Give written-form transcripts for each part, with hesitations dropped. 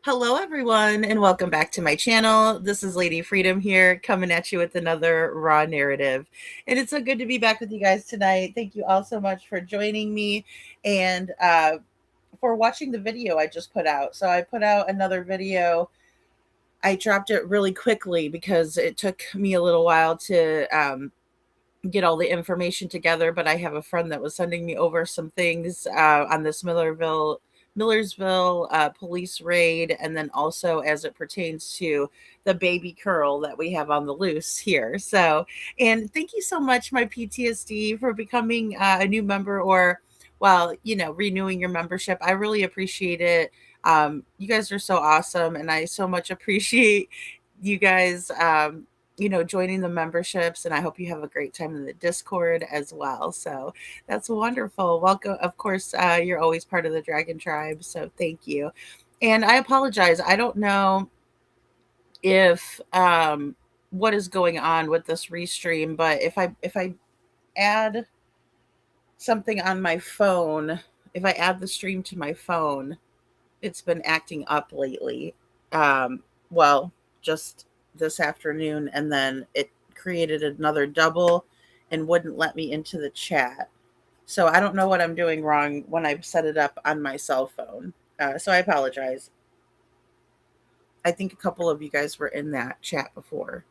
Hello, everyone, and welcome back to my channel. This is Lady Freedom here, coming at you with another raw narrative. And it's so good to be back with you guys tonight. Thank you all so much for joining me and for watching the video I just put out. So I put out another video. I dropped it really quickly because it took me a little while to get all the information together, but I have a friend that was sending me over some things on this Millersville police raid, and then also as it pertains to the baby curl that we have on the loose here. So, and thank you so much, my PTSD, for becoming a new member, or, well, renewing your membership. I really appreciate it. You guys are so awesome, and I so much appreciate you guys. Joining the memberships, and I hope you have a great time in the Discord as well. So that's wonderful. Welcome. Of course, you're always part of the Dragon Tribe, so thank you. And I apologize. I don't know if what is going on with this restream, but if I add something on my phone, if I add the stream to my phone, it's been acting up lately. Well, just this afternoon, and then it created another double and wouldn't let me into the chat. So I don't know what I'm doing wrong when I've set it up on my cell phone. So I apologize. I think a couple of you guys were in that chat before.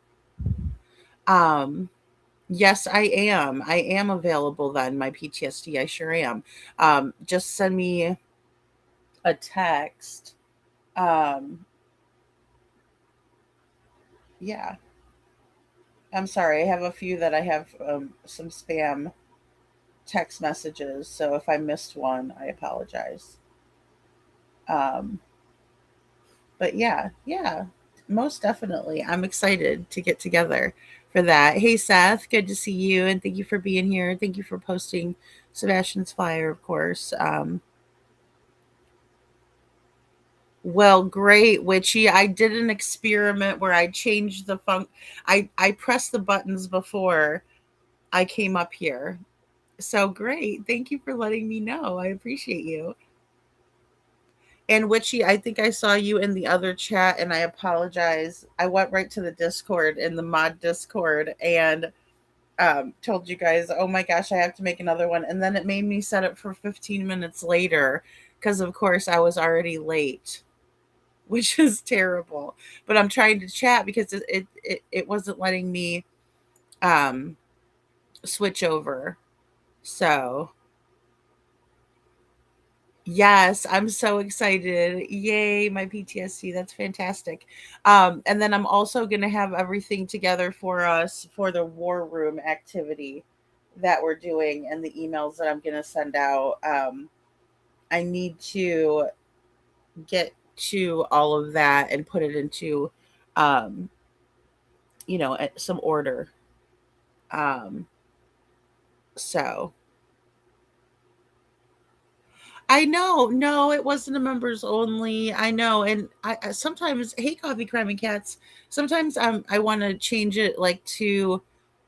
Yes, I am. I am available then, my PTSD. I sure am. Just send me a text. Yeah. I'm sorry. I have a few that I have some spam text messages. So if I missed one, I apologize. Um, but yeah, most definitely. I'm excited to get together for that. Hey, Seth, good to see you. And thank you for being here. Thank you for posting Sebastian's flyer, of course. Well, great, Witchy. I did an experiment where I changed the I pressed the buttons before I came up here. So great. Thank you for letting me know. I appreciate you. And Witchy, I think I saw you in the other chat, and I apologize. I went right to the Discord, in the mod Discord, and told you guys, oh my gosh, I have to make another one. And then it made me set it for 15 minutes later because, of course, I was already late, which is terrible. But I'm trying to chat because it wasn't letting me um, switch over. So yes, I'm so excited. Yay, my PTSD. That's fantastic. And then I'm also going to have everything together for us for the war room activity that we're doing and the emails that I'm going to send out. I need to get to all of that and put it into, um, some order. Um, so I know. No, it wasn't a members only. I know. And I sometimes, hey, Coffee Crime and Cats, sometimes I want to change it like to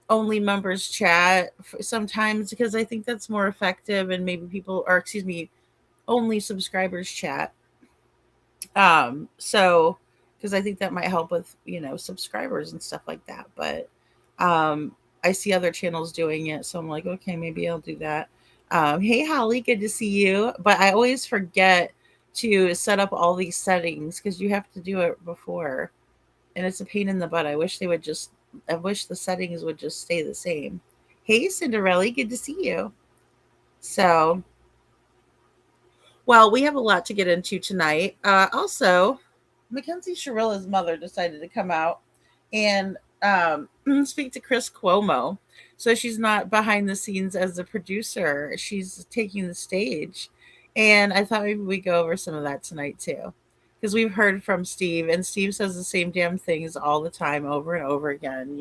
only members chat sometimes because I think that's more effective, and maybe people, or excuse me, only subscribers chat. So because I think that might help with, subscribers and stuff like that. But I see other channels doing it, so I'm like, okay, maybe I'll do that. Hey, Holly, good to see you. But I always forget to set up all these settings because you have to do it before, and it's a pain in the butt. I wish the settings would just stay the same. Hey, Cinderella, good to see you. So, well, we have a lot to get into tonight. Also, Mackenzie Sharilla's mother decided to come out and speak to Chris Cuomo. So she's not behind the scenes as a producer, she's taking the stage. And I thought maybe we'd go over some of that tonight too. Because we've heard from Steve, and Steve says the same damn things all the time, over and over again.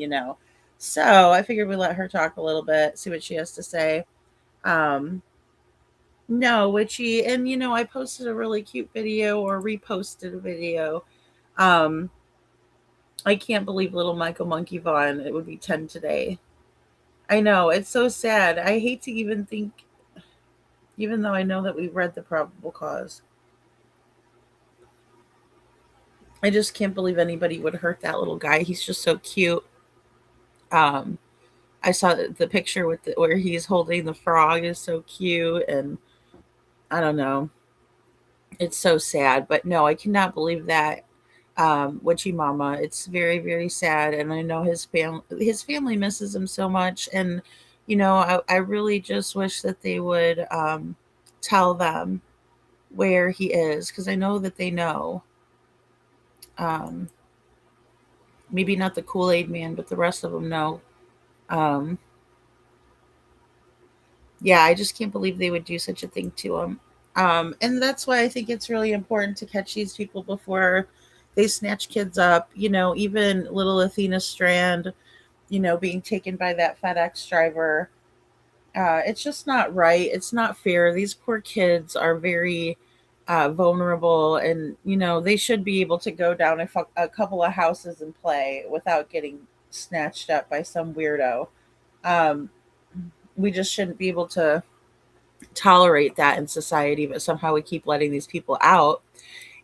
So I figured we'd let her talk a little bit, see what she has to say. Um, no, Witchy. And I posted a really cute video, or reposted a video. Um, I can't believe little Michael Monkey Vaughn, it would be 10 today. I know, it's so sad. I hate to even think, even though I know that we've read the probable cause. I just can't believe anybody would hurt that little guy. He's just so cute. Um, I saw the picture with where he's holding the frog is so cute, and I don't know, it's so sad. But no, I cannot believe that. Witchy Mama, it's very very sad, and I know his family misses him so much, and I really just wish that they would tell them where he is because I know that they know. Um, Maybe not the Kool Aid Man, but the rest of them know. Um, yeah, I just can't believe they would do such a thing to him. And that's why I think it's really important to catch these people before they snatch kids up. Even little Athena Strand, being taken by that FedEx driver. It's just not right. It's not fair. These poor kids are very vulnerable, and they should be able to go down a couple of houses and play without getting snatched up by some weirdo. Um, we just shouldn't be able to tolerate that in society, but somehow we keep letting these people out.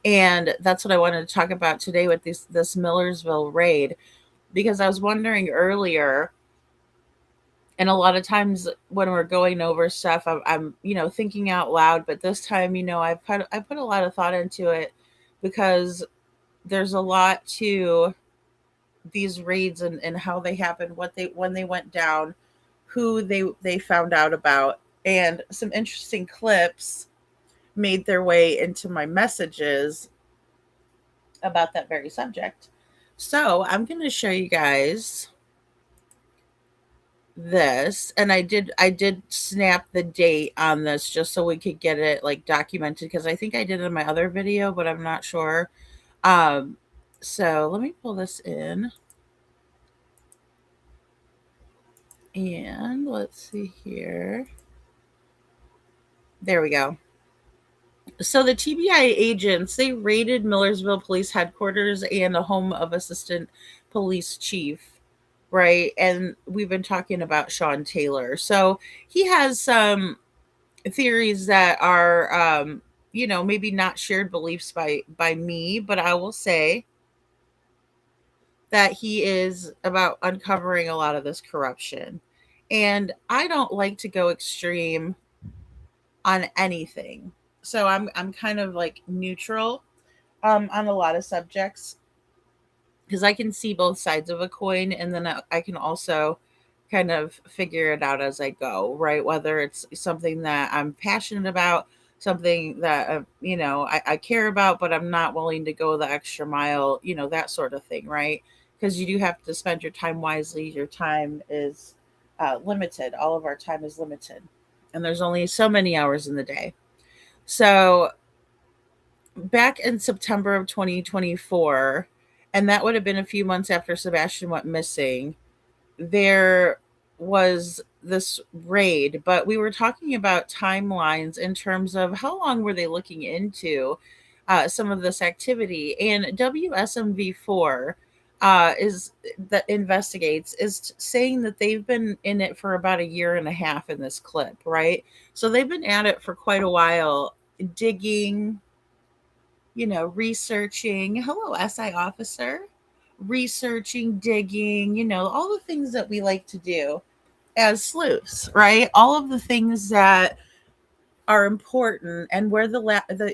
And that's what I wanted to talk about today with this Millersville raid, because I was wondering earlier, and a lot of times when we're going over stuff, I'm thinking out loud, but this time, I put a lot of thought into it because there's a lot to these raids and how they happened, what they when they went down, who they found out about, and some interesting clips made their way into my messages about that very subject. So I'm going to show you guys this, and I did snap the date on this just so we could get it like documented because I think I did it in my other video, but I'm not sure. Um, so let me pull this in, and let's see here. There we go. So the TBI agents, they raided Millersville Police Headquarters and a home of Assistant Police Chief, right? And we've been talking about Sean Taylor. So he has some theories that are maybe not shared beliefs by me, but I will say that he is about uncovering a lot of this corruption. And I don't like to go extreme on anything. So I'm kind of like neutral on a lot of subjects because I can see both sides of a coin, and then I can also kind of figure it out as I go, right? Whether it's something that I'm passionate about, something that I care about, but I'm not willing to go the extra mile, that sort of thing, right? Because you do have to spend your time wisely. Your time is limited. All of our time is limited, and there's only so many hours in the day. So back in September of 2024, and that would have been a few months after Sebastian went missing, there was this raid, but we were talking about timelines in terms of how long were they looking into some of this activity. And WSMV4 is that investigates is saying that they've been in it for about a year and a half in this clip, right? So they've been at it for quite a while, digging, researching. Hello, SI officer. Researching, digging, all the things that we like to do as sleuths, right? All of the things that are important and where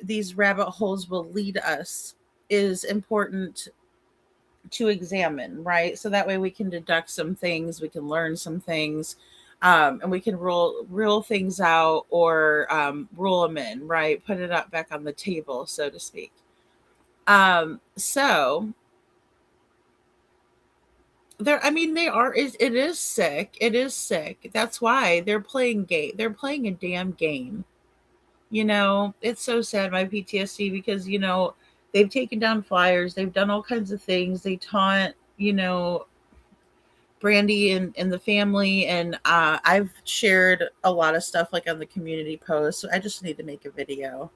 these rabbit holes will lead us is important to examine, right? So that way we can deduct some things, we can learn some things, and we can rule things out or rule them in, right? Put it up back on the table, so to speak. So they are it is sick. It is sick. That's why they're playing a damn game. It's so sad, my PTSD, because they've taken down flyers, they've done all kinds of things. They taunt, Brandy and the family, and I've shared a lot of stuff like on the community post. So I just need to make a video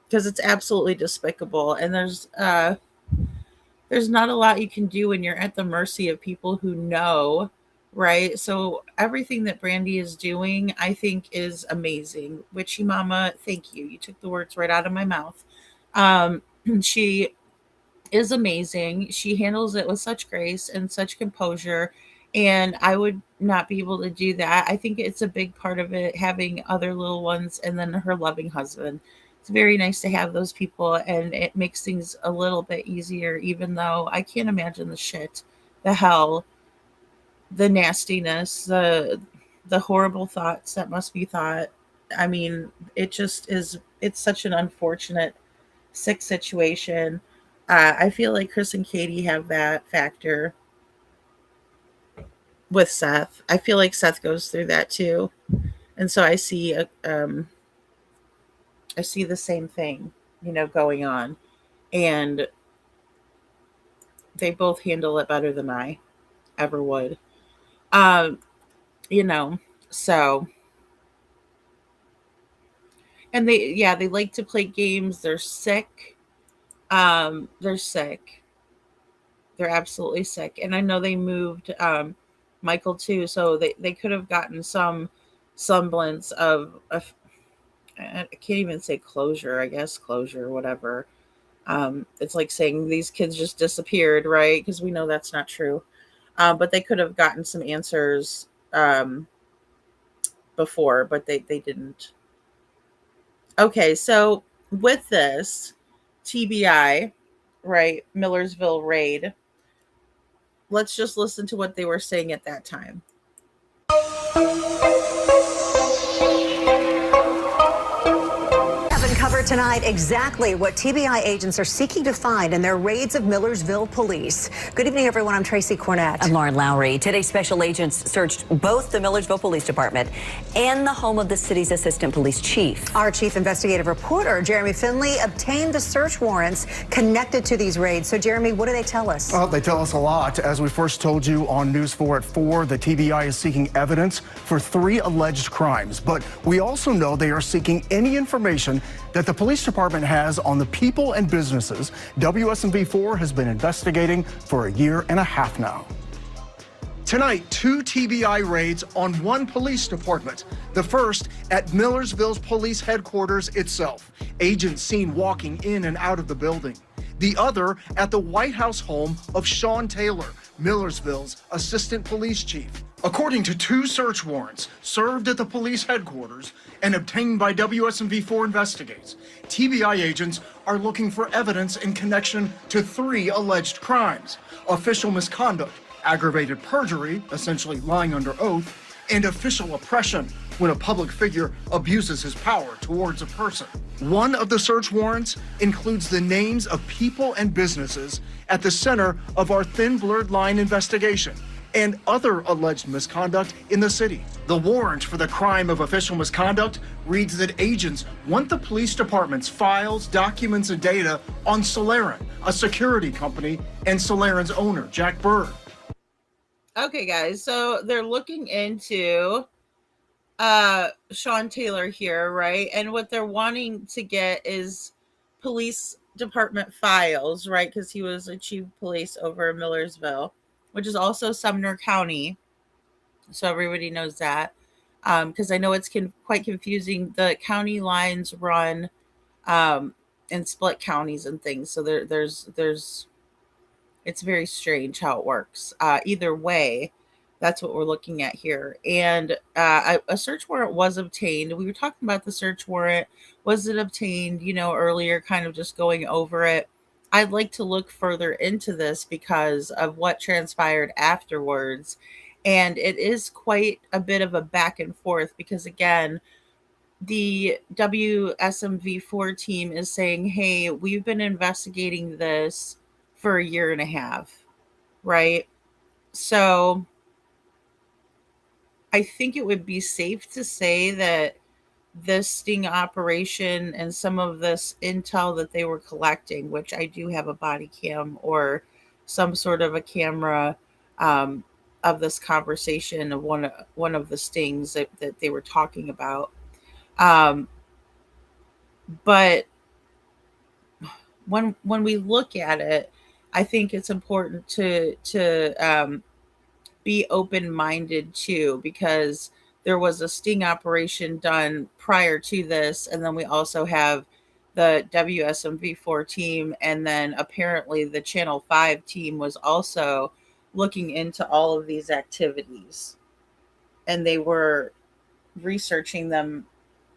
because it's absolutely despicable, and there's not a lot you can do when you're at the mercy of people who know, right? So everything that Brandy is doing, I think, is amazing. Witchy Mama, thank you. You took the words right out of my mouth. Um, She is amazing. She handles it with such grace and such composure. And I would not be able to do that. I think it's a big part of it having other little ones and then her loving husband. It's very nice to have those people, and it makes things a little bit easier, even though I can't imagine the shit, the hell, the nastiness, the horrible thoughts that must be thought. I mean, it just is, it's such an unfortunate sick situation. I feel like Chris and Katie have that factor with Seth. I feel like Seth goes through that too, and so I see the same thing, going on, and they both handle it better than I ever would. Um, you know, so and they like to play games. They're sick. They're sick. They're absolutely sick. And I know they moved Michael too, so they could have gotten some semblance of I can't even say closure, I guess closure, whatever. It's like saying these kids just disappeared, right? Because we know that's not true. But they could have gotten some answers before, but they didn't. Okay, so with this TBI, right, Millersville raid, let's just listen to what they were saying at that time. Cover tonight exactly what TBI agents are seeking to find in their raids of Millersville police. Good evening, everyone. I'm Tracy Cornett. I'm Lauren Lowry. Today, special agents searched both the Millersville Police Department and the home of the city's assistant police chief. Our chief investigative reporter, Jeremy Finley, obtained the search warrants connected to these raids. So, Jeremy, what do they tell us? Well, they tell us a lot. As we first told you on News 4 at 4, the TBI is seeking evidence for 3 alleged crimes. But we also know they are seeking any information that the police department has on the people and businesses WSMV4 has been investigating for a year and a half now. Tonight, 2 TBI raids on 1 police department. The first at Millersville's police headquarters itself. Agents seen walking in and out of the building. The other at the White House home of Sean Taylor, Millersville's assistant police chief. According to 2 search warrants served at the police headquarters and obtained by WSMV4 Investigates, TBI agents are looking for evidence in connection to 3 alleged crimes: official misconduct, aggravated perjury, essentially lying under oath, and official oppression, when a public figure abuses his power towards a person. One of the search warrants includes the names of people and businesses at the center of our thin blurred line investigation and other alleged misconduct in the city. The warrant for the crime of official misconduct reads that agents want the police department's files, documents, and data on Solaren, a security company, and Solaren's owner, Jack Bird. Okay, guys, so they're looking into Sean Taylor here, right? And what they're wanting to get is police department files, right? Because he was a chief of police over Millersville, which is also Sumner County. So everybody knows that. Because I know it's quite confusing. The county lines run in split counties and things. So there's it's very strange how it works. Either way, that's what we're looking at here. And a search warrant was obtained. We were talking about the search warrant. Was it obtained, earlier, kind of just going over it. I'd like to look further into this because of what transpired afterwards. And it is quite a bit of a back and forth because, again, the WSMV4 team is saying, hey, we've been investigating this for a year and a half, right? So I think it would be safe to say that this sting operation and some of this intel that they were collecting, which I do have a body cam or some sort of a camera of this conversation of one of the stings that they were talking about. But when we look at it, I think it's important to be open-minded too, because there was a sting operation done prior to this, and then we also have the WSMV4 team, and then apparently the Channel 5 team was also looking into all of these activities, and they were researching them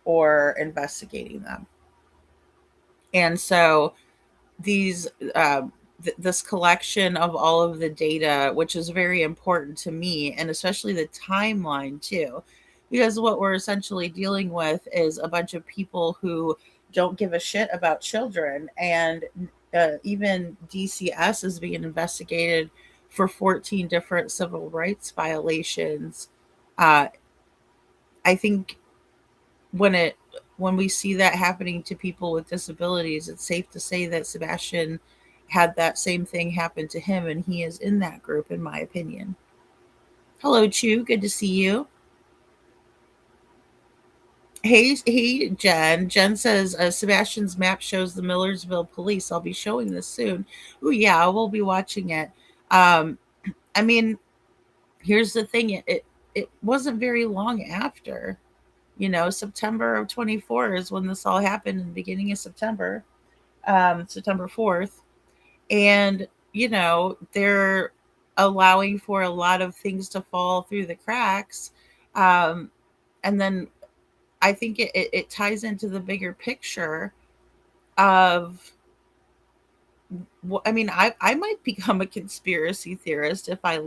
or investigating them. And so these this collection of all of the data, which is very important to me, and especially the timeline too, because what we're essentially dealing with is a bunch of people who don't give a shit about children, and even DCS is being investigated for 14 different civil rights violations. uh, I think when it when we see that happening to people with disabilities, it's safe to say that Sebastian had that same thing happen to him, and he is in that group, in my opinion. Hello, Chu. Good to see you. Hey, Jen. Jen says Sebastian's map shows the Millersville Police. I'll be showing this soon. Oh yeah, we'll be watching it. Um, I mean, here's the thing. It wasn't very long after. September of 24 is when this all happened, in the beginning of September, September 4th. And, they're allowing for a lot of things to fall through the cracks. Um, and then I think it ties into the bigger picture of, I mean, I might become a conspiracy theorist if I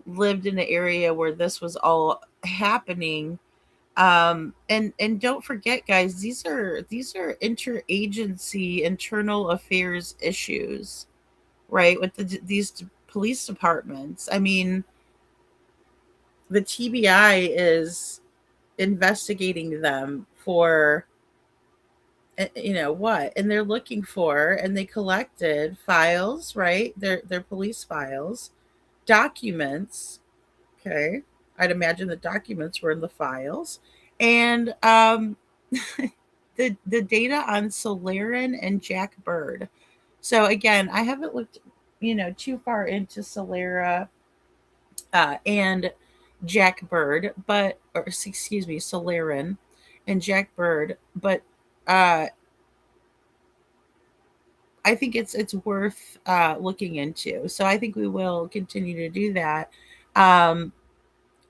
lived in an area where this was all happening. And don't forget, guys, these are interagency internal affairs issues, right, with these police departments. I mean, the TBI is investigating them for, what, and they're looking for, and they collected files, right, their police files, documents. Okay, I'd imagine the documents were in the files, and the data on Solarin and Jack Bird. So again, I haven't looked, too far into Solera and Jack Bird, but, or excuse me, Solarin and Jack Bird, but uh, I think it's worth looking into. So I think we will continue to do that. Um,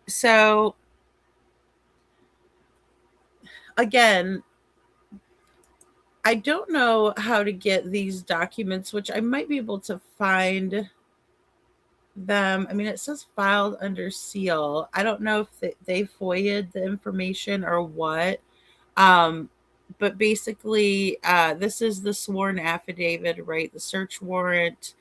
so again, I don't know how to get these documents, which I might be able to find them. I mean, it says filed under seal. I don't know if they FOIA'd the information or what. Um, but basically, this is the sworn affidavit, right? The search warrant.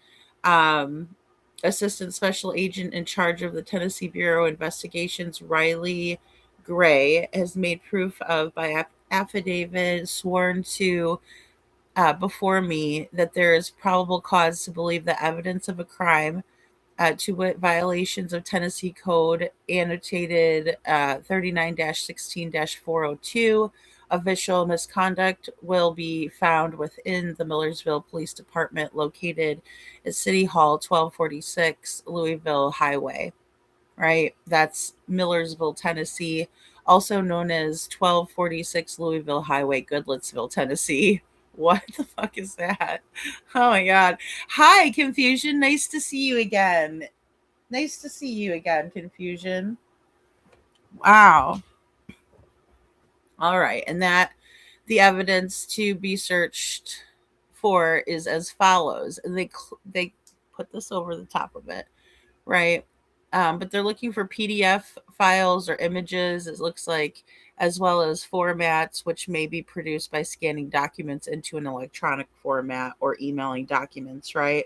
Um, Assistant Special Agent in charge of the Tennessee Bureau of Investigations, Riley Gray, has made proof of by affidavit sworn to before me that there is probable cause to believe the evidence of a crime, to wit, violations of Tennessee Code annotated 39-16 402, official misconduct, will be found within the Millersville Police Department, located at City Hall, 1246 Louisville Highway. Right? That's Millersville, Tennessee, also known as 1246 Louisville Highway, Goodlettsville, Tennessee. What the fuck is that? Oh my God. Hi, Confusion. Nice to see you again. Nice to see you again, Confusion. Wow. All right. And that the evidence to be searched for is as follows. And they put this over the top of it, right? But they're looking for PDF files or images, it looks like, as well as formats, which may be produced by scanning documents into an electronic format or emailing documents, right?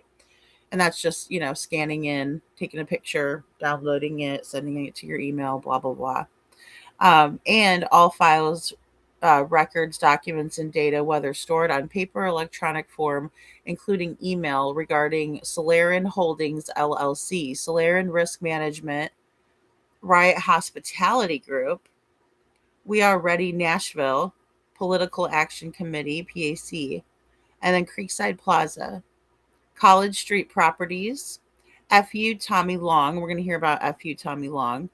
And that's just, scanning in, taking a picture, downloading it, sending it to your email, blah, blah, blah. And all files, records, documents, and data, whether stored on paper or electronic form, including email, regarding Solarin Holdings LLC, Solarin Risk Management, Riot Hospitality Group, We Are Ready Nashville, Political Action Committee, PAC, and then Creekside Plaza, College Street Properties, FU Tommy Long. We're going to hear about FU Tommy Long,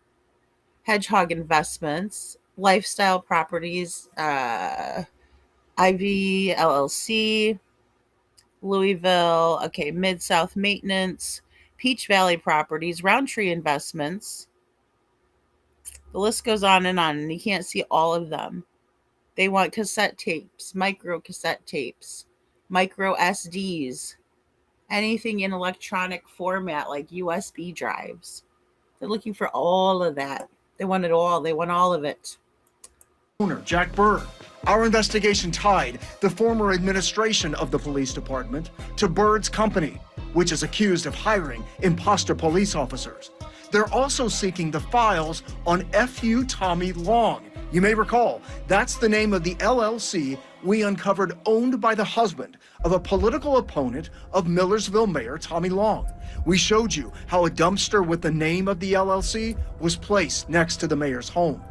Hedgehog Investments, Lifestyle Properties, IV LLC, Louisville, okay, Mid South Maintenance, Peach Valley Properties, Roundtree Investments. The list goes on, and you can't see all of them. They want cassette tapes, micro cassette tapes, micro SDs, anything in electronic format like USB drives. They're looking for all of that. They want it all. They want all of it. Owner Jack Byrd. Our investigation tied the former administration of the police department to Byrd's company, which is accused of hiring imposter police officers. They're also seeking the files on F.U. Tommy Long. You may recall, that's the name of the LLC we uncovered owned by the husband of a political opponent of Millersville Mayor Tommy Long. We showed you how a dumpster with the name of the LLC was placed next to the mayor's home.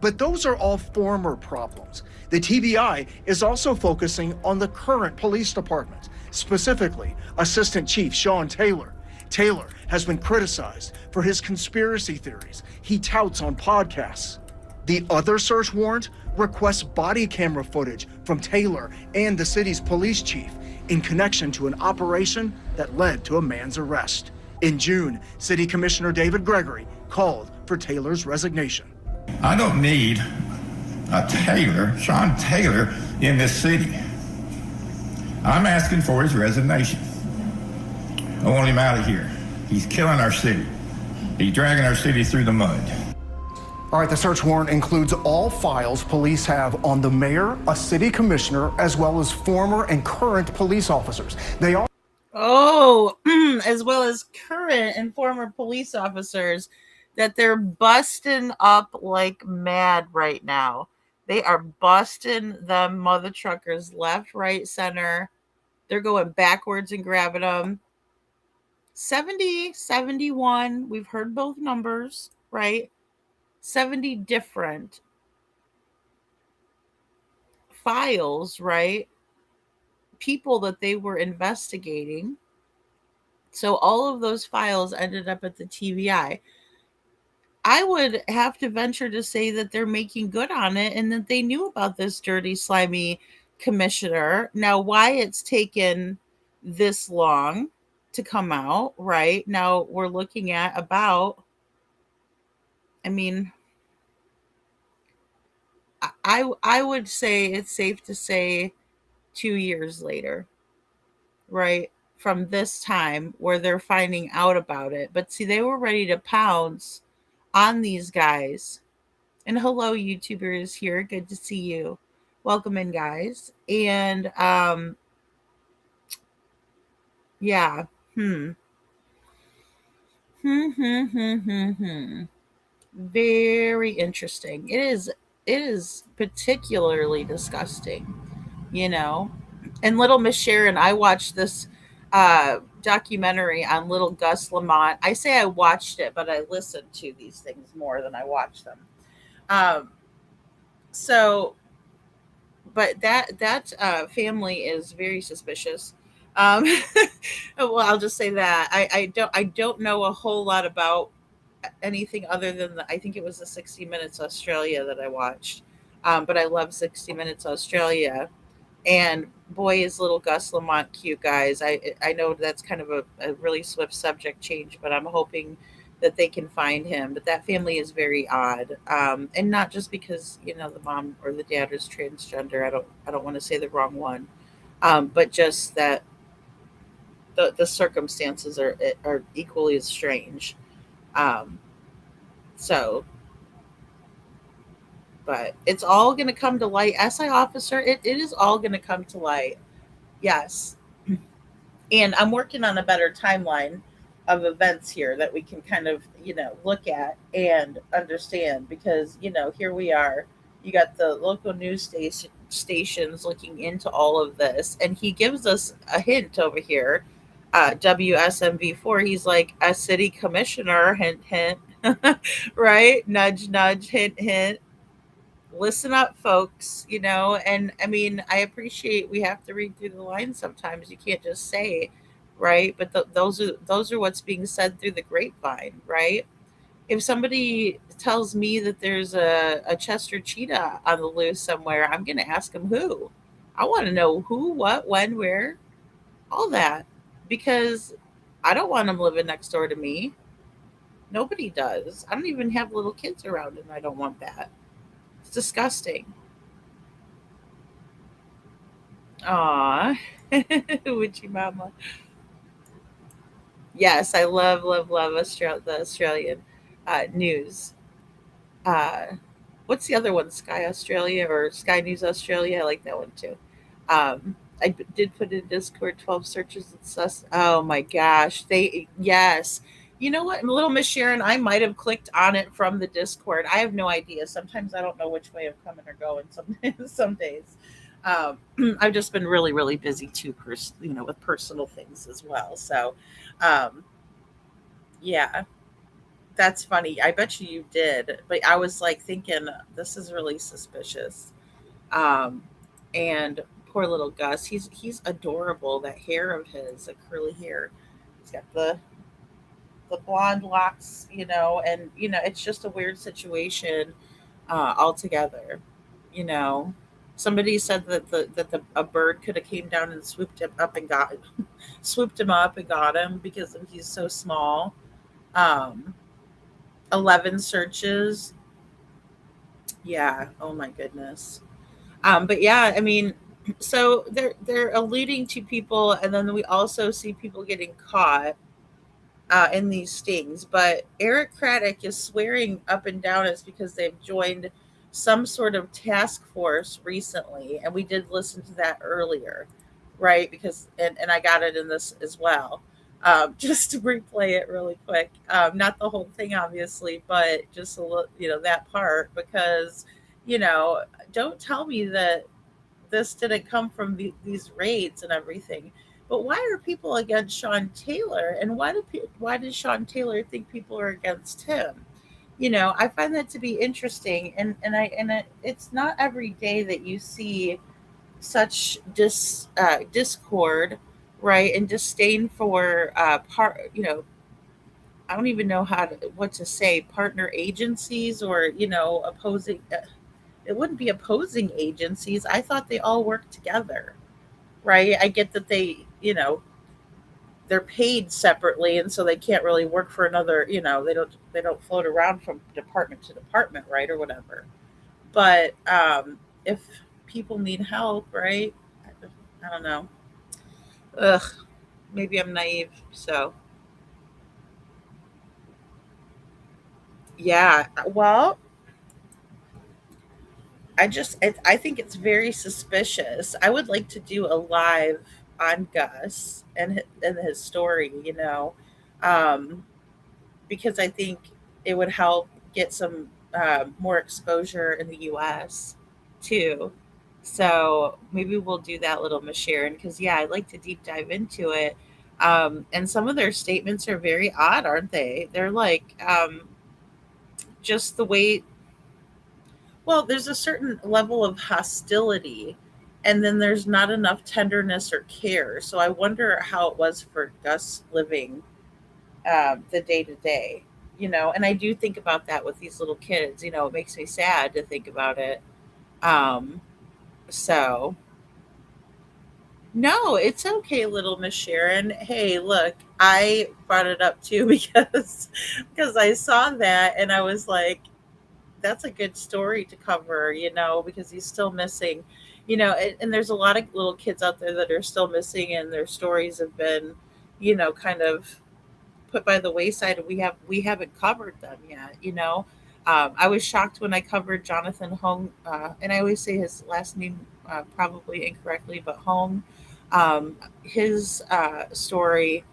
But those are all former problems. The TBI is also focusing on the current police department, specifically Assistant Chief Sean Taylor. Taylor has been criticized for his conspiracy theories he touts on podcasts. The other search warrant requests body camera footage from Taylor and the city's police chief in connection to an operation that led to a man's arrest. In June, City Commissioner David Gregory called for Taylor's resignation. I don't need a Taylor, Sean Taylor, in this city. I'm asking for his resignation. I want him out of here. He's killing our city. He's dragging our city through the mud. All right, the search warrant includes all files police have on the mayor, a city commissioner, as well as former and current police officers. They are as well as current and former police officers that they're busting up like mad right now. They are busting them mother truckers left, right, center. They're going backwards and grabbing them. 70, 71, we've heard both numbers, right? 70 different files, right? People that they were investigating. So all of those files ended up at the TBI. I would have to venture to say that they're making good on it and that they knew about this dirty, slimy commissioner. Now, why it's taken this long to come out, right? Now we're looking at about, I would say it's safe to say 2 years later, right? From this time where they're finding out about it. But see, they were ready to pounce on these guys. And hello, YouTubers here. Good to see you. Welcome in, guys. And yeah. Very interesting. It is particularly disgusting, you know. And little Miss Sharon, I watched this documentary on little Gus Lamont. I say I watched it, but I listened to these things more than I watched them. So but that family is very suspicious. Um, well, I'll just say that I don't know a whole lot about anything other than I think it was the 60 Minutes Australia that I watched. But I love 60 Minutes Australia, and boy is little Gus Lamont cute, guys. I know that's kind of a really swift subject change, but I'm hoping that they can find him. But that family is very odd, and not just because the mom or the dad is transgender. I don't want to say the wrong one, but just that the circumstances are equally as strange. So, but it's all going to come to light. SI officer, it is all going to come to light. Yes. And I'm working on a better timeline of events here that we can kind of, look at and understand, because, here we are. You got the local news stations looking into all of this. And he gives us a hint over here. WSMV4, he's like a city commissioner, hint, hint, right? Nudge, nudge, hint, hint. Listen up, folks, and I appreciate we have to read through the lines sometimes. You can't just say, right? But those are what's being said through the grapevine, right? If somebody tells me that there's a Chester cheetah on the loose somewhere, I'm going to ask them who. I want to know who, what, when, where, all that, because I don't want them living next door to me. Nobody does. I don't even have little kids around, and I don't want that. It's disgusting. Aw, Witchy Mama. Yes, I love, love, love the Australian news. Uh, what's the other one? Sky Australia or Sky News Australia? I like that one too. Did put in Discord 12 searches and sus. Oh my gosh. Yes. You know what? Little Miss Sharon, I might have clicked on it from the Discord. I have no idea. Sometimes I don't know which way I'm coming or going some days. Um, I've just been really, really busy too, with personal things as well. So, um, yeah, that's funny. I bet you did. But I was like thinking, this is really suspicious. Um, and poor little Gus, he's adorable. That hair of his, the curly hair. He's got the blonde locks, and it's just a weird situation altogether. You know, somebody said that a bird could have came down and swooped him up and got swooped him up and got him because he's so small. Um, 11 searches. Yeah. Oh my goodness. But yeah, I mean, so they're alluding to people, and then we also see people getting caught in these stings. But Eric Craddock is swearing up and down it's because they've joined some sort of task force recently, and we did listen to that earlier, right? Because and I got it in this as well. Just to replay it really quick, not the whole thing, obviously, but just a little, that part, because you know, don't tell me that this didn't come from these raids and everything. But why are people against Sean Taylor, and why does Sean Taylor think people are against him? I find that to be interesting, it's not every day that you see such discord, right, and disdain for part. I don't even know what to say, partner agencies, or opposing. It wouldn't be opposing agencies. I thought they all worked together, right? I get that they're paid separately, and so they can't really work for another. They don't float around from department to department, right, or whatever. But if people need help, right? I don't know. Ugh, maybe I'm naive. So yeah. Well, I think it's very suspicious. I would like to do a live on Gus and his story, um, because I think it would help get some more exposure in the U.S. too. So maybe we'll do that, little Miss Sharon, because yeah, I'd like to deep dive into it. And some of their statements are very odd, aren't they? They're like just the way. Well, there's a certain level of hostility, and then there's not enough tenderness or care. So I wonder how it was for Gus living the day to day, And I do think about that with these little kids. It makes me sad to think about it. Um, so no, it's okay, little Miss Sharon. Hey, look, I brought it up too because I saw that and I was like, that's a good story to cover, because he's still missing, and there's a lot of little kids out there that are still missing, and their stories have been, kind of put by the wayside, and we haven't covered them yet. I was shocked when I covered Jonathan Hong, and I always say his last name probably incorrectly, but Hong. His story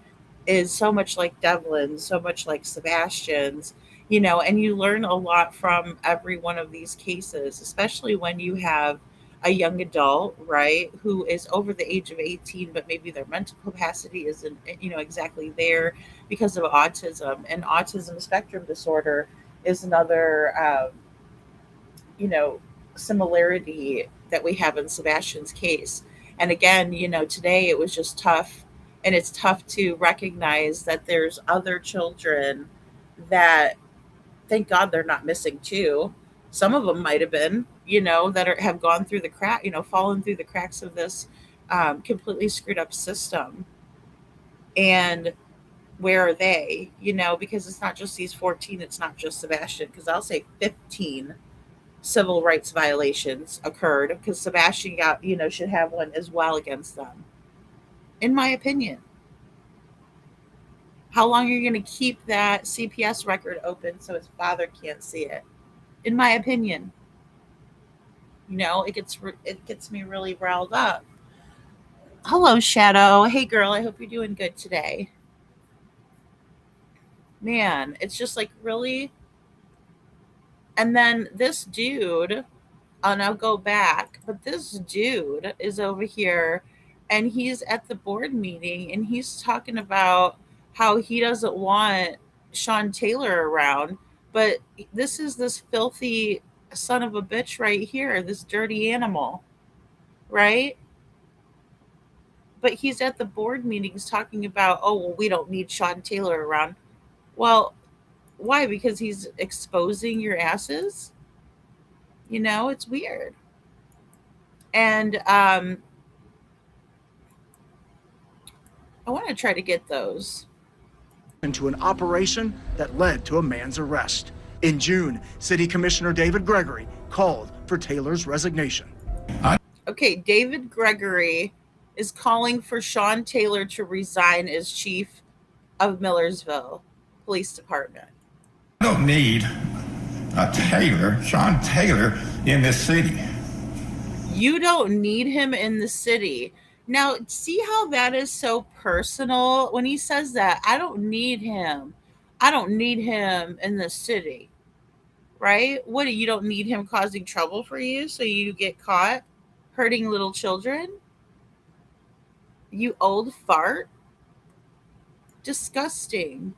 is so much like Devlin's, so much like Sebastian's, and you learn a lot from every one of these cases, especially when you have a young adult, right, who is over the age of 18, but maybe their mental capacity isn't, exactly there because of autism. And autism spectrum disorder is another, you know, similarity that we have in Sebastian's case. And again, today it was just tough. And it's tough to recognize that there's other children that, thank God, they're not missing too. Some of them might have been, that have gone through the crack, fallen through the cracks of this completely screwed up system. And where are they? Because it's not just these 14, it's not just Sebastian, because I'll say 15 civil rights violations occurred because Sebastian should have one as well against them, in my opinion. How long are you going to keep that CPS record open so his father can't see it? In my opinion, it gets me really riled up. Hello, Shadow. Hey, girl. I hope you're doing good today. Man, it's just like, really. And then this dude, and I'll go back, but this dude is over here, and he's at the board meeting, and he's talking about how he doesn't want Sean Taylor around, but this filthy son of a bitch right here, this dirty animal, right? But he's at the board meetings talking about, oh, well, we don't need Sean Taylor around. Well, why? Because he's exposing your asses? It's weird. And I want to try to get those. Into an operation that led to a man's arrest. In June, City Commissioner David Gregory called for Taylor's resignation. Okay, David Gregory is calling for Sean Taylor to resign as chief of Millersville Police Department. I don't need Sean Taylor in this city. You don't need him in the city. Now, see how that is so personal when he says that? I don't need him. I don't need him in the city. Right? What, you don't need him causing trouble for you so you get caught hurting little children? You old fart. Disgusting.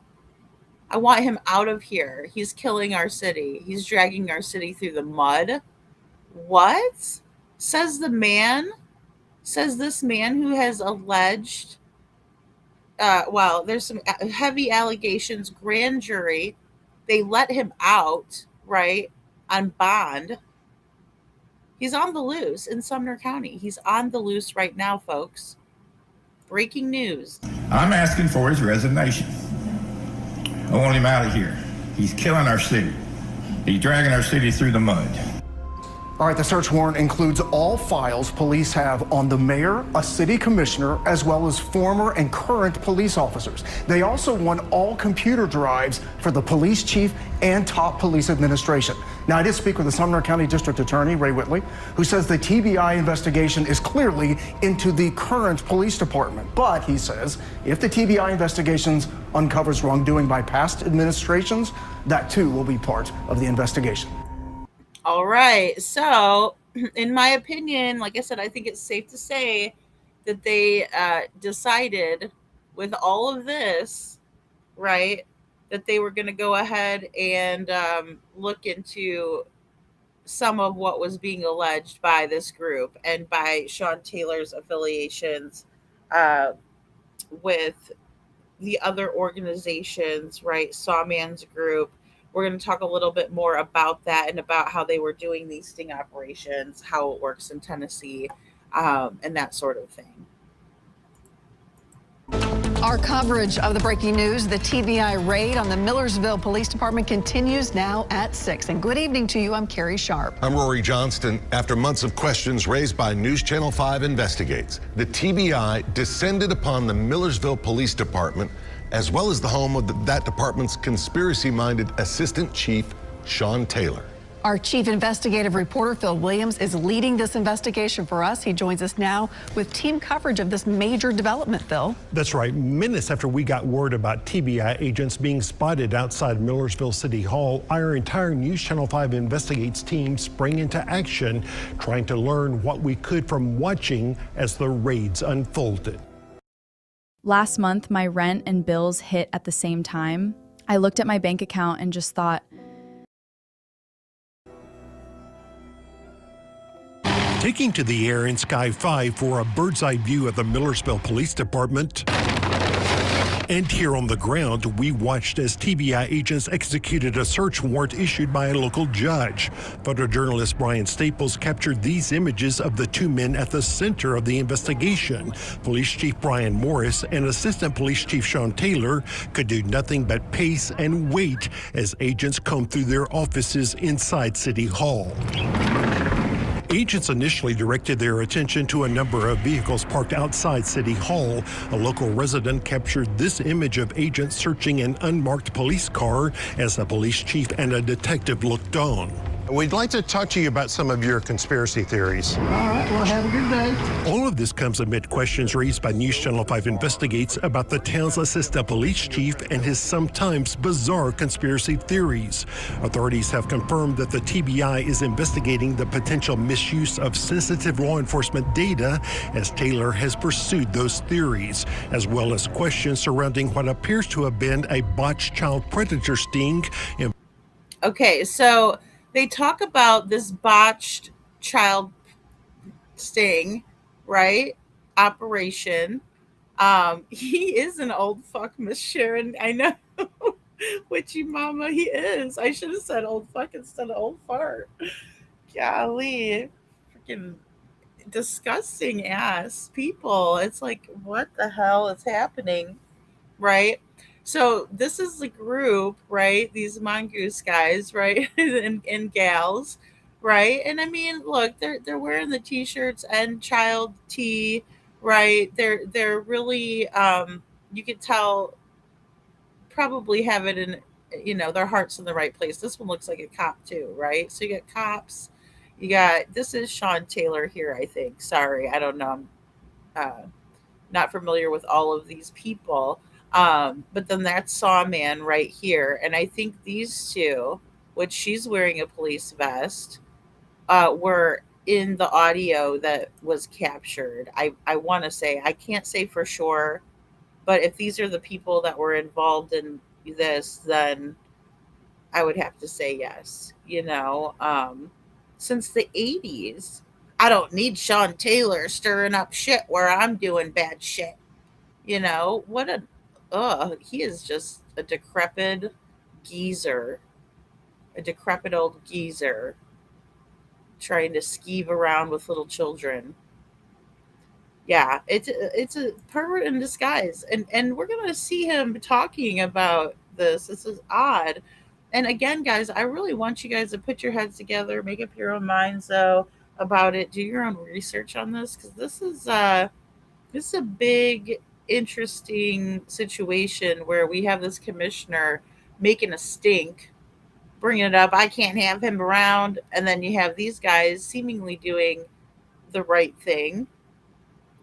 I want him out of here. He's killing our city. He's dragging our city through the mud. What? Says this man who has alleged, there's some heavy allegations, grand jury. They let him out, right, on bond. He's on the loose in Sumner County. He's on the loose right now, folks. Breaking news. I'm asking for his resignation. I want him out of here. He's killing our city. He's dragging our city through the mud. All right, the search warrant includes all files police have on the mayor, a city commissioner, as well as former and current police officers. They also want all computer drives for the police chief and top police administration. Now, I did speak with the Sumner County District Attorney, Ray Whitley, who says the TBI investigation is clearly into the current police department. But he says if the TBI investigations uncovers wrongdoing by past administrations, that too will be part of the investigation. All right. So, in my opinion, like I said, I think it's safe to say that they decided with all of this, right, that they were going to go ahead and look into some of what was being alleged by this group and by Sean Taylor's affiliations with the other organizations, right? Sawman's group. We're going to talk a little bit more about that and about how they were doing these sting operations, how it works in Tennessee, and that sort of thing. Our coverage of the breaking news, the TBI raid on the Millersville Police Department continues now at 6. And good evening to you. I'm Carrie Sharp. I'm Rory Johnston. After months of questions raised by News Channel 5 Investigates, the TBI descended upon the Millersville Police Department, as well as the home of that department's conspiracy-minded assistant chief, Sean Taylor. Our chief investigative reporter, Phil Williams, is leading this investigation for us. He joins us now with team coverage of this major development, Phil. That's right. Minutes after we got word about TBI agents being spotted outside Millersville City Hall, our entire News Channel 5 Investigates team sprang into action, trying to learn what we could from watching as the raids unfolded. Last month, my rent and bills hit at the same time. I looked at my bank account and just thought, taking to the air in Sky 5 for a bird's eye view of the Millersville Police Department, And here on the ground, we watched as TBI agents executed a search warrant issued by a local judge. Photojournalist Brian Staples captured these images of the two men at the center of the investigation. Police Chief Brian Morris and Assistant Police Chief Sean Taylor could do nothing but pace and wait as agents combed through their offices inside City Hall. Agents initially directed their attention to a number of vehicles parked outside City Hall. A local resident captured this image of agents searching an unmarked police car as a police chief and a detective looked on. We'd like to talk to you about some of your conspiracy theories. All right, well, have a good day. All of this comes amid questions raised by News Channel 5 Investigates about the town's assistant police chief and his sometimes bizarre conspiracy theories. Authorities have confirmed that the TBI is investigating the potential misuse of sensitive law enforcement data as Taylor has pursued those theories, as well as questions surrounding what appears to have been a botched child predator sting. Okay, so they talk about this botched child sting, right? Operation. He is an old fuck, Miss Sharon. I know. Witchy mama, he is. I should have said old fuck instead of old fart. Golly. Freaking disgusting ass people. It's like, what the hell is happening? Right? So this is the group, right? These mongoose guys, right? and gals, right? And I mean, look, they're wearing the t-shirts and child tee, right? They're really you could tell probably have it in, their hearts in the right place. This one looks like a cop too, right? So you got cops, this is Sean Taylor here, I think. Sorry, I don't know. I'm not familiar with all of these people. But then that's Sawman right here. And I think these two, which she's wearing a police vest, were in the audio that was captured. I want to say, I can't say for sure, but if these are the people that were involved in this, then I would have to say yes. Since the 80s, I don't need Sean Taylor stirring up shit where I'm doing bad shit. What he is just a decrepit geezer, a decrepit old geezer trying to skeeve around with little children. Yeah, it's a pervert in disguise, and we're gonna see him talking about this. This is odd. And again, guys, I really want you guys to put your heads together, make up your own minds though about it, do your own research on this, because this is a big, interesting situation where we have this commissioner making a stink, bringing it up. I can't have him around. And then you have these guys seemingly doing the right thing,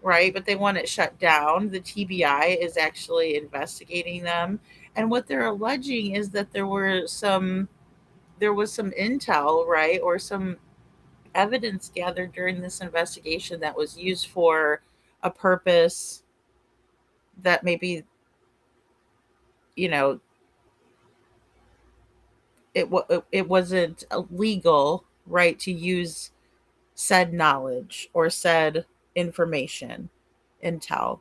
right? But they want it shut down. The TBI is actually investigating them. And what they're alleging is that there was some intel, right? Or some evidence gathered during this investigation that was used for a purpose that maybe, you know, it wasn't legal, right, to use said knowledge or said information, intel.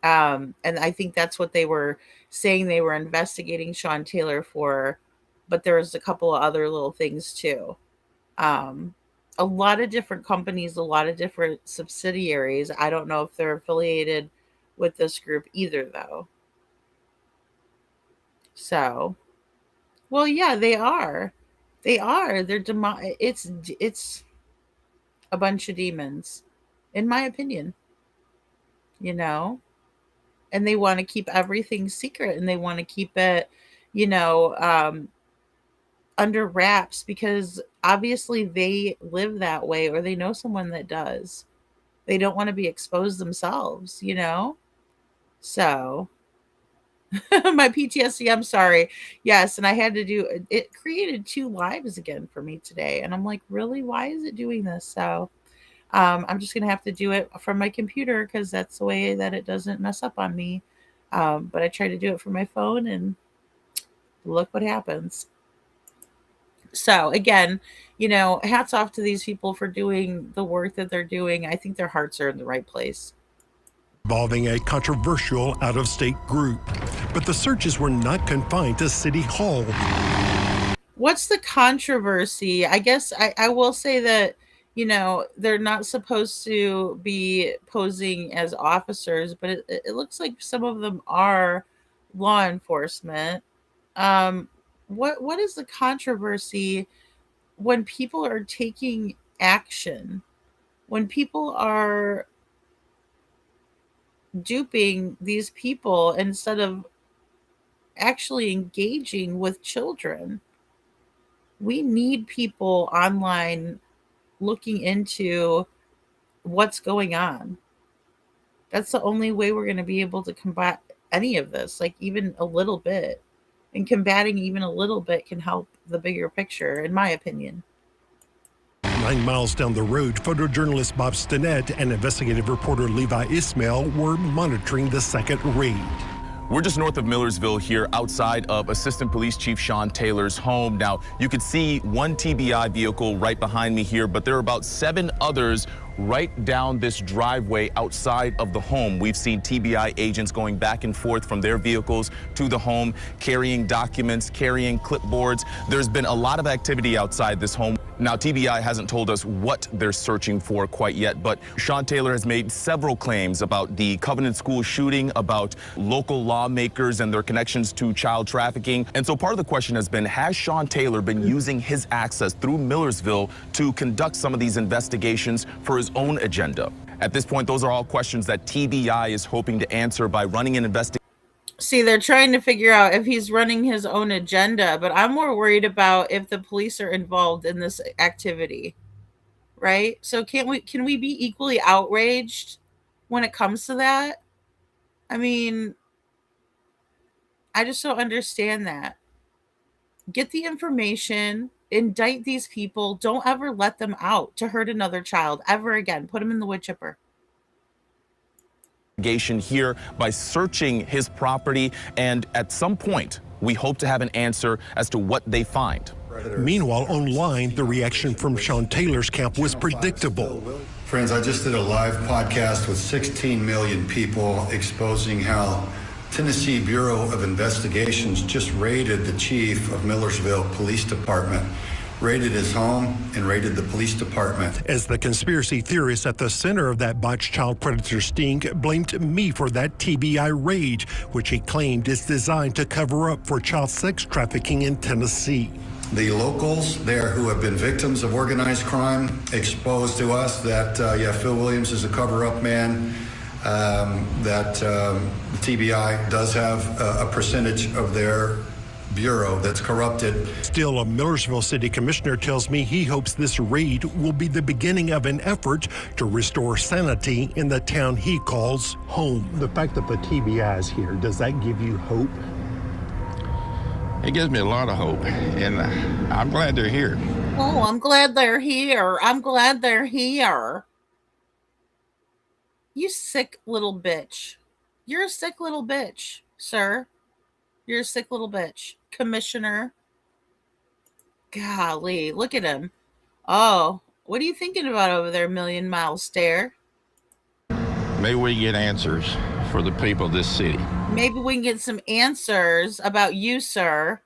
And I think that's what they were saying they were investigating Sean Taylor for, but there was a couple of other little things too. Um, a lot of different companies, a lot of different subsidiaries. I don't know if they're affiliated with this group either, though. So, well, yeah, they are. They are. They're it's a bunch of demons, in my opinion. You know, and they want to keep everything secret, and they want to keep it, you know, under wraps because obviously they live that way or they know someone that does. They don't want to be exposed themselves, you know? So my PTSD, I'm sorry. Yes, and I had to do it created 2 lives again for me today. And I'm like, really? Why is it doing this? So I'm just gonna have to do it from my computer because that's the way that it doesn't mess up on me. But I try to do it from my phone and look what happens. So again, you know, hats off to these people for doing the work that they're doing. I think their hearts are in the right place. involving a controversial out-of-state group. But the searches were not confined to City Hall. What's the controversy? I guess I will say that, they're not supposed to be posing as officers, but it looks like some of them are law enforcement. Um, what is the controversy when people are taking action? When people are duping these people instead of actually engaging with children? We need people online looking into what's going on. That's the only way we're going to be able to combat any of this, like even a little bit. And combating even a little bit can help the bigger picture, in my opinion. 9 miles down the road, photojournalist Bob Stinnett and investigative reporter Levi Ismail were monitoring the second raid. We're just north of Millersville here, outside of Assistant Police Chief Sean Taylor's home. Now, you can see one TBI vehicle right behind me here, but there are about 7 others right down this driveway outside of the home. We've seen TBI agents going back and forth from their vehicles to the home, carrying documents, carrying clipboards. There's been a lot of activity outside this home. Now, TBI hasn't told us what they're searching for quite yet, but Sean Taylor has made several claims about the Covenant School shooting, about local lawmakers and their connections to child trafficking. And so part of the question has been, has Sean Taylor been using his access through Millersville to conduct some of these investigations for his own agenda? At this point, those are all questions that TBI is hoping to answer by running an investigation. See, they're trying to figure out if he's running his own agenda, but I'm more worried about if the police are involved in this activity, right? So can we be equally outraged when it comes to that? I mean, I just don't understand that. Get the information, indict these people, don't ever let them out to hurt another child ever again. Put them in the wood chipper. Here by searching his property, and at some point we hope to have an answer as to what they find. Meanwhile, online, the reaction from Sean Taylor's camp was predictable. Friends, I just did a live podcast with 16 million people exposing how Tennessee Bureau of Investigations just raided the chief of Millersville Police Department, raided his home, and raided the police department. As the conspiracy theorist at the center of that botched child predator sting blamed me for that TBI raid, which he claimed is designed to cover up for child sex trafficking in Tennessee. The locals there who have been victims of organized crime exposed to us that, Phil Williams is a cover-up man, that the TBI does have a percentage of their bureau that's corrupted. Still, a Millersville City Commissioner tells me he hopes this raid will be the beginning of an effort to restore sanity in the town he calls home. The fact that the TBI is here, does that give you hope? It gives me a lot of hope, and I'm glad they're here. Oh, I'm glad they're here. I'm glad they're here. You sick little bitch. You're a sick little bitch, sir. You're a sick little bitch. Commissioner. Golly, look at him. Oh, what are you thinking about over there, Million Mile Stare? Maybe we get answers for the people of this city. Maybe we can get some answers about you, sir.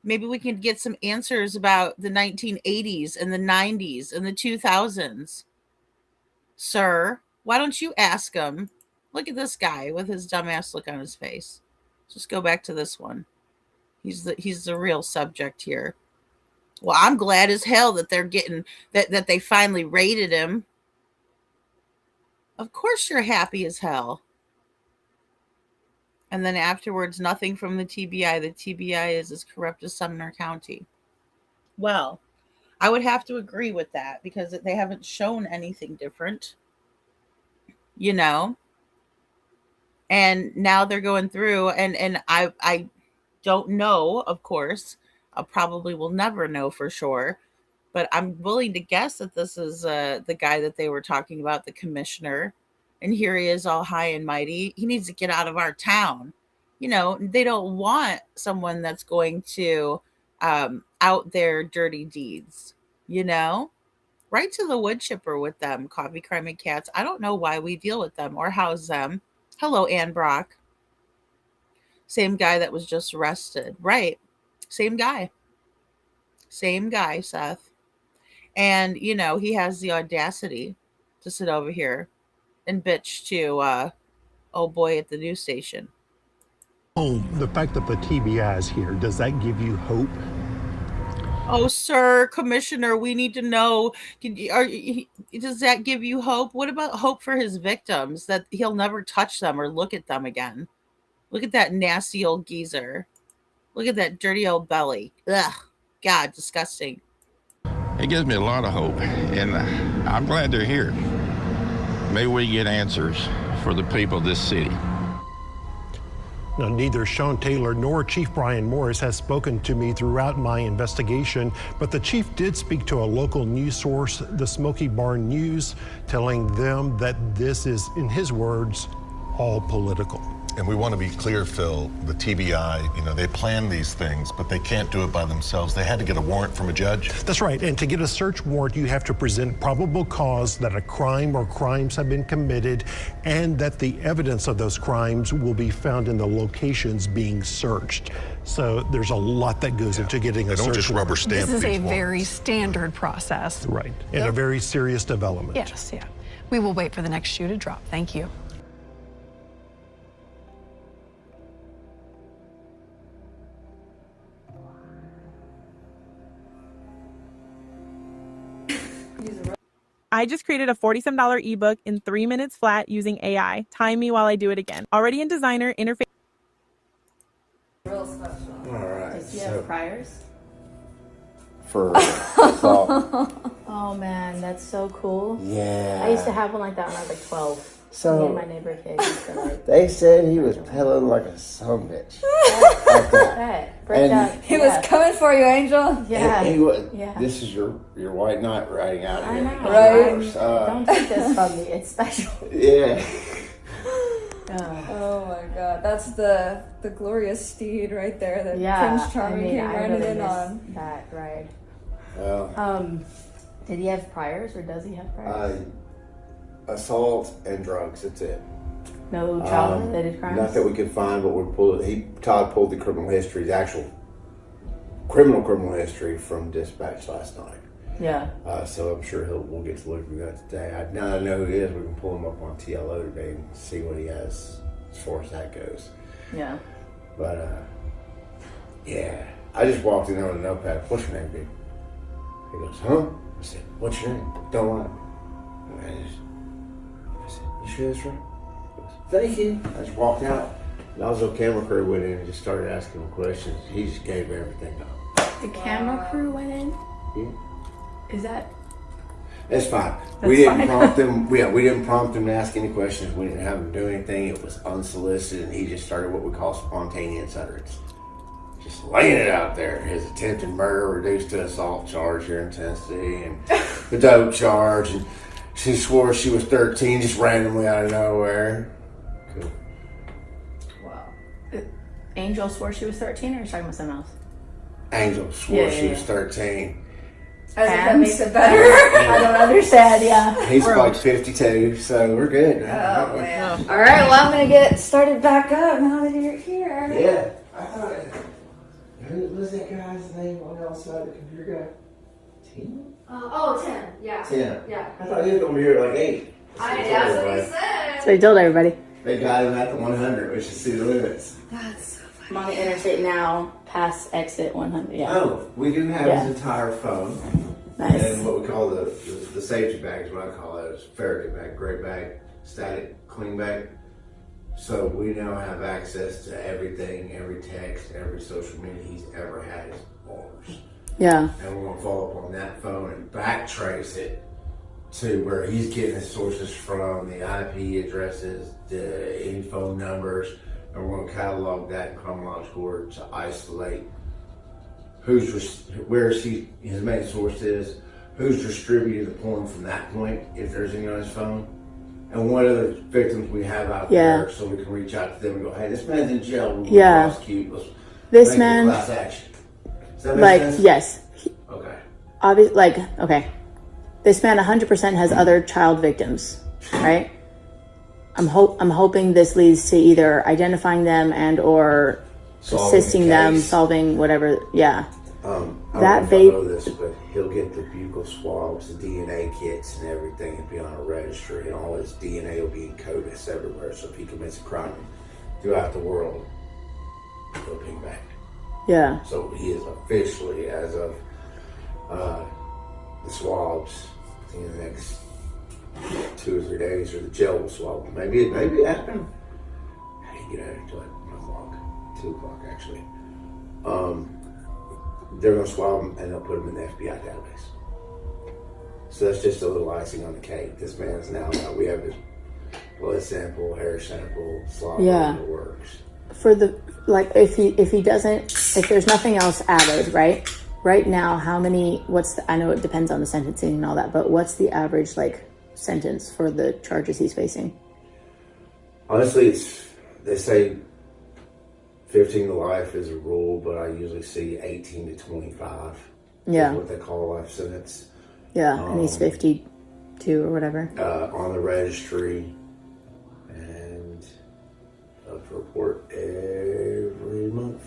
Maybe we can get some answers about the 1980s and the 90s and the 2000s. Sir, why don't you ask him? Look at this guy with his dumbass look on his face. Just go back to this one. He's the real subject here. Well, I'm glad as hell that they're getting that they finally raided him. Of course you're happy as hell. And then afterwards, nothing from the TBI. The TBI is as corrupt as Sumner County. Well, I would have to agree with that because they haven't shown anything different. You know? And now they're going through, and I don't know, of course. I probably will never know for sure. But I'm willing to guess that this is the guy that they were talking about, the commissioner. And here he is all high and mighty. He needs to get out of our town. You know, they don't want someone that's going to out their dirty deeds, you know? right to the wood chipper with them, Coffee Crime and Cats. I don't know why we deal with them or house them. Hello, Ann Brock. Same guy that was just arrested. Right. Same guy. Same guy, Seth. And, you know, he has the audacity to sit over here and bitch to, oh boy, at the news station. The fact that the TBI is here, does that give you hope? Oh, sir, Commissioner, we need to know. Does that give you hope? What about hope for his victims that he'll never touch them or look at them again? Look at that nasty old geezer. Look at that dirty old belly. Ugh, God, disgusting. It gives me a lot of hope, and I'm glad they're here. Maybe we get answers for the people of this city. Now, neither Sean Taylor nor Chief Brian Morris has spoken to me throughout my investigation, but the chief did speak to a local news source, the Smoky Barn News, telling them that this is, in his words, all political. And we want to be clear, Phil, the TBI, you know, they plan these things, but they can't do it by themselves. They had to get a warrant from a judge. That's right. And to get a search warrant, you have to present probable cause that a crime or crimes have been committed and that the evidence of those crimes will be found in the locations being searched. So there's a lot that goes into getting a search warrant. They don't just rubber stamp This is a these very warrants. standard process. Right. And a very serious development. Yes, yeah. We will wait for the next shoe to drop. Thank you. I just created a $40-some ebook in 3 minutes flat using AI. Time me while I do it again. Already in Designer, interface. Real special. All right. Does he have priors? For assault. Oh man, that's so cool. Yeah. I used to have one like that when I was like 12. So me and my neighbor kid used to like. They said he was pedaling like a sumbitch. He was coming for you, Angel. Yeah. He was. Yeah. This is your white knight riding out I here. know. Right? Don't take this from me. It's special. Yeah. Oh my God, that's the glorious steed right there that Yeah, Prince Charming came I riding really in miss on. that ride. Well. Did he have priors or does he have priors? Assault and drugs. That's it. No child-related crimes. Not that we could find, but Todd pulled the criminal history, the actual criminal history from dispatch last night. Yeah. So I'm sure we'll get to look at that today. Now that I know who he is, we can pull him up on TLO today and see what he has as far as that goes. Yeah. But yeah, I just walked in there with a notepad. What's your name, dude? He goes, huh? I said, what's your name? Don't lie. I said, you sure that's right? He goes, thank you. I just walked out. And also, camera crew went in and just started asking him questions. He just gave everything up. The camera crew went in? Yeah. Is that? That's fine. That's we didn't fine. prompt him. Yeah, we didn't prompt him to ask any questions. We didn't have him do anything. It was unsolicited, and he just started what we call spontaneous utterance. Just laying it out there. His attempted murder reduced to assault charge here in Tennessee, and the dope charge. And she swore she was 13, just randomly out of nowhere. Cool. Wow. Angel swore she was 13, or are you talking about something else? Angel swore she was 13. I think that makes it better. I don't understand, yeah. He's like 52, so we're good. Oh, man. All right, well, I'm going to get started back up now that you're here. Yeah. I thought who was that guy's name on the outside, the computer guy? Tim? Tim. Yeah. Tim. Yeah. I thought he was going to be here at like 8. That's what he said. So he told everybody. They got him at the 100, which is city limits. That's so funny. I'm on the interstate now, past exit 100, yeah. Oh, we can have his entire phone. Nice. And what we call the safety bag is what I call it. It's Faraday bag, gray bag, static, clean bag. So we now have access to everything, every text, every social media he's ever had is ours. Yeah. And we're going to follow up on that phone and backtrace it to where he's getting his sources from, the IP addresses, any phone numbers, and we're going to catalog that in chronological order to isolate where his main source is, who's distributed the porn from that point, if there's any on his phone, and what other victims we have out there, so we can reach out to them and go, hey, this man's in jail, we're going to prosecute, let's make it class action. Does that make sense? Yes. Okay. Obviously, okay. this man 100% has other child victims, right? I'm hoping this leads to either identifying them and or assisting them solving whatever. Yeah. I don't know if you know this, but he'll get the buccal swabs, the DNA kits, and everything, and be on a registry, and all his DNA will be in CODIS everywhere. So if he commits a crime throughout the world, he'll ping back. Yeah. So he is officially, as of the swabs, in the next 2 or 3 days, or the jail will swab. Maybe it happened. How do you get out until like 1 o'clock, 2 o'clock actually. They're going to swab them and they'll put them in the FBI database. So that's just a little icing on the cake. This man's now, we have his blood sample, hair sample, swab in the works. For the, like, if he doesn't, if there's nothing else added, right? Right now, how many, I know it depends on the sentencing and all that, but what's the average, like, sentence for the charges he's facing? Honestly, they say 15 to life is a rule, but I usually see 18 to 25. Yeah. Is what they call a life sentence. Yeah, and he's 52 or whatever. On the registry, and up to report every month.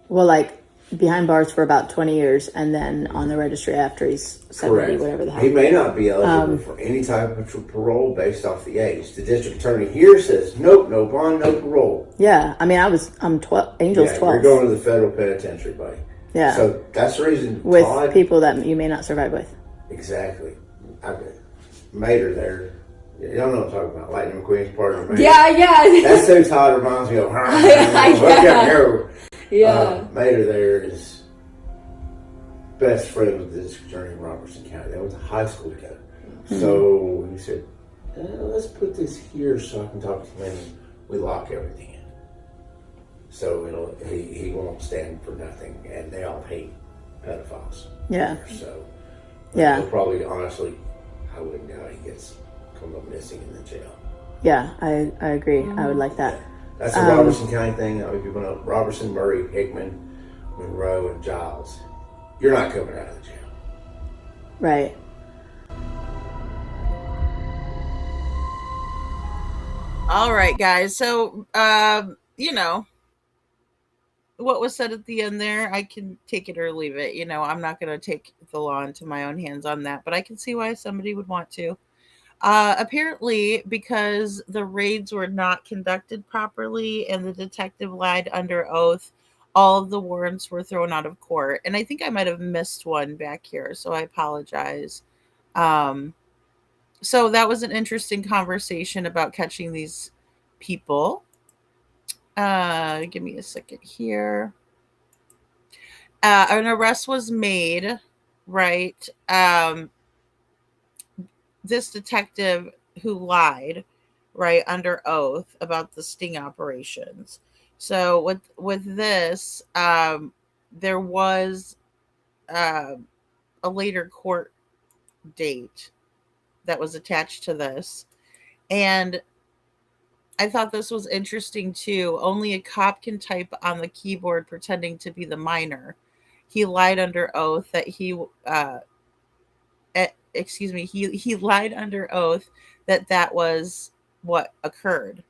Well, like, behind bars for about 20 years, and then on the registry after he's 70, Correct. Whatever the hell. He may not be eligible for any type of parole based off the age. The district attorney here says, nope, no bond, no parole. Yeah, I mean, I'm 12, Angel's 12. You're going to the federal penitentiary, buddy. Yeah. So that's the reason. With Todd, people that you may not survive with. Exactly. I made her there. Y'all know what I'm talking about. Lightning McQueen's partner. Yeah. That's who Todd reminds me of. Mater there is best friend with the district attorney in Robertson County. They went to high school together. Mm-hmm. So he said, let's put this here so I can talk to him, and we lock everything in. So he won't stand for nothing, and they all hate pedophiles. Yeah. So yeah, probably, honestly, I wouldn't doubt he gets come up missing in the jail. Yeah, I agree. I would like that. That's a Robertson County thing. I mean, people know Robertson, Murray, Hickman, Monroe, and Giles. You're not coming out of the jail. Right. All right, guys. So, what was said at the end there, I can take it or leave it. I'm not going to take the law into my own hands on that, but I can see why somebody would want to. Apparently, because the raids were not conducted properly and the detective lied under oath, all of the warrants were thrown out of court. And I think I might have missed one back here, so I apologize. So that was an interesting conversation about catching these people. Give me a second here. An arrest was made, right? This detective who lied, right, under oath about the sting operations. So with this, there was a later court date that was attached to this. And I thought this was interesting too. Only a cop can type on the keyboard pretending to be the minor. He lied under oath that he lied under oath that was what occurred,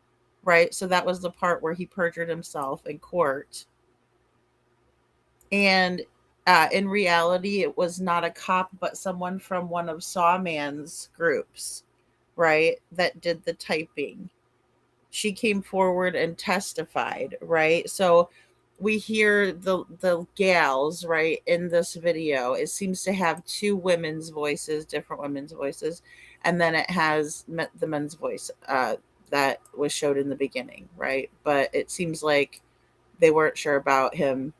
right? So that was the part where he perjured himself in court. And in reality, it was not a cop, but someone from one of Sawman's groups, right, that did the typing. She came forward and testified, right? So we hear the gals, right, in this video. It seems to have two women's voices, different women's voices, and then it has the men's voice that was showed in the beginning, right? But it seems like they weren't sure about him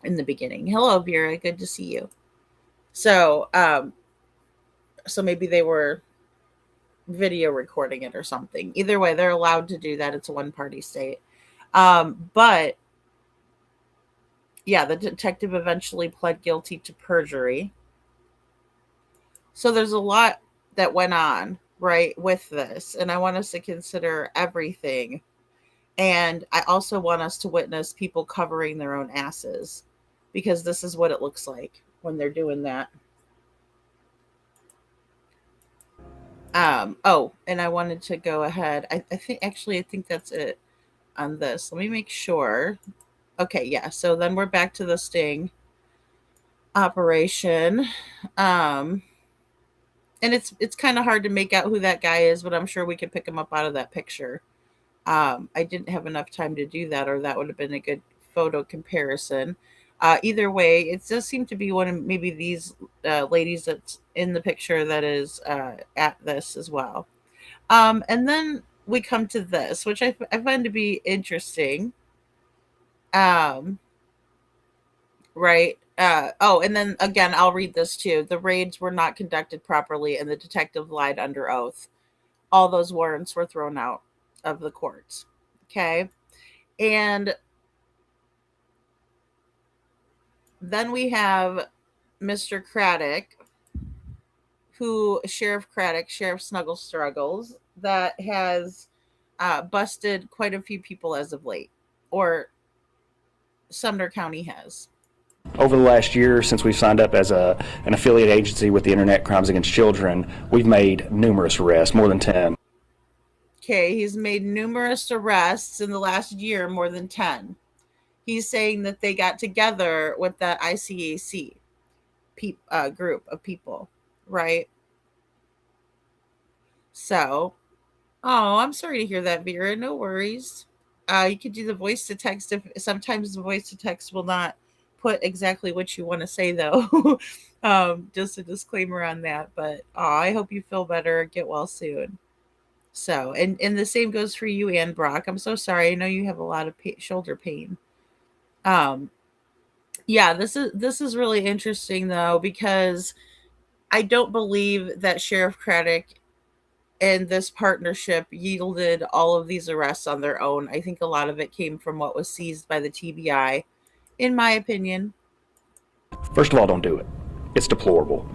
in the beginning. Hello, Vera. Good to see you. So, so maybe they were video recording it or something. Either way, they're allowed to do that. It's a one-party state. But yeah, the detective eventually pled guilty to perjury. So there's a lot that went on, right, with this. And I want us to consider everything. And I also want us to witness people covering their own asses, because this is what it looks like, when they're doing that. Oh, and I wanted to go ahead. I think that's it on this. Let me make sure. Okay, yeah. So then we're back to the sting operation. Um, and it's kind of hard to make out who that guy is, but I'm sure we could pick him up out of that picture. I didn't have enough time to do that, or that would have been a good photo comparison. Either way, it does seem to be one of maybe these ladies that's in the picture that is at this as well. And then we come to this, which I find to be interesting. Um, right. Oh, and then again, I'll read this too. The raids were not conducted properly, and the detective lied under oath. All those warrants were thrown out of the courts. Okay. And then we have Mr. Craddock, Sheriff Snuggle Struggles, that has busted quite a few people as of late, or Sumner County has. Over the last year, since we've signed up as an affiliate agency with the Internet Crimes Against Children, we've made numerous arrests, more than 10. Okay, he's made numerous arrests in the last year, more than 10. He's saying that they got together with that ICAC group of people, right? So, oh, I'm sorry to hear that, Vera. No worries. You could do the voice to text if sometimes the voice to text will not put exactly what you want to say, though. Just a disclaimer on that. But I hope you feel better. Get well soon. So, and the same goes for you, Ann Brock. I'm so sorry. I know you have a lot of shoulder pain. Um, yeah, this is really interesting though, because I don't believe that Sheriff Craddock and this partnership yielded all of these arrests on their own. I think a lot of it came from what was seized by the TBI, in my opinion. First of all, don't do it. It's deplorable.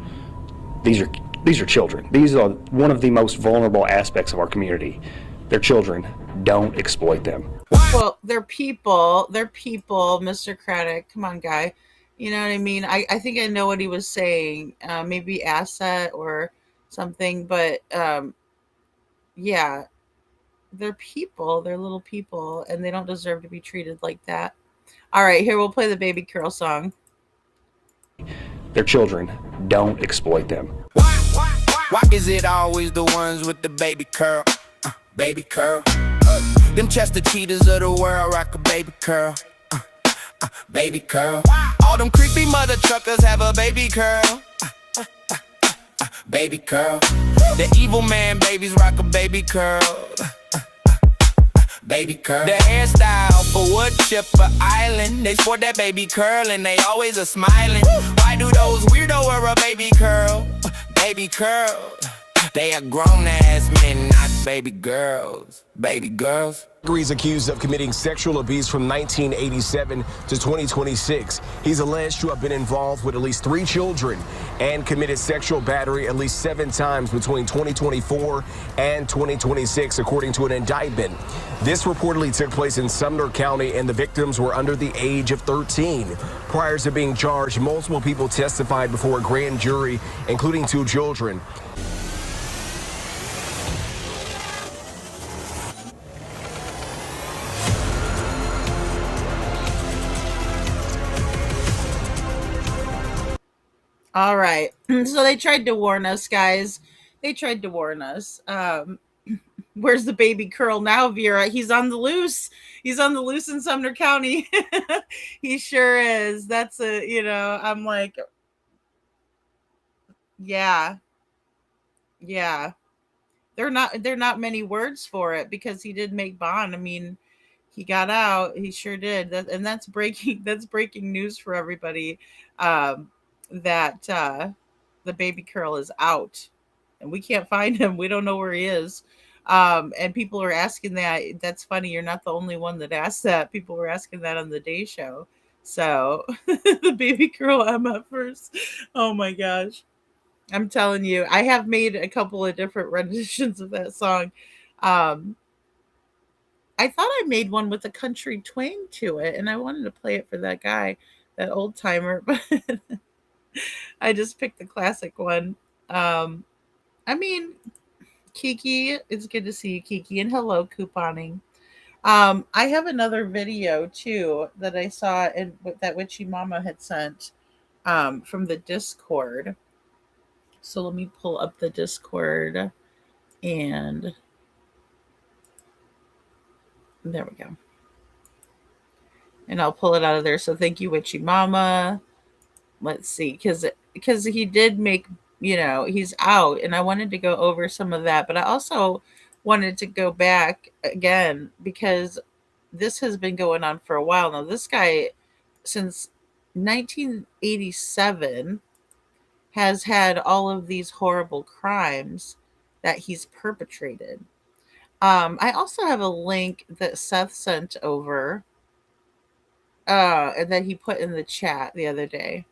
These are children. These are one of the most vulnerable aspects of our community. They're children. Don't exploit them. Well, they're people. They're people, Mr. Craddock. Come on, guy. You know what I mean? I think I know what he was saying. Maybe asset or something, but yeah, they're people. They're little people, and they don't deserve to be treated like that. All right, here we'll play the Baby Curl song. They're children. Don't exploit them. Why is it always the ones with the baby curl? Baby curl. Them Chester cheetahs of the world rock a baby curl. Baby curl. All them creepy mother truckers have a baby curl. Baby curl. The evil man babies rock a baby curl. Baby curl. The hairstyle for Wood Chipper Island. They sport that baby curl and they always are smiling. Why do those weirdo wear a baby curl? Baby curl. They are grown ass men, not baby girls. Baby girls. He's accused of committing sexual abuse from 1987 to 2026. He's alleged to have been involved with at least 3 children and committed sexual battery at least 7 times between 2024 and 2026, according to an indictment. This reportedly took place in Sumner County, and the victims were under the age of 13. Prior to being charged, multiple people testified before a grand jury, including 2 children. All right. So they tried to warn us, guys. They tried to warn us. Where's the baby curl now, Vera? He's on the loose. He's on the loose in Sumner County. He sure is. That's I'm like, yeah. Yeah. They're not many words for it, because he did make bond. I mean, he got out. He sure did. And that's breaking. That's breaking news for everybody. That the baby curl is out, and we can't find him. We don't know where he is. And people are asking that. That's funny. You're not the only one that asked that. People were asking that on the Day Show. So the baby curl MFers. Oh my gosh. I'm telling you, I have made a couple of different renditions of that song. Um, I thought I made one with a country twang to it, and I wanted to play it for that guy, that old timer. But I just picked the classic one. Um, I mean, Kiki, it's good to see you, Kiki, and hello, couponing. I have another video too that I saw and that Witchy Mama had sent from the Discord. So let me pull up the Discord and there we go. And I'll pull it out of there. So thank you, Witchy Mama. Let's see, because he did make, he's out, and I wanted to go over some of that, but I also wanted to go back again because this has been going on for a while now. This guy, since 1987, has had all of these horrible crimes that he's perpetrated. I also have a link that Seth sent over, and that he put in the chat the other day.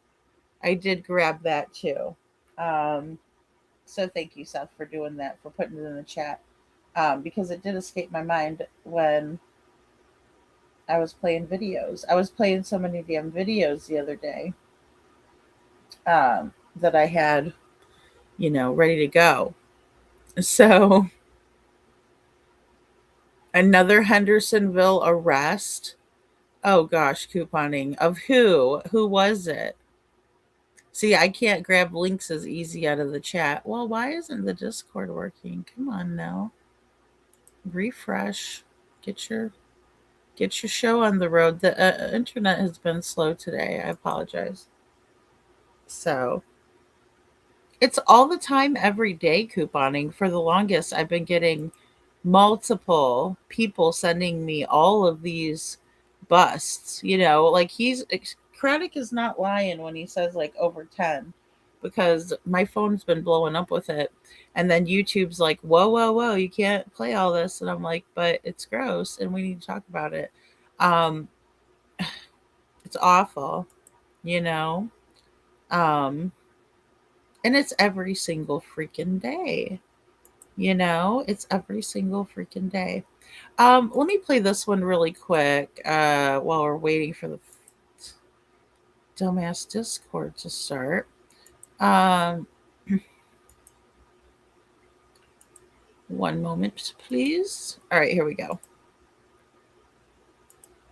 I did grab that too. Um, so thank you, Seth, for doing that, for putting it in the chat. Because it did escape my mind when I was playing videos. I was playing so many damn videos the other day that I had, ready to go. So another Hendersonville arrest. Oh gosh, couponing of who? Who was it? See, I can't grab links as easy out of the chat. Well, why isn't the Discord working? Come on now. Refresh. Get your show on the road. The internet has been slow today. I apologize. So, it's all the time every day couponing. For the longest, I've been getting multiple people sending me all of these busts. Like Craddock is not lying when he says like over 10, because my phone's been blowing up with it. And then YouTube's like, whoa, whoa, whoa, you can't play all this. And I'm like, but it's gross and we need to talk about it. Um, it's awful, you know? Um, and it's every single freaking day. It's every single freaking day. Let me play this one really quick while we're waiting for the dumbass Discord to start. Um, one moment, please. All right, here we go.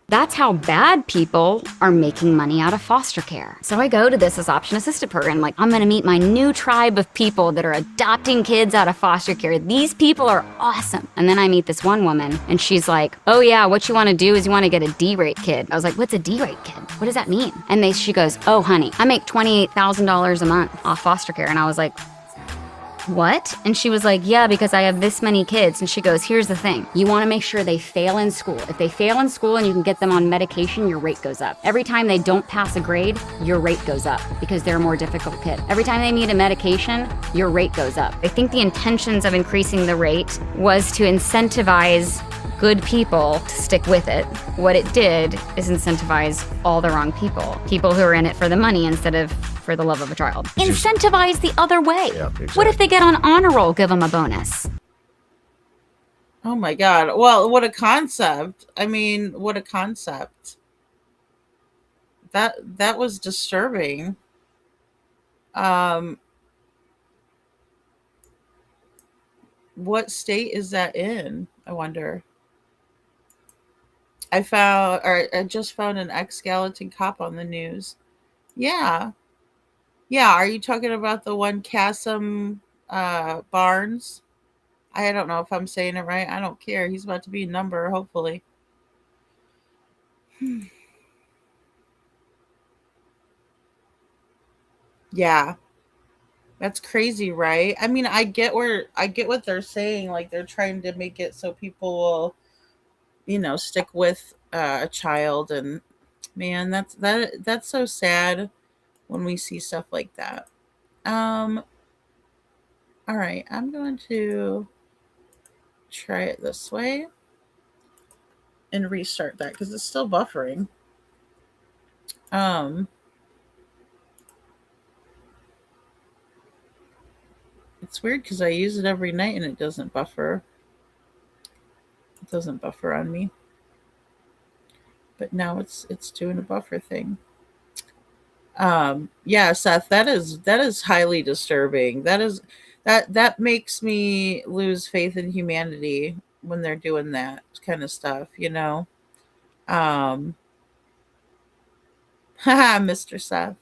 That's how bad people are making money out of foster care. So I go to this adoption assisted program, like, I'm gonna meet my new tribe of people that are adopting kids out of foster care. These people are awesome. And then I meet this one woman, and she's like, oh yeah, what you wanna do is you wanna get a D-rate kid. I was like, what's a D-rate kid? What does that mean? And she goes, oh honey, I make $28,000 a month off foster care. And I was like, what? And she was like, yeah, because I have this many kids. And she goes, here's the thing. You want to make sure they fail in school. If they fail in school and you can get them on medication, your rate goes up. Every time they don't pass a grade, your rate goes up because they're a more difficult kid. Every time they need a medication, your rate goes up. I think the intentions of increasing the rate was to incentivize good people to stick with it. What it did is incentivize all the wrong people. People who are in it for the money instead of for the love of a child. Incentivize the other way. Yeah, exactly. What if they get on honor roll? Give them a bonus. Oh my God. Well, what a concept. I mean, what a concept. That was disturbing. What state is that in? I wonder. I just found an ex-Gallatin cop on the news. Yeah. Yeah, are you talking about the one Cassim Barnes? I don't know if I'm saying it right. I don't care. He's about to be a number, hopefully. Yeah. That's crazy, right? I mean, I get what they're saying. Like they're trying to make it so people will, stick with a child, and man, that's so sad when we see stuff like that. All right, I'm going to try it this way and restart that because it's still buffering. It's weird because I use it every night and it doesn't buffer. It doesn't buffer on me. But now it's doing a buffer thing. Yeah, Seth, that is highly disturbing. That makes me lose faith in humanity when they're doing that kind of stuff, you know. Um, haha, Mr. Seth.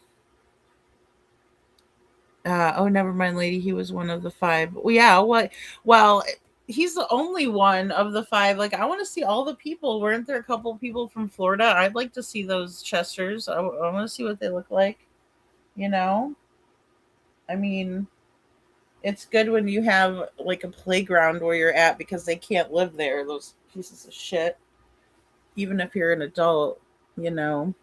Oh, never mind, lady. He was one of the five. Well, yeah. What? Well, he's the only one of the five. Like, I want to see all the people. Weren't there a couple people from Florida? I'd like to see those Chesters. I want to see what they look like. You know, I mean, it's good when you have like a playground where you're at because they can't live there. Those pieces of shit. Even if you're an adult, you know.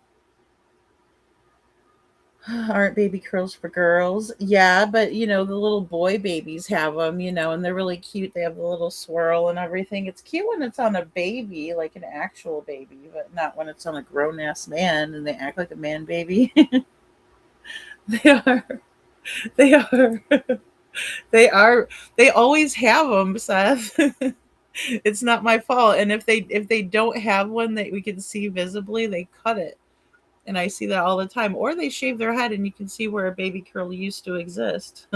Aren't baby curls for girls? Yeah, but you know, the little boy babies have them, you know, and they're really cute. They have the little swirl and everything. It's cute when it's on a baby, like an actual baby, but not when it's on a grown ass man and they act like a man baby. They are. They are. They are. They always have them, Seth. It's not my fault. And if they don't have one that we can see visibly, they cut it. And I see that all the time. Or they shave their head and you can see where a baby curl used to exist.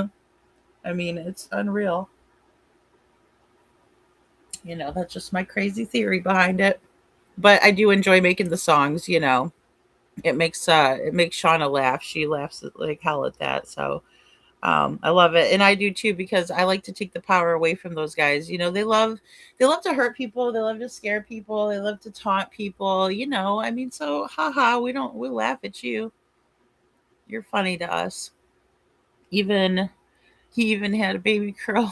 I mean, it's unreal. You know, that's just my crazy theory behind it. But I do enjoy making the songs, you know. It makes Shauna laugh. She laughs like hell at that. So I love it. And I do too because I like to take the power away from those guys. You know, they love to hurt people, they love to scare people, they love to taunt people, you know. I mean, so haha, we laugh at you. You're funny to us. Even he even had a baby girl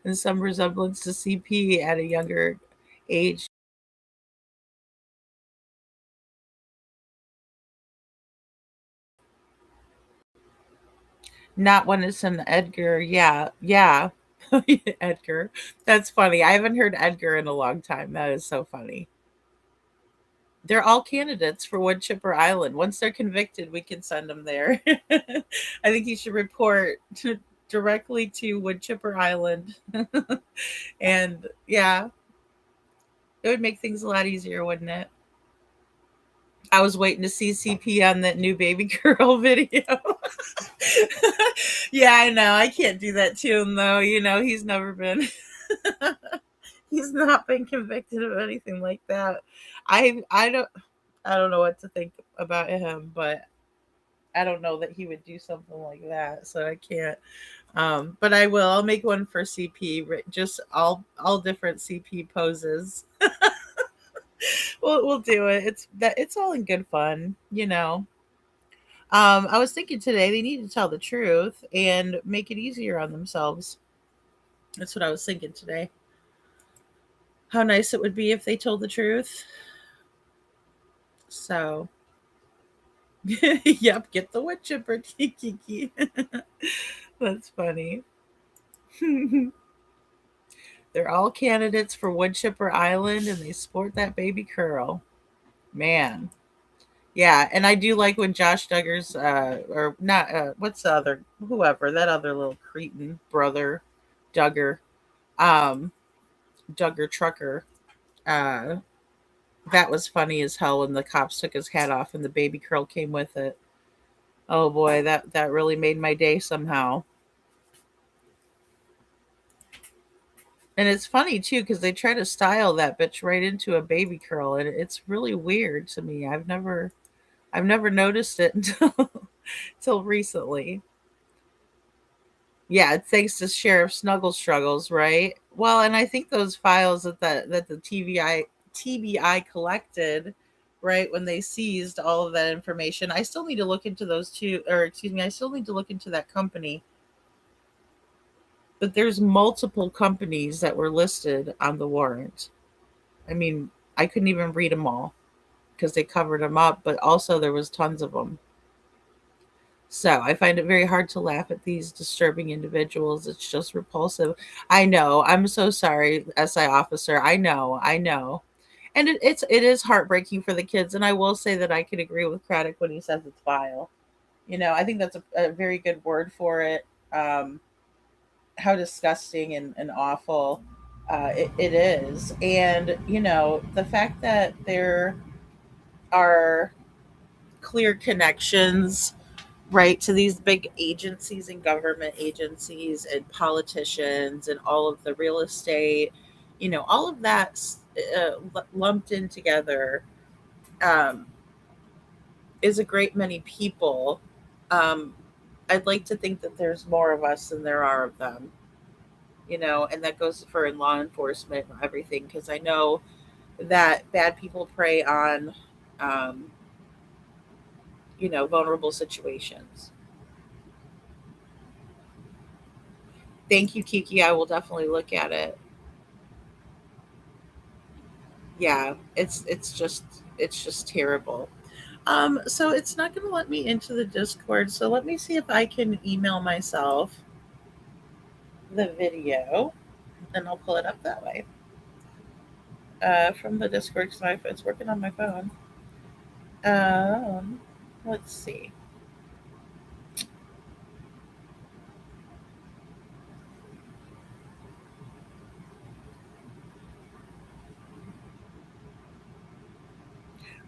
and some resemblance to CP at a younger age. Not when it's an Edgar. Yeah, yeah. Edgar. That's funny. I haven't heard Edgar in a long time. That is so funny. They're all candidates for Wood Chipper Island. Once they're convicted, we can send them there. I think you should report directly to Wood Chipper Island. And yeah, it would make things a lot easier, wouldn't it? I was waiting to see CP on that new baby girl video. Yeah, I know. I can't do that to him though. You know, he's not been convicted of anything like that. I don't know what to think about him, but I don't know that he would do something like that. So I can't. But I will. I'll make one for CP. Just all different CP poses. We'll do it. It's all in good fun, you know. I was thinking today they need to tell the truth and make it easier on themselves. That's what I was thinking today. How nice it would be if they told the truth. So, yep, get the wood chipper, Kiki. That's funny. They're all candidates for Wood Chipper Island and they sport that baby curl. Man. Yeah, and I do like when Josh Duggar's or not what's the other whoever, that other little cretin brother, Duggar, um, Duggar Trucker. Uh that was funny as hell when the cops took his hat off and the baby curl came with it. Oh boy, that really made my day somehow. And it's funny too because they try to style that bitch right into a baby curl, and it's really weird to me. I've never noticed it until recently. Yeah, thanks to Sheriff Snuggle Struggles, right? Well, and I think those files that the TBI collected, right, when they seized all of that information, I still need to look into those two, or excuse me, I still need to look into that company. But there's multiple companies that were listed on the warrant. I mean, I couldn't even read them all because they covered them up, but also there was tons of them. So I find it very hard to laugh at these disturbing individuals. It's just repulsive. I know. I'm so sorry, SI officer. I know. I know. And it is heartbreaking for the kids. And I will say that I could agree with Craddock when he says it's vile. You know, I think that's a very good word for it. How disgusting and awful it is. And, you know, the fact that there are clear connections right, to these big agencies and government agencies and politicians and all of the real estate, all of that lumped in together, um, is a great many people. Um, I'd like to think that there's more of us than there are of them, and that goes for in law enforcement and everything, because I know that bad people prey on, um, vulnerable situations. Thank you, Kiki. I will definitely look at it. Yeah, it's just terrible. So it's not going to let me into the Discord. So let me see if I can email myself the video, and I'll pull it up that way from the Discord because it's working on my phone. Um, let's see.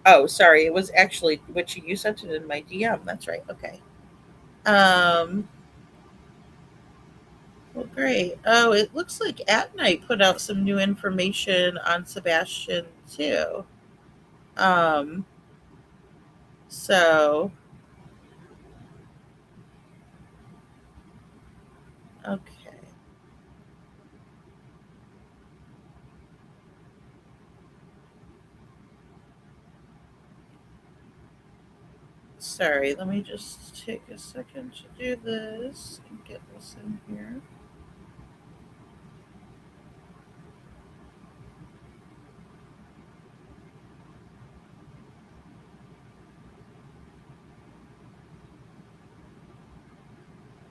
Oh, sorry. It was actually which you sent it in my DM. That's right. Okay. Um, well, great. Oh, it looks like At Night put out some new information on Sebastian too. Um, so okay. Sorry, let me just take a second to do this and get this in here.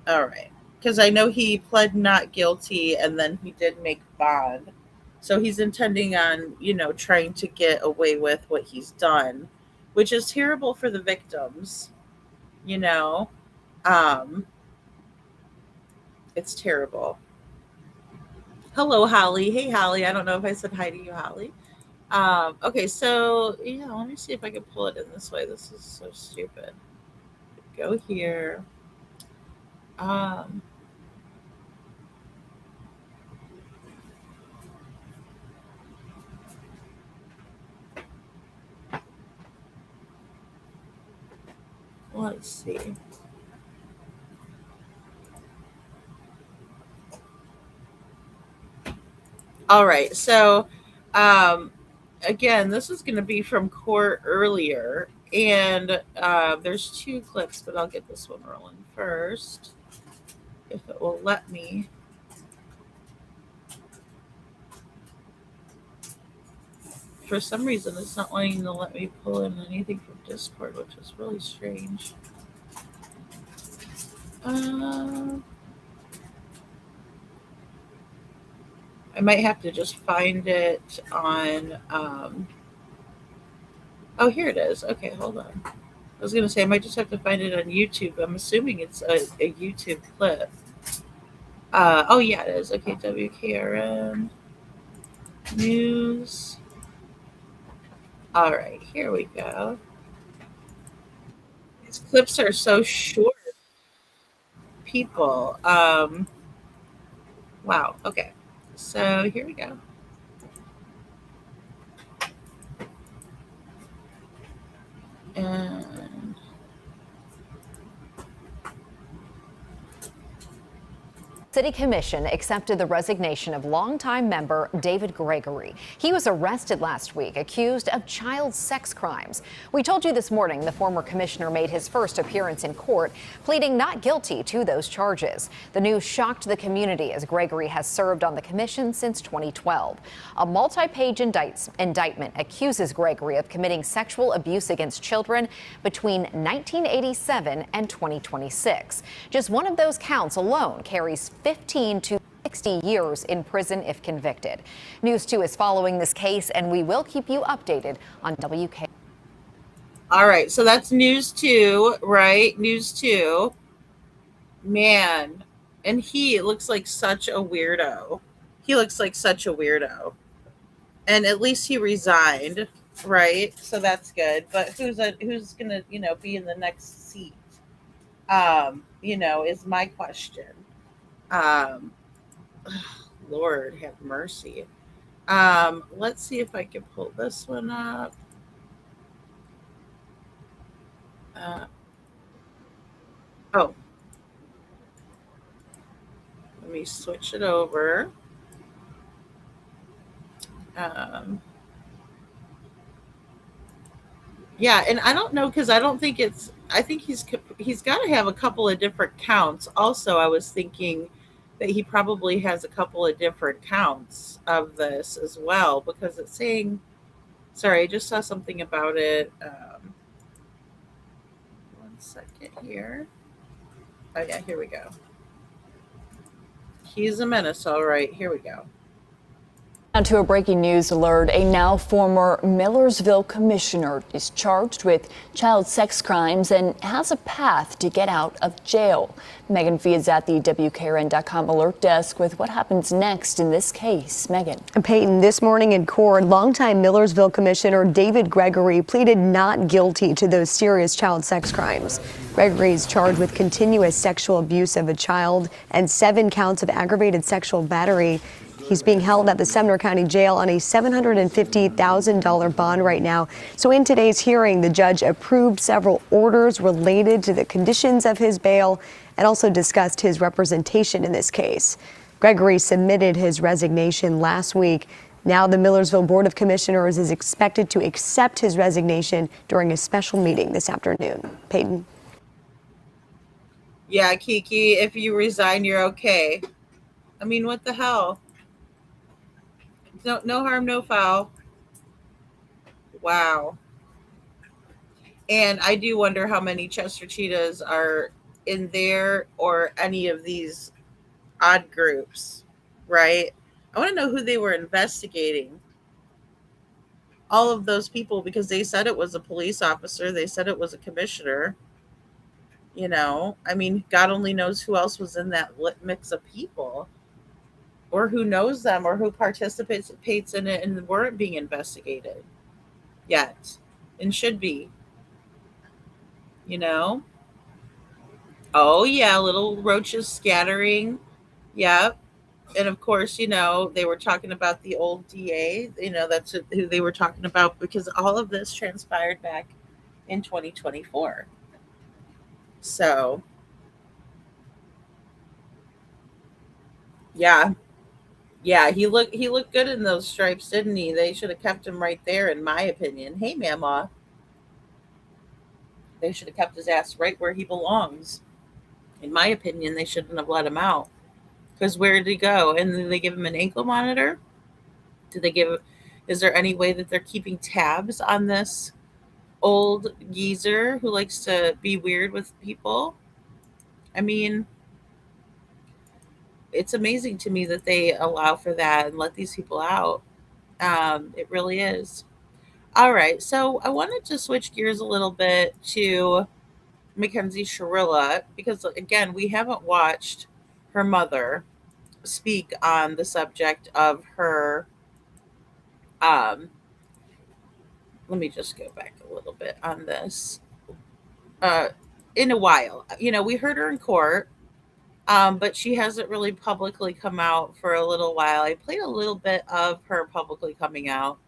All right. Because I know he pled not guilty and then he did make bond. So he's intending on, trying to get away with what he's done, which is terrible for the victims, you know. Um, it's terrible. Hello, Holly. Hey, Holly. I don't know if I said hi to you, Holly. Okay, so yeah, let me see if I can pull it in this way. This is so stupid. Go here. Um, let's see. All right, so um, again, this is going to be from court earlier, and there's two clips, but I'll get this one rolling first if it will let me. For some reason, it's not wanting to let me pull in anything from Discord, which is really strange. Um, I might have to just find it on. Oh, here it is. Okay, hold on. I was going to say I might just have to find it on YouTube. I'm assuming it's a YouTube clip. Oh, yeah, it is. Okay, WKRM News. All right, here we go. These clips are so short, people. Wow. Okay, so here we go. And City Commission accepted the resignation of longtime member David Gregory. He was arrested last week, accused of child sex crimes. We told you this morning the former commissioner made his first appearance in court, pleading not guilty to those charges. The news shocked the community as Gregory has served on the commission since 2012. A multi-page indictment accuses Gregory of committing sexual abuse against children between 1987 and 2026. Just one of those counts alone carries 15 to 60 years in prison if convicted. News 2 is following this case, and we will keep you updated on WK. All right, so that's News 2, right? News 2. Man, and he looks like such a weirdo. He looks like such a weirdo. And at least he resigned, right? So that's good. But who's gonna, be in the next seat? is my question. Um, Lord have mercy. Let's see if I can pull this one up. Uh, oh, let me switch it over. Um, yeah, and I don't know because I don't think it's. I think he's got to have a couple of different counts. Also, I was thinking that he probably has a couple of different counts of this as well because it's saying. Sorry, I just saw something about it. One second here. Oh yeah, here we go. He's a menace, all right. Here we go. Now to a breaking news alert. A now former Millersville commissioner is charged with child sex crimes and has a path to get out of jail. Megan Fee is at the WKRN.com alert desk with what happens next in this case. Megan. Peyton, this morning in court, longtime Millersville Commissioner David Gregory pleaded not guilty to those serious child sex crimes. Gregory is charged with continuous sexual abuse of a child and 7 counts of aggravated sexual battery. He's being held at the Sumner County Jail on a $750,000 bond right now. So in today's hearing, the judge approved several orders related to the conditions of his bail and also discussed his representation in this case. Gregory submitted his resignation last week. Now the Millersville Board of Commissioners is expected to accept his resignation during a special meeting this afternoon. Peyton. Yeah, Kiki, if you resign, you're okay. I mean, what the hell? No harm, no foul. Wow. And I do wonder how many Chester Cheetahs are in there or any of these odd groups, right? I want to know who they were investigating. All of those people, because they said it was a police officer, they said it was a commissioner. I mean, God only knows who else was in that mix of people, or who knows them, or who participates in it and weren't being investigated yet and should be. Oh yeah, little roaches scattering. Yep. And of course, they were talking about the old DA. That's who they were talking about because all of this transpired back in 2024. So, yeah. Yeah, he looked good in those stripes, didn't he? They should have kept him right there, in my opinion. Hey, Mama. They should have kept his ass right where he belongs. In my opinion, they shouldn't have let him out. Because where did he go? And did they give him an ankle monitor? Is there any way that they're keeping tabs on this old geezer who likes to be weird with people? I mean, it's amazing to me that they allow for that and let these people out. It really is. All right, so I wanted to switch gears a little bit to Mackenzie Shirilla because, again, we haven't watched her mother speak on the subject of her. Let me just go back a little bit on this. Uh, in a while, we heard her in court, but she hasn't really publicly come out for a little while. I played a little bit of her publicly coming out.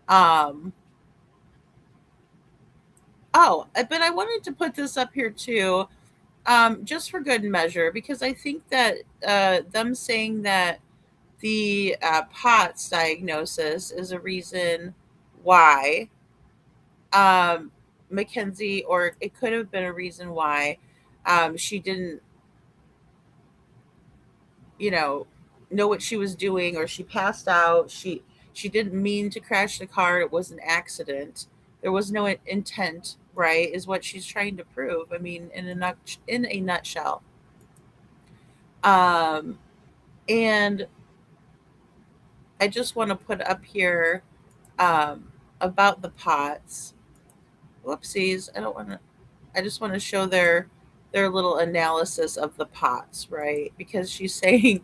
Um, but I wanted to put this up here too, just for good measure, because I think that them saying that the POTS diagnosis is a reason why Mackenzie, or it could have been a reason why she didn't, know what she was doing, or she passed out. She didn't mean to crash the car. It was an accident. There was no intent, right? Is what she's trying to prove. I mean, in a nutshell. Um, and I just want to put up here about the POTS. Whoopsies! I don't want to. I just want to show their little analysis of the POTS, right? Because she's saying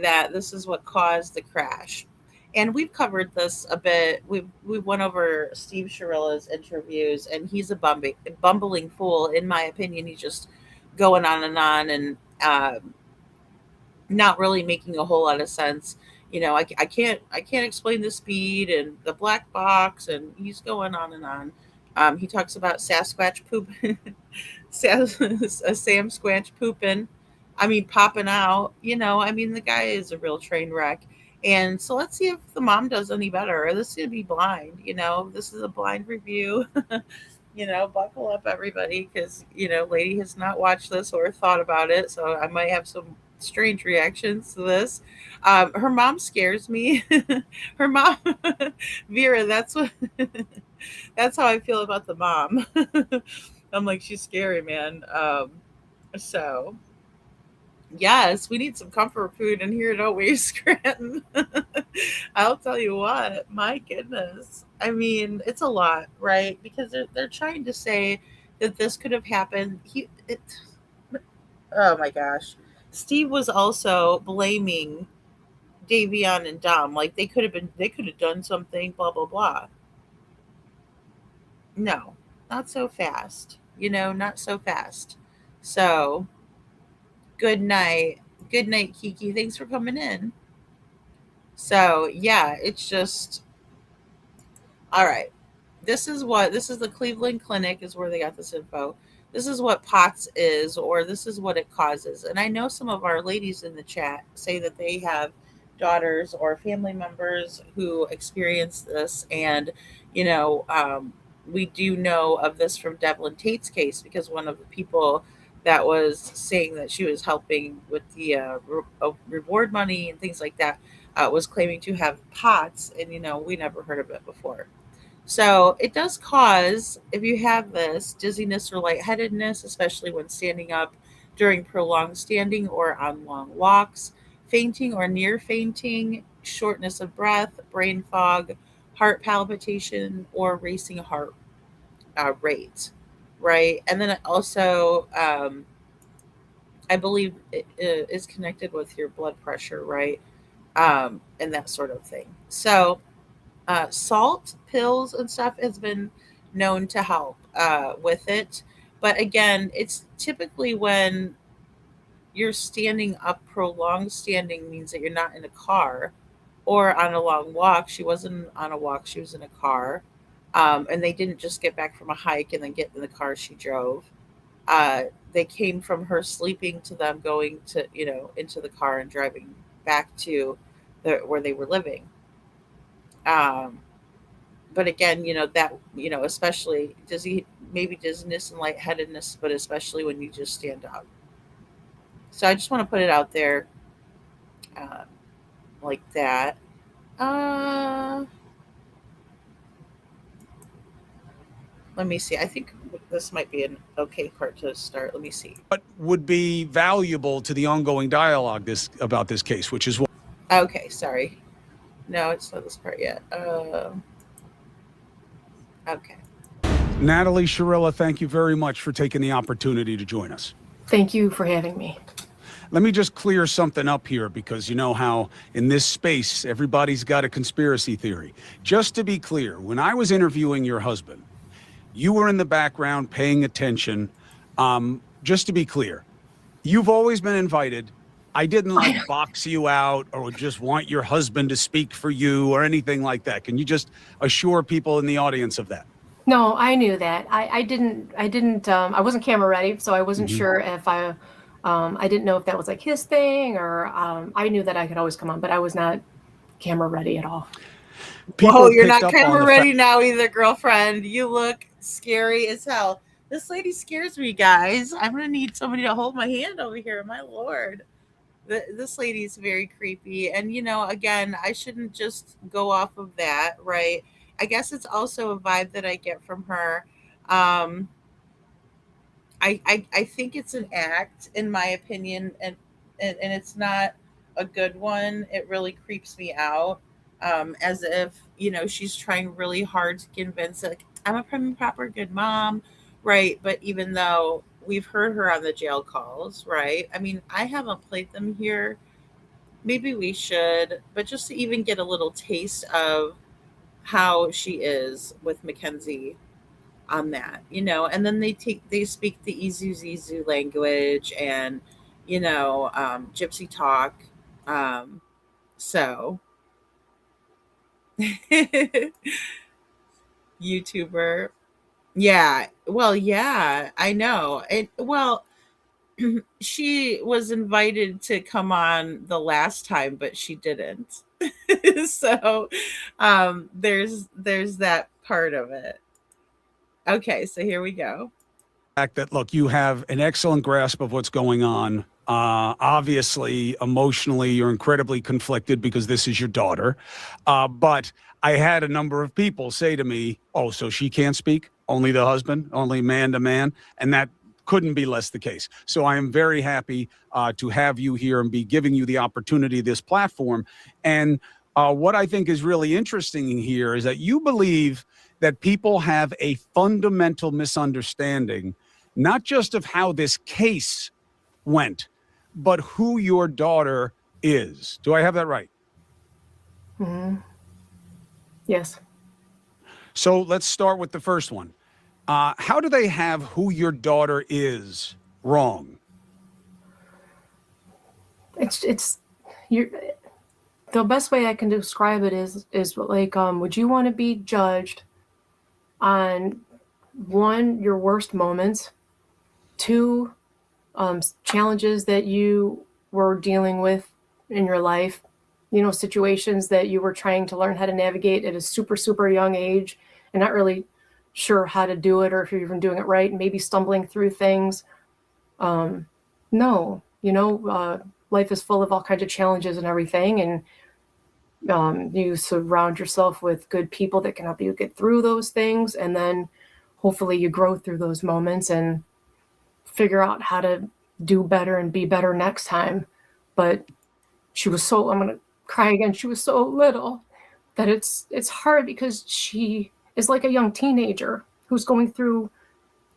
that this is what caused the crash. And we've covered this a bit. We went over Steve Sharilla's interviews, and he's a bumbling fool, in my opinion. He's just going on, and not really making a whole lot of sense. I can't explain the speed and the black box, and he's going on and on. He talks about Sasquatch poop, a Sam Squatch pooping. I mean, popping out. I mean, the guy is a real train wreck. And so let's see if the mom does any better. This is gonna be blind. This is a blind review. Buckle up, everybody, because lady has not watched this or thought about it, so I might have some strange reactions to this. Her mom scares me. Her mom, Vera. That's how I feel about the mom. I'm like, she's scary, man. So yes, we need some comfort food in here, don't we, Scranton? I'll tell you what, my goodness. I mean, it's a lot, right? Because they're trying to say that this could have happened. Oh my gosh. Steve was also blaming Davion and Dom, like they could have done something, blah blah blah. No, not so fast. Not so fast. So good night. Good night, Kiki. Thanks for coming in. So yeah, it's just all right. This is the Cleveland Clinic is where they got this info. This is what POTS is, or this is what it causes. And I know some of our ladies in the chat say that they have daughters or family members who experience this. And, you know, um, we do know of this from Devlin Tate's case, because one of the people that was saying that she was helping with the reward money and things like that was claiming to have POTS. And, we never heard of it before. So it does cause, if you have this, dizziness or lightheadedness, especially when standing up during prolonged standing or on long walks, fainting or near fainting, shortness of breath, brain fog, heart palpitation, or racing heart rate, right? And then it also, I believe, it is connected with your blood pressure, right? And that sort of thing. So, salt pills and stuff has been known to help with it, but again, it's typically when you're standing up. Prolonged standing means that you're not in a car or on a long walk. She wasn't on a walk, she was in a car. And they didn't just get back from a hike and then get in the car she drove. They came from her sleeping to them going to into the car and driving back to where they were living. um, but again, that, especially dizzy, maybe dizziness and lightheadedness, but especially when you just stand up. So I just want to put it out there, uh, like that. Uh, Let me see. I think this might be an okay part to start. Let me see. What would be valuable to the ongoing dialogue about this case, which is what. Okay, sorry. No, it's not this part yet. Okay. Natalie Sharilla, thank you very much for taking the opportunity to join us. Thank you for having me. Let me just clear something up here, because you know how in this space everybody's got a conspiracy theory. Just to be clear, when I was interviewing your husband, you were in the background paying attention. Just to be clear, you've always been invited. I didn't box you out or just want your husband to speak for you or anything like that. Can you just assure people in the audience of that? No, I knew that. I wasn't camera ready, so I wasn't sure if I didn't know if that was like his thing, or I knew that I could always come on, but I was not camera ready at all. Whoa, you're not camera ready now either, girlfriend. You look scary as hell. This lady scares me, guys. I'm gonna need somebody to hold my hand over here. My lord, this lady's very creepy. And again, I shouldn't just go off of that, right? I guess it's also a vibe that I get from her. Um, I think it's an act, in my opinion, and it's not a good one. It really creeps me out. As if she's trying really hard to convince, like, I'm a prim and proper good mom, right? But even though we've heard her on the jail calls, right? I mean, I haven't played them here, maybe we should, but just to even get a little taste of how she is with Mackenzie on that, and then they speak the Izu language and, gypsy talk. Um, so YouTuber. Yeah. Well, yeah, I know. Well, she was invited to come on the last time, but she didn't. So there's that part of it. Okay, so here we go. Fact that, look, you have an excellent grasp of what's going on. Obviously, emotionally, you're incredibly conflicted because this is your daughter. But I had a number of people say to me, "Oh, so she can't speak? Only the husband, only man to man," and that couldn't be less the case. So I am very happy to have you here and be giving you the opportunity, this platform. And what I think is really interesting here is that you believe that people have a fundamental misunderstanding, not just of how this case went, but who your daughter is. Do I have that right? Hmm. Yes. So let's start with the first one. How do they have who your daughter is wrong? It's you. The best way I can describe it is like, would you want to be judged on one, your worst moments, two, challenges that you were dealing with in your life, situations that you were trying to learn how to navigate at a super, super young age and not really sure how to do it or if you're even doing it right, and maybe stumbling through things. No, life is full of all kinds of challenges and everything. And you surround yourself with good people that can help you get through those things. And then hopefully you grow through those moments and figure out how to do better and be better next time. But I'm going to cry again. She was so little that it's hard because she is like a young teenager who's going through,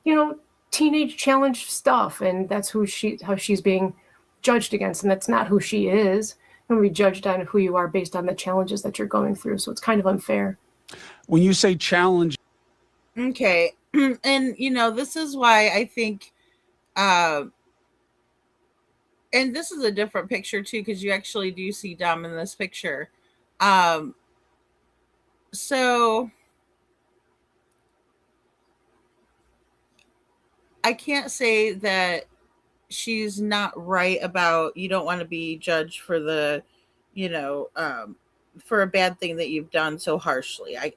you know, teenage challenge stuff. And that's how she's being judged against. And that's not who she is. And be judged on who you are based on the challenges that you're going through. So it's kind of unfair. When you say challenge, Okay. And this is why I think uh and this is a different picture too, because you actually do see Dom in this picture. Um so I can't say that she's not right about you don't want to be judged for you know um for a bad thing that you've done so harshly. I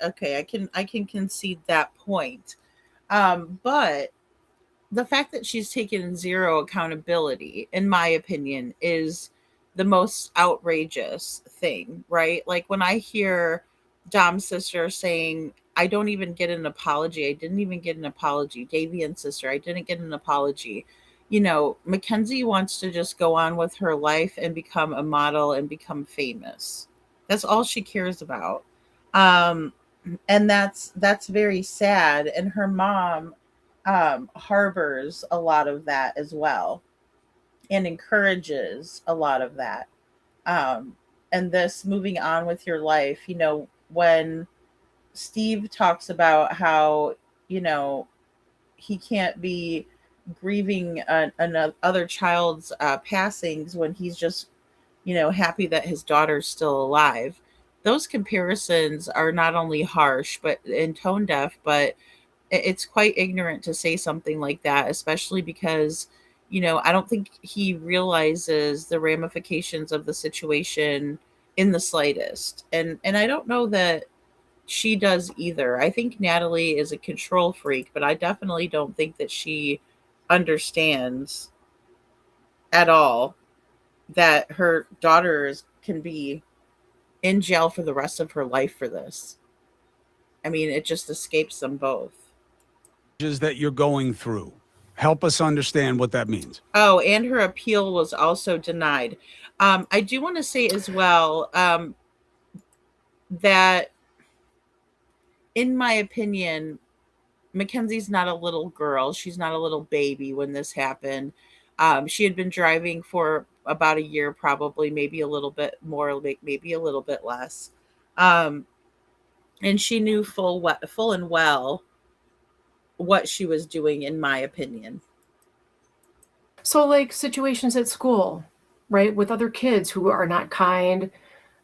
can concede that point. But the fact that she's taken zero accountability, in my opinion, is the most outrageous thing, right? Like when I hear Dom's sister saying, I don't even get an apology. I didn't even get an apology. Davian's sister, I didn't get an apology. Mackenzie wants to just go on with her life and become a model and become famous. That's all she cares about. Um, and that's very sad. And her mom harbors a lot of that as well and encourages a lot of that. Um, and this moving on with your life, when Steve talks about how, you know, he can't be grieving another child's passings when he's just, happy that his daughter's still alive. Those comparisons are not only harsh but and tone deaf, but it's quite ignorant to say something like that, especially because, I don't think he realizes the ramifications of the situation in the slightest. And I don't know that she does either. I think Natalie is a control freak, but I definitely don't think that she understands at all that her daughters can be in jail for the rest of her life for this. I mean, it just escapes them both. that you're going through. Help us understand what that means. Oh, and her appeal was also denied. I do want to say as well that, in my opinion, Mackenzie's not a little girl. She's not a little baby when this happened. She had been driving for about a year, probably, maybe a little bit more, maybe a little bit less. Um, and she knew full and well what she was doing, in my opinion. So, like situations at school, right, with other kids who are not kind,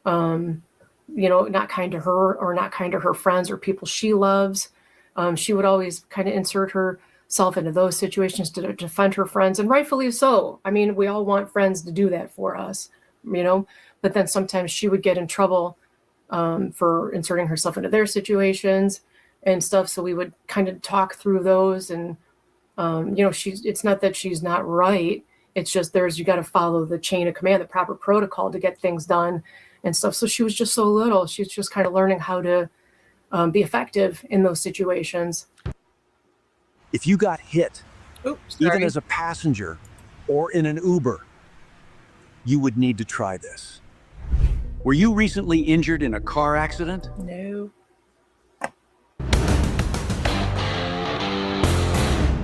um, not kind to her or not kind to her friends or people she loves. She would always kind of insert herself into those situations to defend her friends, and rightfully so. I mean, we all want friends to do that for us, but then sometimes she would get in trouble for inserting herself into their situations and stuff. So we would kind of talk through those, and it's not that she's not right. It's just you got to follow the chain of command, the proper protocol to get things done and stuff. So she was just so little. She's just kind of learning how to be effective in those situations. If you got hit, Oops, even as a passenger or in an Uber, you would need to try this. Were you recently injured in a car accident? No.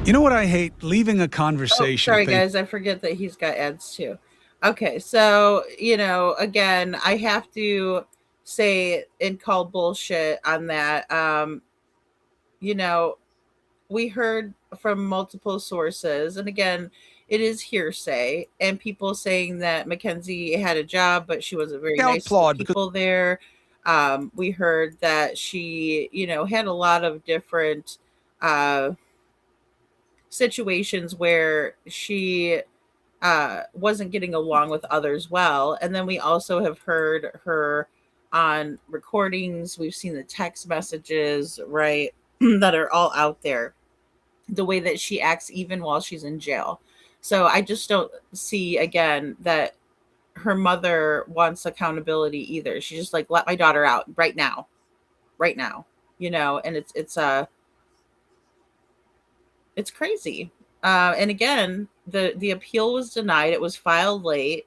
You know what I hate? Leaving a conversation. Sorry, guys. I forget that he's got ads too. Okay, so, again, I have to say and call bullshit on that. We heard from multiple sources, and again, it is hearsay, and people saying that Mackenzie had a job, but she wasn't very nice to the people there. We heard that she, had a lot of different situations where she wasn't getting along with others well. And then we also have heard her on recordings. We've seen the text messages, right, that are all out there, the way that she acts even while she's in jail. So I just don't see, again, that her mother wants accountability either. She's just like, let my daughter out right now, and it's crazy. And again, the appeal was denied. It was filed late.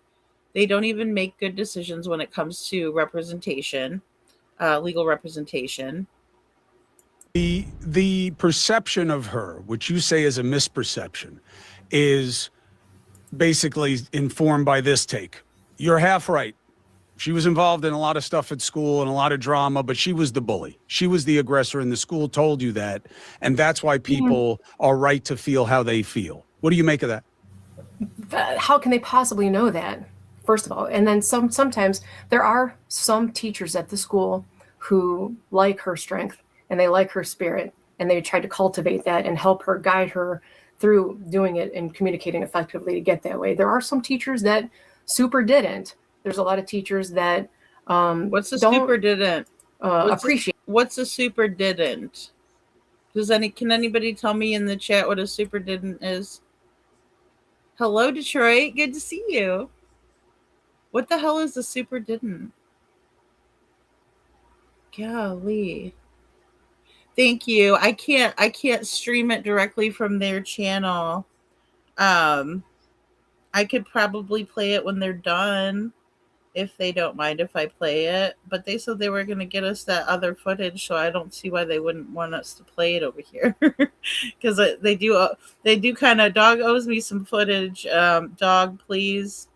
They don't even make good decisions when it comes to representation, legal representation. The perception of her, which you say is a misperception, is basically informed by this take. You're half right. She was involved in a lot of stuff at school and a lot of drama, but she was the bully. She was the aggressor, and the school told you that. And that's why people are right to feel how they feel. What do you make of that? How can they possibly know that, first of all? And then sometimes there are some teachers at the school who like her strength and they like her spirit, and they try to cultivate that and help her, guide her through doing it and communicating effectively to get that way. There are some teachers that super didn't. There's a lot of teachers that what's the super didn't appreciate. What's a super didn't? Can anybody tell me in the chat what a super didn't is? Hello, Detroit. Good to see you. What the hell is a super didn't? Golly. Thank you. I can't stream it directly from their channel. I could probably play it when they're done, if they don't mind if I play it. But they said they were going to get us that other footage, so I don't see why they wouldn't want us to play it over here. Because they do kind of. Dog owes me some footage. Dog, please,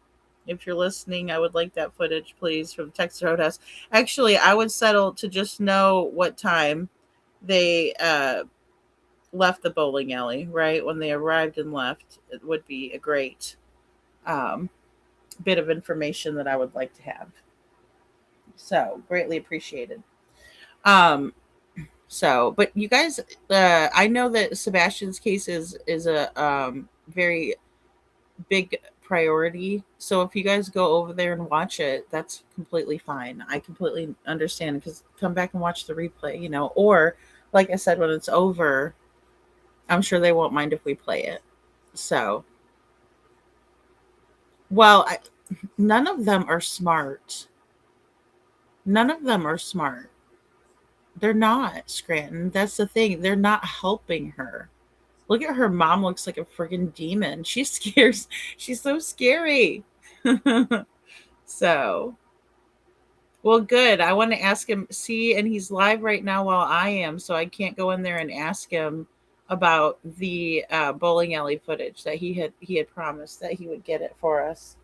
if you're listening, I would like that footage, please, from Texas Roadhouse. Actually, I would settle to just know what time they left the bowling alley, right? When they arrived and left, it would be a great bit of information that I would like to have. So greatly appreciated. But you guys, I know that Sebastian's case is a very big priority. So if you guys go over there and watch it, that's completely fine. I completely understand, because come back and watch the replay, or like I said, when it's over, I'm sure they won't mind if we play it. So, well, none of them are smart. None of them are smart. They're not, Scranton. That's the thing. They're not helping her. Look at her mom, looks like a friggin' demon. She scares. She's so scary. So, well, good. I want to ask him. See, and he's live right now while I am, so I can't go in there and ask him about the bowling alley footage that he had promised that he would get it for us.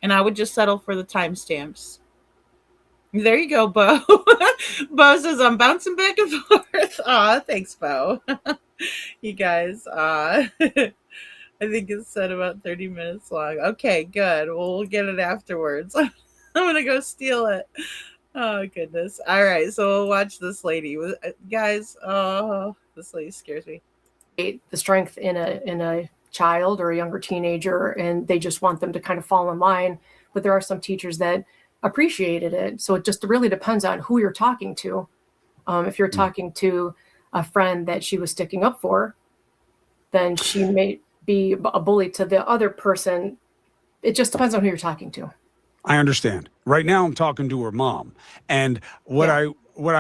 And I would just settle for the timestamps. There you go, Bo. Bo says I'm bouncing back and forth. Aw, thanks, Bo. You guys, I think it's said about 30 minutes long. Okay, good. Well, we'll get it afterwards. I'm gonna go steal it. Oh goodness. All right, so we'll watch this lady. Guys, oh, this lady scares me. The strength in a child or a younger teenager, and they just want them to kind of fall in line. But there are some teachers that appreciated it. So it just really depends on who you're talking to. If you're talking to a friend that she was sticking up for, then she may be a bully to the other person. It just depends on who you're talking to. I understand. Right now I'm talking to her mom. And what I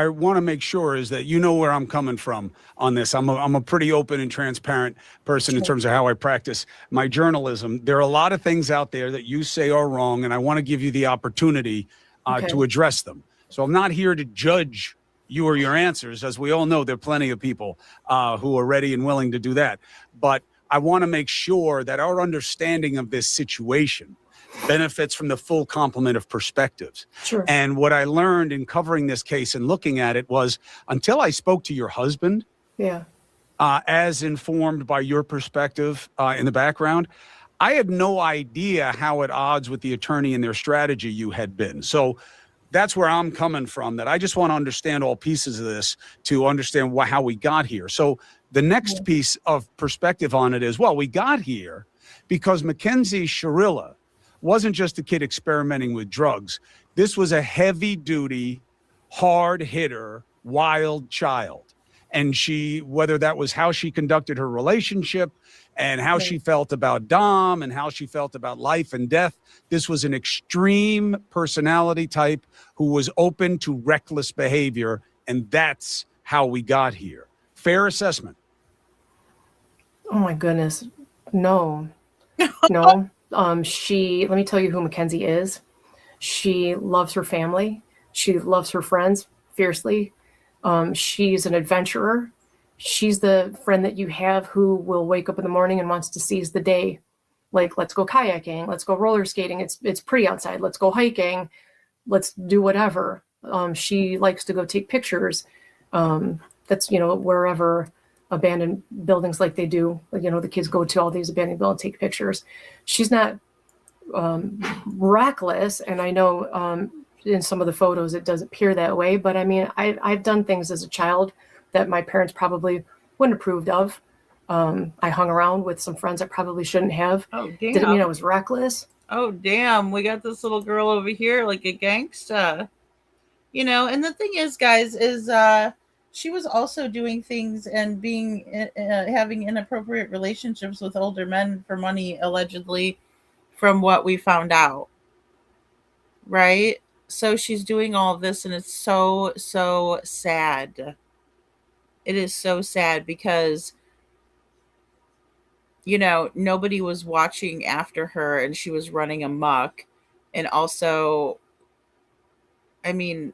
want to make sure is that you know where I'm coming from on this. I'm a pretty open and transparent person in terms of how I practice my journalism. There are a lot of things out there that you say are wrong, and I want to give you the opportunity to address them. So I'm not here to judge you or your answers. As we all know, there are plenty of people who are ready and willing to do that. But I want to make sure that our understanding of this situation benefits from the full complement of perspectives. Sure. And what I learned in covering this case and looking at it was, until I spoke to your husband, Yeah. as informed by your perspective in the background, I had no idea how at odds with the attorney and their strategy you had been. So that's where I'm coming from, that I just want to understand all pieces of this to understand how we got here. So the next piece of perspective on it is, well, we got here because Mackenzie Sharilla wasn't just a kid experimenting with drugs. This was a heavy-duty, hard-hitter, wild child. And she, whether that was how she conducted her relationship and how she felt about Dom and how she felt about life and death, this was an extreme personality type who was open to reckless behavior, and that's how we got here. Fair assessment. Oh my goodness. No. No. Let me tell you who Mackenzie is. She loves her family. She loves her friends fiercely. She's an adventurer. She's the friend that you have who will wake up in the morning and wants to seize the day. Like, let's go kayaking, let's go roller skating. It's pretty outside. Let's go hiking. Let's do whatever. She likes to go take pictures. That's, wherever abandoned buildings, like they do, the kids go to all these abandoned buildings, take pictures. She's not reckless. And I know in some of the photos, it does appear that way, but I mean, I've done things as a child that my parents probably wouldn't approved of. I hung around with some friends I probably shouldn't have. Oh, damn. Didn't mean I was reckless. Oh, damn. We got this little girl over here like a gangsta. And the thing is, guys, is she was also doing things and being having inappropriate relationships with older men for money, allegedly, from what we found out. Right? So she's doing all of this, and it's so, so sad. It is so sad because, nobody was watching after her and she was running amok. And also, I mean,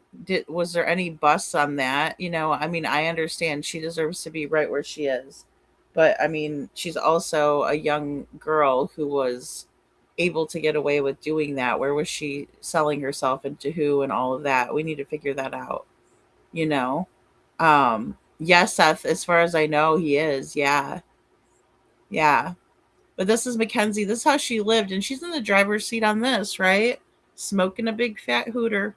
was there any bus on that? I mean, I understand she deserves to be right where she is. But, I mean, she's also a young girl who was able to get away with doing that. Where was she selling herself, and to who, and all of that? We need to figure that out. Yes, Seth, as far as I know, he is. Yeah. Yeah. But this is Mackenzie. This is how she lived. And she's in the driver's seat on this, right? Smoking a big fat hooter.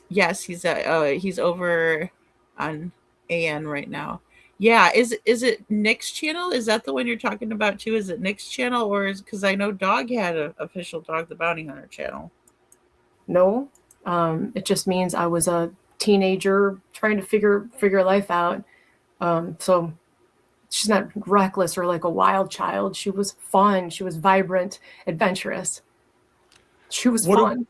Yes, he's over on AN right now. Yeah, is it Nick's channel? Is that the one you're talking about too? Is it Nick's channel, or is, because I know Dog had an official Dog the Bounty Hunter channel? No, it just means I was a teenager trying to figure life out. So she's not reckless or like a wild child. She was fun. She was vibrant, adventurous. She was fun.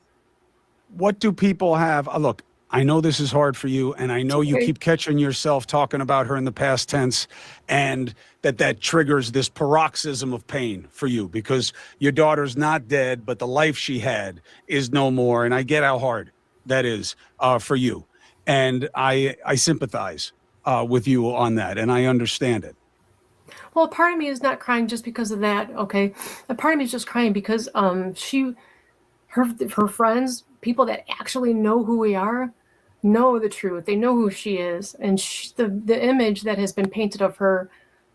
What do people have? Look, I know this is hard for you, and I know you keep catching yourself talking about her in the past tense, and that triggers this paroxysm of pain for you because your daughter's not dead, but the life she had is no more. And I get how hard that is for you. And I sympathize with you on that, and I understand it. Well, a part of me is not crying just because of that. Okay, a part of me is just crying because her friends, people that actually know who we are, know the truth. They know who she is, and the image that has been painted of her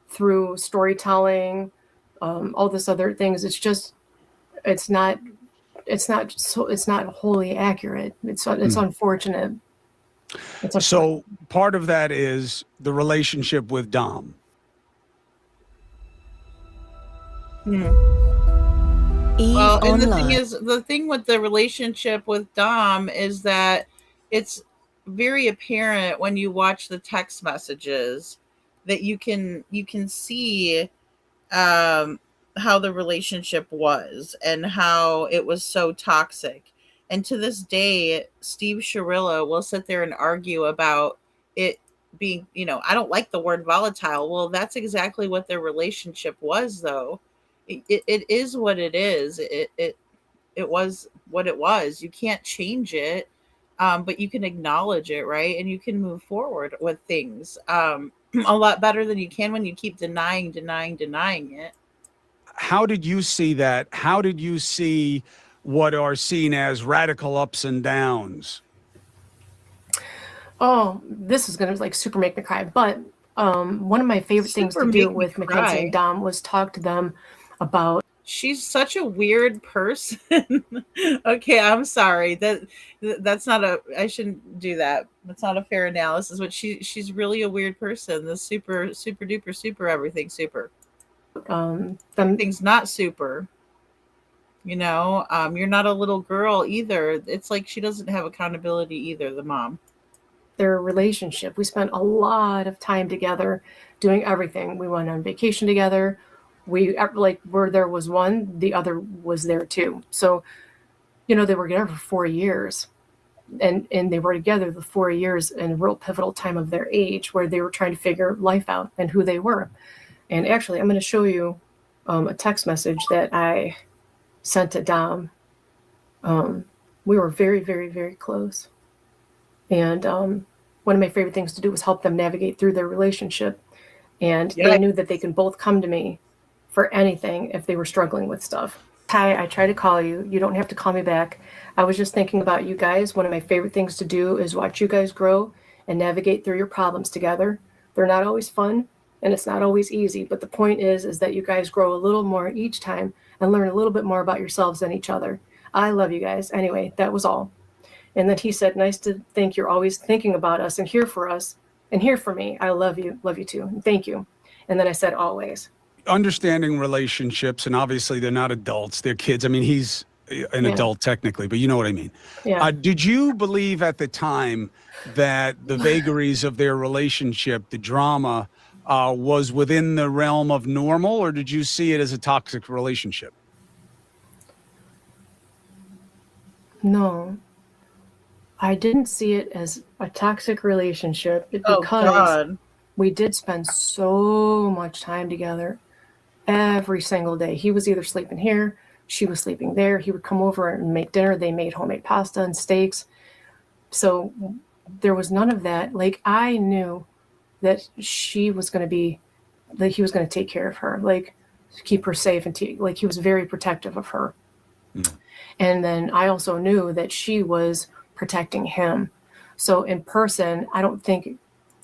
through storytelling, all this other things. It's not it's not wholly accurate. It's unfortunate. So part of that is the relationship with Dom. Well, and the thing with the relationship with Dom is that it's very apparent when you watch the text messages that you can see how the relationship was and how it was so toxic. And to this day, Steve Sciarrillo will sit there and argue about it being, I don't like the word volatile. Well, that's exactly what their relationship was, though. It is what it is. It was what it was. You can't change it, but you can acknowledge it, right? And you can move forward with things a lot better than you can when you keep denying it. How did you see that? How did you see what are seen as radical ups and downs? Oh, this is gonna like super make me cry. But one of my favorite things Super to do make me with Mackenzie and cry. Dom was talk to them about. She's such a weird person. Okay, I'm sorry. That's not a I shouldn't do that. That's not a fair analysis, but she's really a weird person. The super duper super everything super. Everything's not super. You're not a little girl either. It's like she doesn't have accountability either, the mom. Their relationship. We spent a lot of time together doing everything. We went on vacation together. We like where there was one, the other was there too. So, they were together for 4 years. And they were together the 4 years in a real pivotal time of their age where they were trying to figure life out and who they were. And actually, I'm going to show you a text message that I sent to Dom. We were very, very, very close. And one of my favorite things to do was help them navigate through their relationship. And they knew that they can both come to me for anything if they were struggling with stuff. Hi, I tried to call you. You don't have to call me back. I was just thinking about you guys. One of my favorite things to do is watch you guys grow and navigate through your problems together. They're not always fun and it's not always easy, but the point is that you guys grow a little more each time and learn a little bit more about yourselves and each other. I love you guys. Anyway, that was all. And then he said, nice to think you're always thinking about us and here for us and here for me. I love you too. And thank you. And then I said, always. Understanding relationships, and obviously they're not adults, they're kids. I mean, he's an adult technically, but you know what I mean. Yeah. Did you believe at the time that the vagaries of their relationship, the drama, was within the realm of normal, or did you see it as a toxic relationship? No, I didn't see it as a toxic relationship Oh, because God. we did spend so much time together every single day. He was either sleeping here, she was sleeping there. He would come over and make dinner. They made homemade pasta and steaks. So there was none of that. Like I knew that she was going to be, that he was going to take care of her, like keep her safe and like he was very protective of her. And then I also knew that she was protecting him. So in person, I don't think,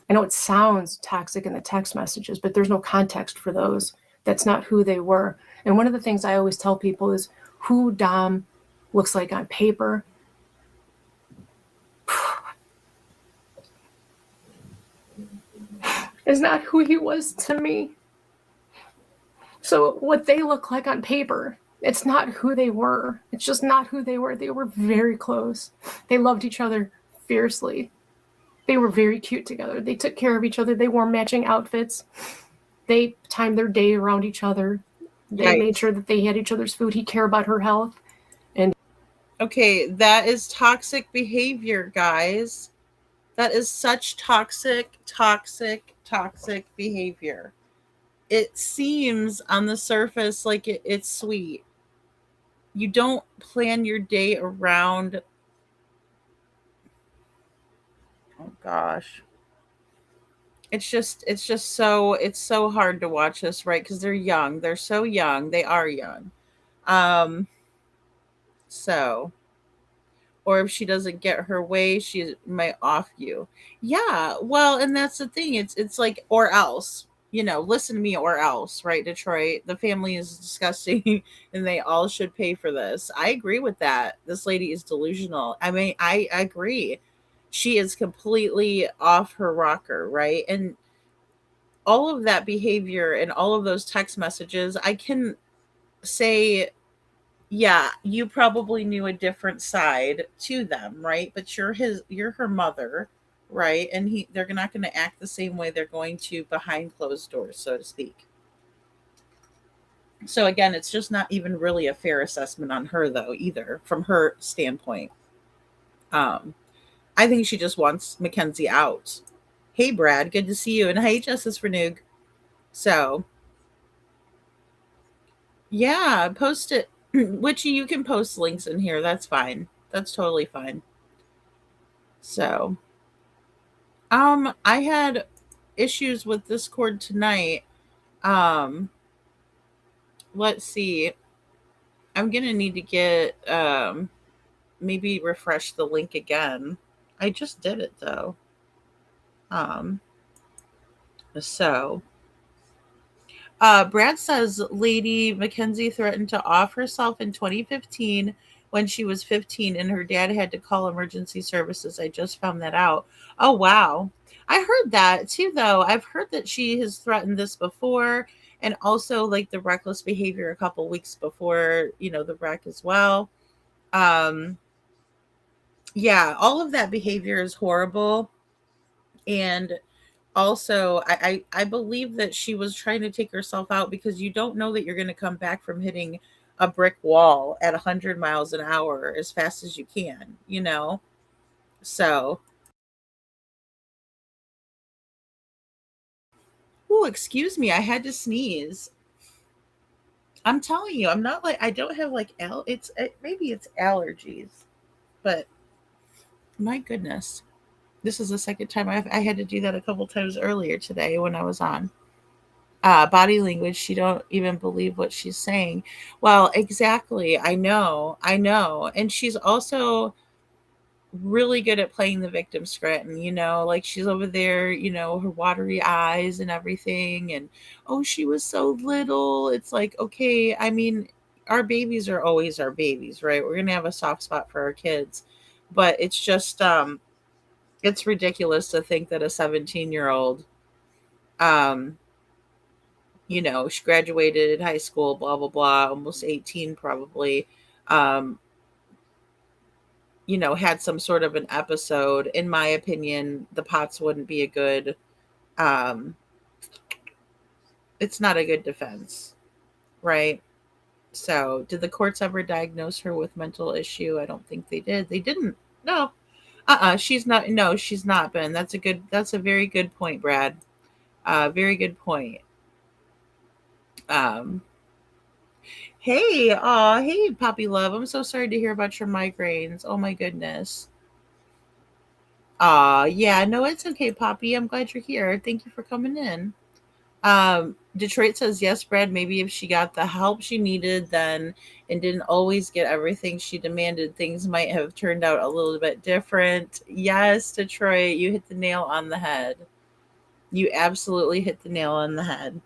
I know it sounds toxic in the text messages, but there's no context for those. That's not who they were. And one of the things I always tell people is who Dom looks like on paper is not who he was to me. So what they look like on paper, it's not who they were. It's just not who they were. They were very close. They loved each other fiercely. They were very cute together. They took care of each other. They wore matching outfits. They timed their day around each other. They made sure that they had each other's food. He cared about her health. And Okay, that is toxic behavior, guys. That is such toxic behavior. It seems on the surface like it's sweet. You don't plan your day around. Oh gosh. it's so hard to watch this, right? Because they're young. They're so young. They are young. Um, so or if she doesn't get her way, she might off you. Yeah, well, and that's the thing. It's like or else. Listen to me or else, right? Detroit, the family is disgusting and they all should pay for this. I agree with that. This lady is delusional. I mean, I agree. She is completely off her rocker, right? And all of that behavior and all of those text messages, I can say, yeah, you probably knew a different side to them, right? But you're her mother, right? And they're not going to act the same way they're going to behind closed doors, so to speak. So again, it's just not even really a fair assessment on her though, either from her standpoint. Um, I think she just wants Mackenzie out. Hey Brad, good to see you. And hey Justice Renug. So yeah, post it. Which you can post links in here. That's fine. That's totally fine. So, I had issues with Discord tonight. Um, let's see. I'm gonna need to get maybe refresh the link again. I just did it though. Um, so Brad says Lady Mackenzie threatened to off herself in 2015 when she was 15 and her dad had to call emergency services. I just found that out. Oh, wow. I heard that too, though. I've heard that she has threatened this before and also like the reckless behavior a couple weeks before, the wreck as well. Um, yeah, all of that behavior is horrible. And also I believe that she was trying to take herself out because you don't know that you're going to come back from hitting a brick wall at 100 miles an hour as fast as you can. So oh, excuse me, I had to sneeze. I'm telling you, I'm not like I don't have like maybe it's allergies, but my goodness, this is the second time I had to do that a couple times earlier today when I was on body language. She don't even believe what she's saying. Well, exactly. I know. And she's also really good at playing the victim scranton, like she's over there, her watery eyes and everything. And oh, she was so little. It's like, okay, I mean, our babies are always our babies, right? We're gonna have a soft spot for our kids. But it's just it's ridiculous to think that a 17-year-old she graduated high school, blah, blah, blah, almost 18 probably, um, had some sort of an episode. In my opinion, the POTS wouldn't be um, it's not a good defense, right? So, did the courts ever diagnose her with mental issue? I don't think they did. They didn't. No. She's not. No, she's not been. That's a very good point, Brad. Very good point. Um, hey, Poppy Love. I'm so sorry to hear about your migraines. Oh my goodness. Yeah, no, it's okay, Poppy. I'm glad you're here. Thank you for coming in. Detroit says yes, Brad. Maybe if she got the help she needed then and didn't always get everything she demanded, things might have turned out a little bit different. Yes, Detroit, you hit the nail on the head. You absolutely hit the nail on the head.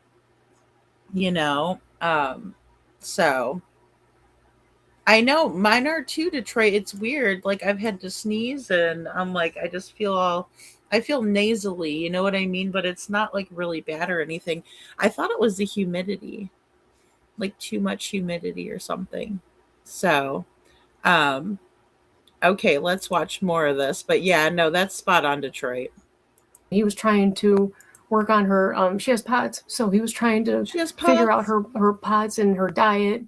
You know, so I know mine are too, Detroit. It's weird. Like I've had to sneeze and I'm like, I feel nasally, you know what I mean? But it's not like really bad or anything. I thought it was the humidity, like too much humidity or something. So, um, okay, let's watch more of this. But yeah, no, that's spot on, Detroit. He was trying to work on her. She has POTS, so he was trying to figure out her POTS and her diet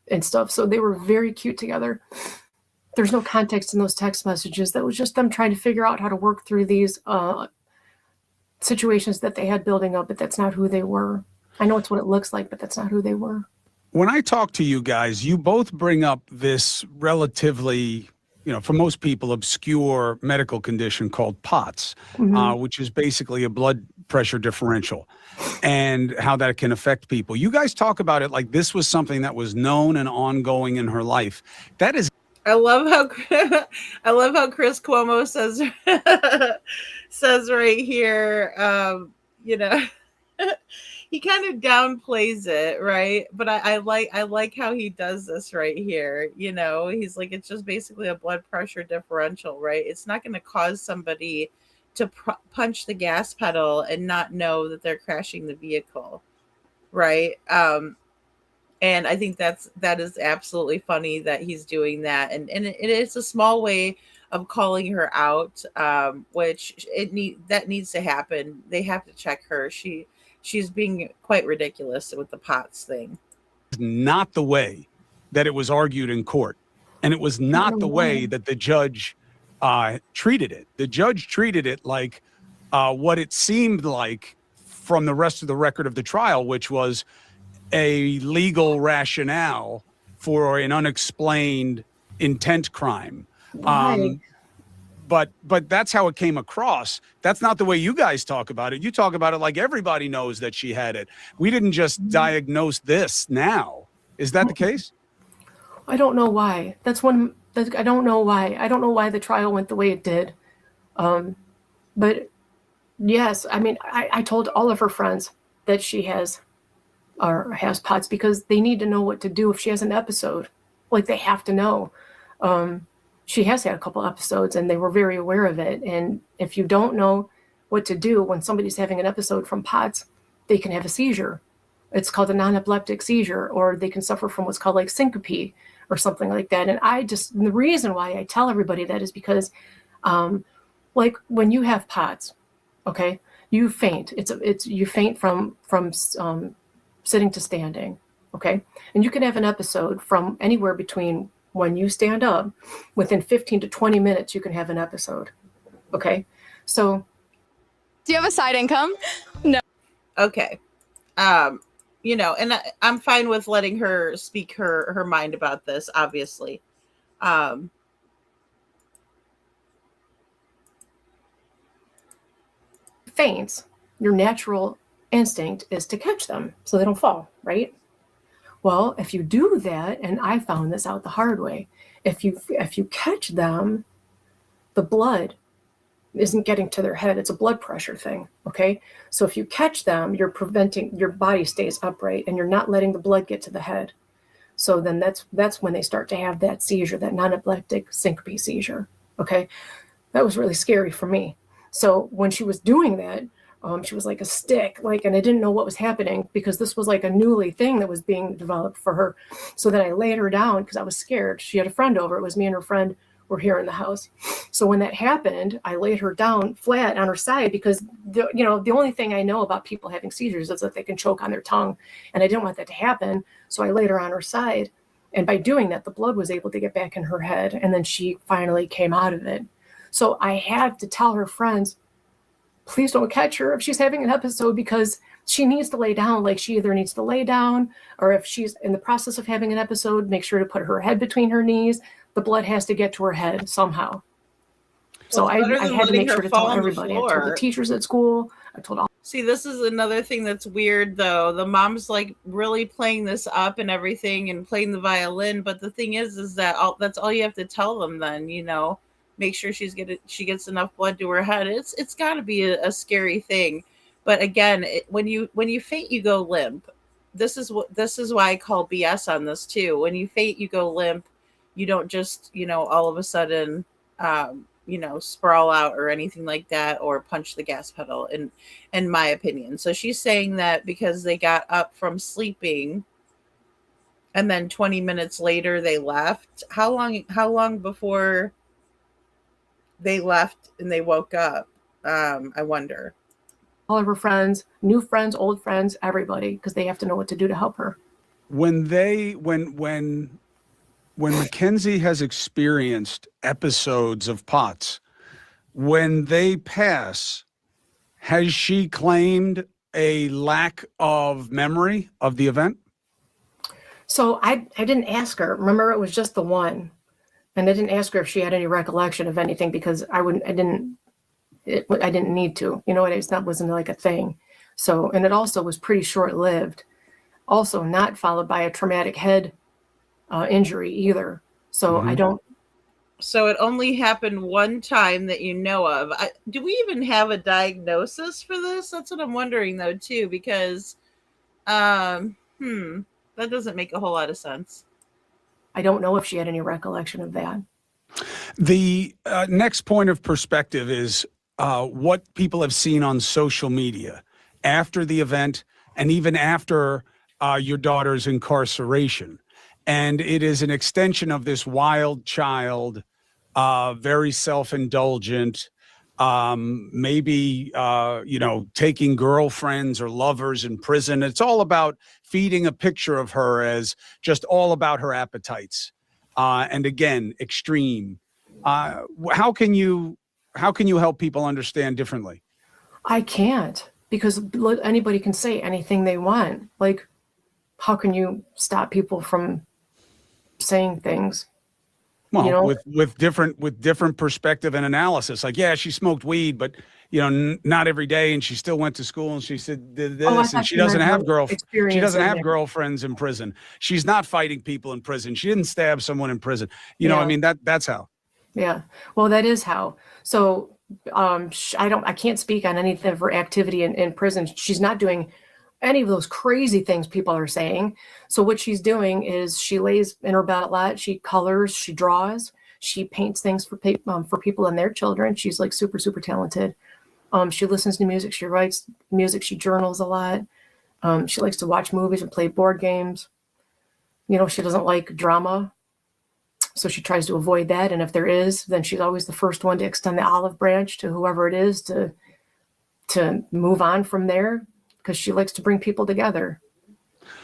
and stuff. So they were very cute together. There's no context in those text messages. That was just them trying to figure out how to work through these situations that they had building up, but that's not who they were. I know it's what it looks like, but that's not who they were. When I talk to you guys, you both bring up this relatively for most people, obscure medical condition called POTS, which is basically a blood pressure differential, and how that can affect people. You guys talk about it like this was something that was known and ongoing in her life. That is. I love how I love how Chris Cuomo says says right here, you know, he kind of downplays it, right? But I like how he does this right here. He's like, it's just basically a blood pressure differential, right? It's not going to cause somebody to punch the gas pedal and not know that they're crashing the vehicle, right? And I think that is absolutely funny that he's doing that, and it is a small way of calling her out, which that needs to happen. They have to check her. She's being quite ridiculous with the POTS thing. Not the way that it was argued in court, and it was not the way that the judge treated it. The judge treated it like what it seemed like from the rest of the record of the trial, which was a legal rationale for an unexplained intent crime. Right. But that's how it came across. That's not the way you guys talk about it. You talk about it like everybody knows that she had it. We didn't just diagnose this now. Is that the case? I don't know why. I don't know why. I don't know why the trial went the way it did. But yes, I mean, I told all of her friends that she has POTS because they need to know what to do if she has an episode. Like, they have to know. She has had a couple episodes and they were very aware of it. And if you don't know what to do when somebody's having an episode from POTS, they can have a seizure. It's called a non-epileptic seizure, or they can suffer from what's called like syncope or something like that. And the reason why I tell everybody that is because, like, when you have POTS, okay, you faint. You faint from sitting to standing, okay? And you can have an episode from anywhere between when you stand up, within 15 to 20 minutes, you can have an episode, okay? So. Do you have a side income? No. Okay. And I'm fine with letting her speak her mind about this, obviously. Faints, your natural instinct is to catch them so they don't fall, right? Well, if you do that, and I found this out the hard way, if you catch them, the blood isn't getting to their head. It's a blood pressure thing, okay? So if you catch them, you're preventing, your body stays upright and you're not letting the blood get to the head. So then that's when they start to have that seizure, that non-epileptic syncope seizure, okay? That was really scary for me. So when she was doing that, she was like a stick, and I didn't know what was happening because this was like a newly thing that was being developed for her. So then I laid her down because I was scared. She had a friend over. It was me and her friend were here in the house. So when that happened, I laid her down flat on her side because the only thing I know about people having seizures is that they can choke on their tongue, and I didn't want that to happen. So I laid her on her side, and by doing that, the blood was able to get back in her head, and then she finally came out of it. So I have to tell her friends, please don't catch her if she's having an episode because she needs to lay down. Like, she either needs to lay down, or if she's in the process of having an episode, make sure to put her head between her knees. The blood has to get to her head somehow. So I had to make sure to tell everybody. I told the teachers at school. I told all. See, this is another thing that's weird, though. The mom's like really playing this up and everything and playing the violin. But the thing is that that's all you have to tell them then, make sure she gets enough blood to her head. It's got to be a scary thing. But again, when you faint, you go limp. This is why I call BS on this too. When you faint, you go limp. You don't just all of a sudden sprawl out or anything like that, or punch the gas pedal. In my opinion, so she's saying that because they got up from sleeping, and then 20 minutes later they left. How long before they left and they woke up? I wonder. All of her friends, new friends, old friends, everybody, because they have to know what to do to help her. When Mackenzie has experienced episodes of POTS, when they pass, has she claimed a lack of memory of the event? So I didn't ask her. Remember, it was just the one. And I didn't ask her if she had any recollection of anything because I didn't need to, you know, that wasn't like a thing. So, and it also was pretty short lived, also not followed by a traumatic head injury either. So I don't. So it only happened one time that you know of. Do we even have a diagnosis for this? That's what I'm wondering though too, because that doesn't make a whole lot of sense. I don't know if she had any recollection of that. The next point of perspective is what people have seen on social media after the event and even after your daughter's incarceration. And it is an extension of this wild child, very self-indulgent, maybe, taking girlfriends or lovers in prison. It's all about feeding a picture of her as just all about her appetites. And again, extreme. How can you help people understand differently? I can't, because anybody can say anything they want. Like, how can you stop people from saying things? Well, You know? with different perspective and analysis. Like, yeah, she smoked weed, but not every day, and she still went to school, and she did Oh, I this, and thought she you doesn't meant have her she experience doesn't in have there. girlfriends in prison. She's not fighting people in prison. She didn't stab someone in prison. I Yeah. mean, that's how. Yeah. Well, that is how. So, I can't speak on any of her activity in prison. She's not doing any of those crazy things people are saying. So what she's doing is she lays in her bed a lot. She colors, she draws, she paints things for people and their children. She's like super, super talented. She listens to music. She writes music. She journals a lot. She likes to watch movies and play board games. She doesn't like drama. So she tries to avoid that. And if there is, then she's always the first one to extend the olive branch to whoever it is to move on from there, because she likes to bring people together.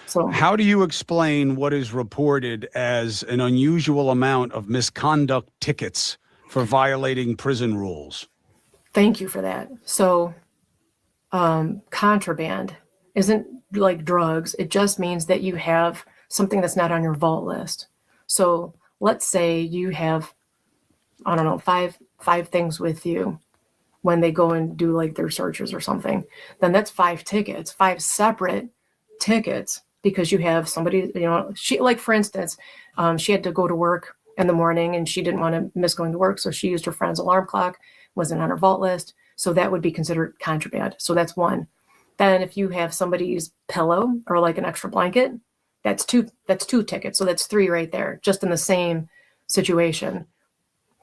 So How do you explain what is reported as an unusual amount of misconduct tickets for violating prison rules? thank you for that. So contraband isn't like drugs. It just means that you have something that's not on your vault list. So let's say you have, I don't know, five things with you when they go and do like their searches or something. Then that's 5 tickets, 5 separate tickets, because you have somebody, she, like for instance, she had to go to work in the morning and she didn't want to miss going to work. So she used her friend's alarm clock, wasn't on her vault list. So that would be considered contraband. So that's 1. Then if you have somebody's pillow or like an extra blanket, that's 2 tickets. So that's 3 right there, just in the same situation.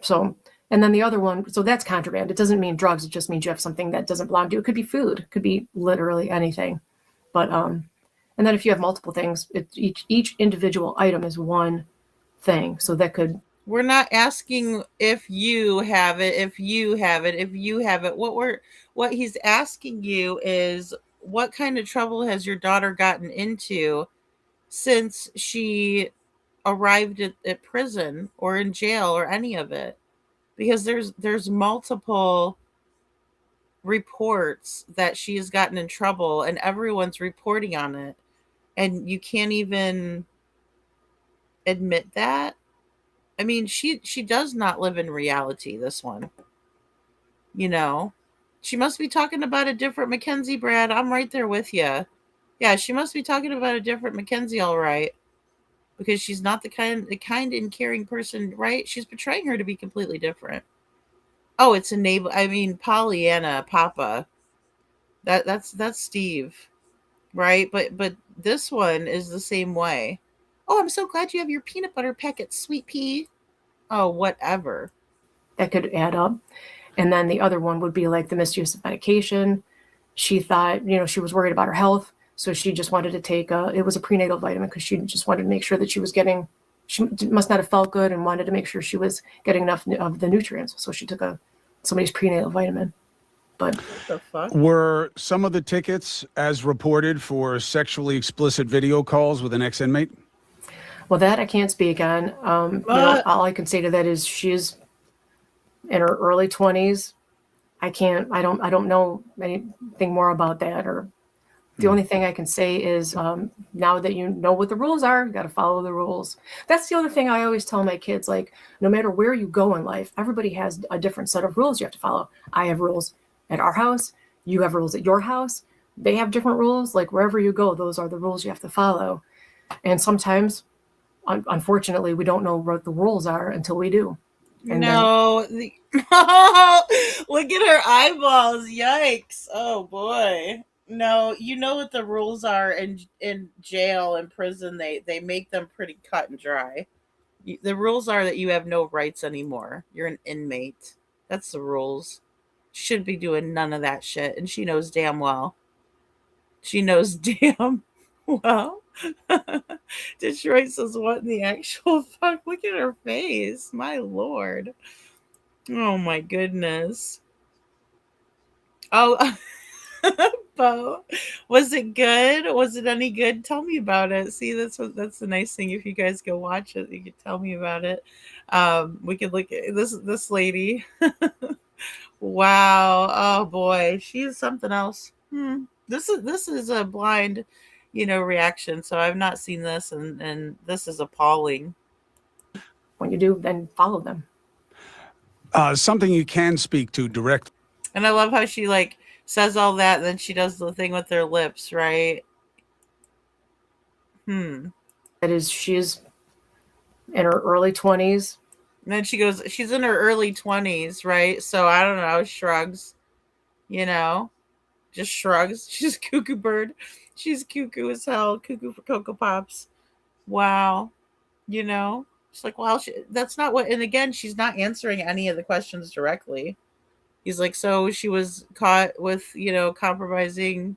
So, and then the other one, so that's contraband. It doesn't mean drugs. It just means you have something that doesn't belong to you. It could be food, it could be literally anything. But, and then if you have multiple things, each individual item is one thing. So that could. We're not asking if you have it, if you have it, if you have it. What he's asking you is, what kind of trouble has your daughter gotten into since she arrived at prison or in jail or any of it? Because there's multiple reports that she has gotten in trouble and everyone's reporting on it, and you can't even admit that. I mean, she does not live in reality, this one. She must be talking about a different Mackenzie, Brad. I'm right there with you. Yeah, she must be talking about a different Mackenzie, all right, because she's not the kind and caring person, right? She's portraying her to be completely different. Oh, it's Pollyanna, Papa. That's Steve, right? But this one is the same way. Oh, I'm so glad you have your peanut butter packet, sweet pea. Oh, whatever. That could add up. And then the other one would be like the misuse of medication. She thought, she was worried about her health. So she just wanted to take it was a prenatal vitamin, because she just wanted to make sure that she must not have felt good and wanted to make sure she was getting enough of the nutrients. So she took somebody's prenatal vitamin. But what the fuck? Were some of the tickets as reported for sexually explicit video calls with an ex-inmate? Well, that I can't speak on. All I can say to that is she's in her early 20s. I don't know anything more about that, or The only thing I can say is now that you know what the rules are, you got to follow the rules. That's the other thing I always tell my kids, like, no matter where you go in life, everybody has a different set of rules you have to follow. I have rules at our house. You have rules at your house. They have different rules. Like, wherever you go, those are the rules you have to follow. And sometimes, unfortunately, we don't know what the rules are until we do. And then No, look at her eyeballs. Yikes. Oh boy. No, you know what the rules are in jail and prison. They make them pretty cut and dry. The rules are that you have no rights anymore. You're an inmate. That's the rules. Should be doing none of that shit, and she knows damn well. She knows damn well. Detroit says, "What in the actual fuck?" Look at her face. My lord. Oh my goodness. Oh, Bo, was it good? Was it any good? Tell me about it. See, that's the nice thing. If you guys go watch it, you could tell me about it. We could look at this lady. Wow. Oh boy, she is something else. This is a blind, reaction. So I've not seen this, and this is appalling. when you do, then follow them. Something you can speak to direct. And I love how she like says all that, and then she does the thing with her lips, right? That is, she is in her early 20s. And then she goes, she's in her early 20s, right? So I don't know, shrugs, just shrugs. She's cuckoo bird. She's cuckoo as hell, cuckoo for Cocoa Pops. Wow. It's like, well, that's not what, and again, she's not answering any of the questions directly. He's like, so she was caught with, compromising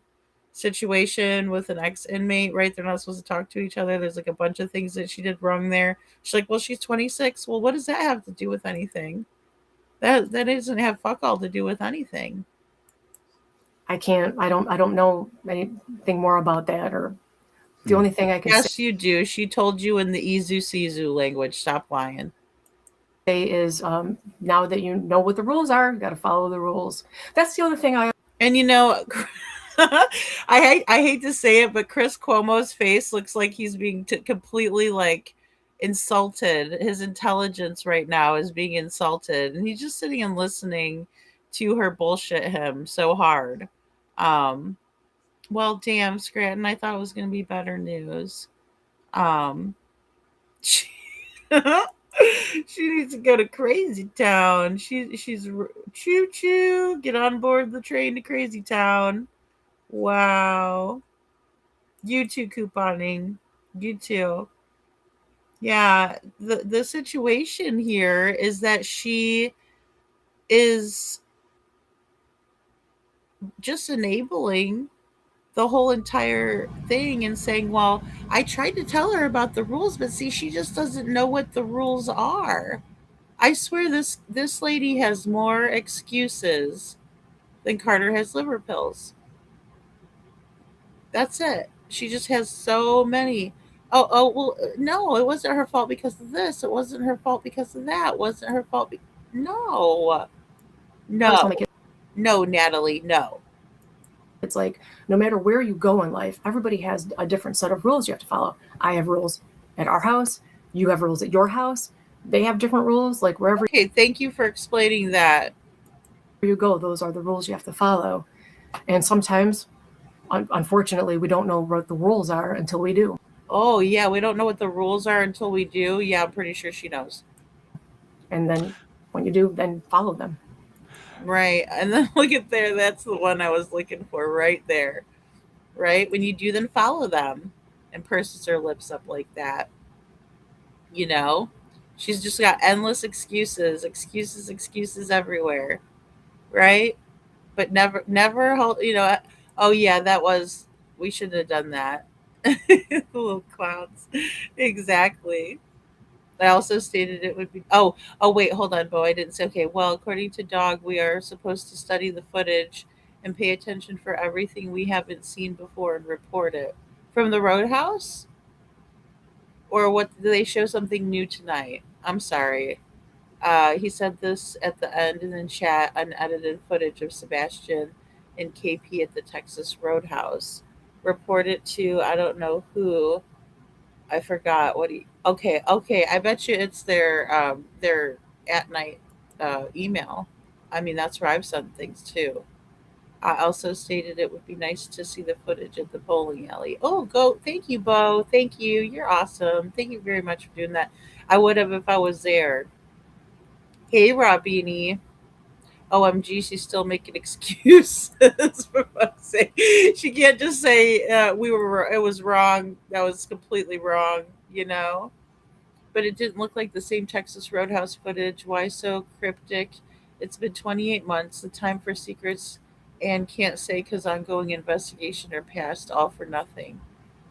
situation with an ex-inmate, right? They're not supposed to talk to each other. There's like a bunch of things that she did wrong there. She's like, well, she's 26. Well, what does that have to do with anything? That doesn't have fuck all to do with anything. I don't know anything more about that, or the only thing I can Yes, you do. She told you in the Izu Sizu language. Stop lying. say is now that you know what the rules are, you got to follow the rules. That's the other thing And I hate to say it, but Chris Cuomo's face looks like he's being completely like insulted. His intelligence right now is being insulted, and he's just sitting and listening to her bullshit him so hard. Well, damn, Scranton, I thought it was going to be better news. She, she needs to go to Crazy Town. She's choo choo. Get on board the train to Crazy Town. Wow. You too, couponing. You too. Yeah, the situation here is that she is just enabling the whole entire thing and saying, well, I tried to tell her about the rules, but see, she just doesn't know what the rules are. I swear this lady has more excuses than Carter has liver pills. That's it. She just has so many. Oh, well, no, it wasn't her fault because of this. It wasn't her fault because of that. It wasn't her fault. No. No. No, Natalie, no. It's like, no matter where you go in life, everybody has a different set of rules you have to follow. I have rules at our house. You have rules at your house. They have different rules. Like, wherever Okay, thank you for explaining that. you go, those are the rules you have to follow. And sometimes, unfortunately, we don't know what the rules are until we do. Oh, yeah, we don't know what the rules are until we do. Yeah, I'm pretty sure she knows. And then when you do, then follow them. Right. And then look at there. That's the one I was looking for right there. Right? When you do, then follow them. And purses her lips up like that. She's just got endless excuses everywhere. Right? But never hold, oh, yeah, we should have done that. The little clowns. Exactly. I also stated it would be. Oh, wait, hold on, Bo. I didn't say. Okay, well, according to Dog, we are supposed to study the footage and pay attention for everything we haven't seen before and report it. From the Roadhouse? Or what? Do they show something new tonight? I'm sorry. He said this at the end and then chat unedited footage of Sebastian and KP at the Texas Roadhouse. report it to, I don't know who. I forgot what he. Okay, okay. I bet you it's their at night email. I mean, that's where I've sent things too. I also stated it would be nice to see the footage of the bowling alley. Oh, go! Thank you, Bo. Thank you. You're awesome. Thank you very much for doing that. I would have if I was there. Hey, Robini. OMG, she's still making excuses for fuck's sake. She can't just say it was wrong. That was completely wrong, you know? But it didn't look like the same Texas Roadhouse footage. Why so cryptic? It's been 28 months. The time for secrets and can't say because ongoing investigation are passed. All for nothing.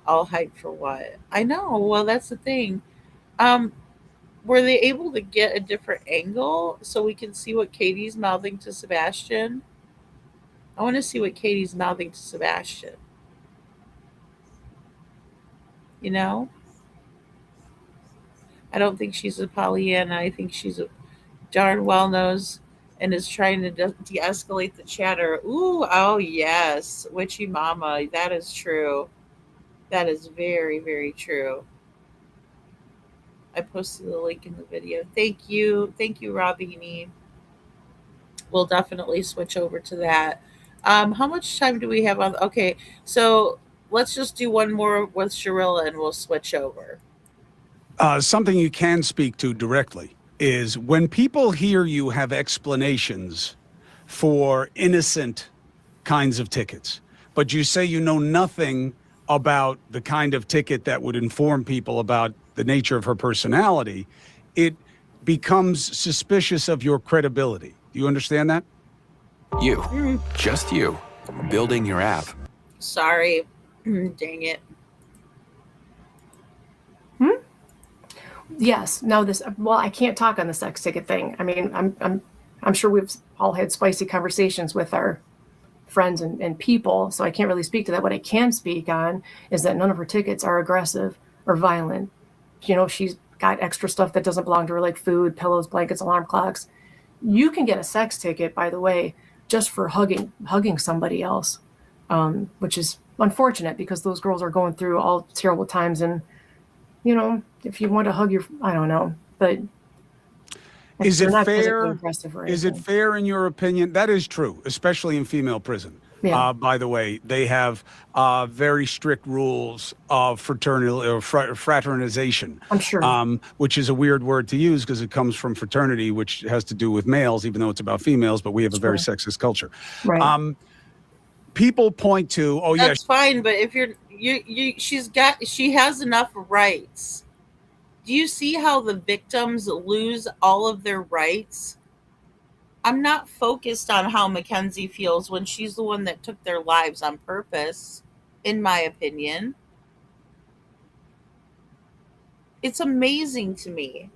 All hype for what? I know. Well, that's the thing. Um, were they able to get a different angle so we can see what Katie's mouthing to Sebastian? I want to see what Katie's mouthing to Sebastian. You know? I don't think she's a Pollyanna. I think she's a darn well knows and is trying to de-escalate the chatter. Ooh, oh yes, witchy mama. That is true. That is very, very true. I posted the link in the video. Thank you, Robini. We'll definitely switch over to that. How much time do we have on? Okay, so let's just do one more with Sharilla and we'll switch over. Something you can speak to directly is when people hear you have explanations for innocent kinds of tickets, but you say you know nothing about the kind of ticket that would inform people about the nature of her personality, it becomes suspicious of your credibility. Do you understand that? You, just you, building your app. Sorry. Dang it. Yes. No. This. Well, I can't talk on the sex ticket thing. I mean, I'm sure we've all had spicy conversations with our friends and people, so I can't really speak to that. What I can speak on is that none of her tickets are aggressive or violent. You know, she's got extra stuff that doesn't belong to her, like food, pillows, blankets, alarm clocks. You can get a sex ticket, by the way, just for hugging somebody else, which is unfortunate because those girls are going through all terrible times. And you know, if you want to hug your, I don't know, but is it fair? Is it fair in your opinion? That is true, especially in female prison. Yeah. By the way, they have very strict rules of fraternization. I'm sure. Which is a weird word to use because it comes from fraternity, which has to do with males, even though it's about females. But we have a very sexist culture. Right. People point to, oh yeah, that's fine. But if she has enough rights. Do you see how the victims lose all of their rights? I'm not focused on how Mackenzie feels when she's the one that took their lives on purpose, in my opinion. It's amazing to me.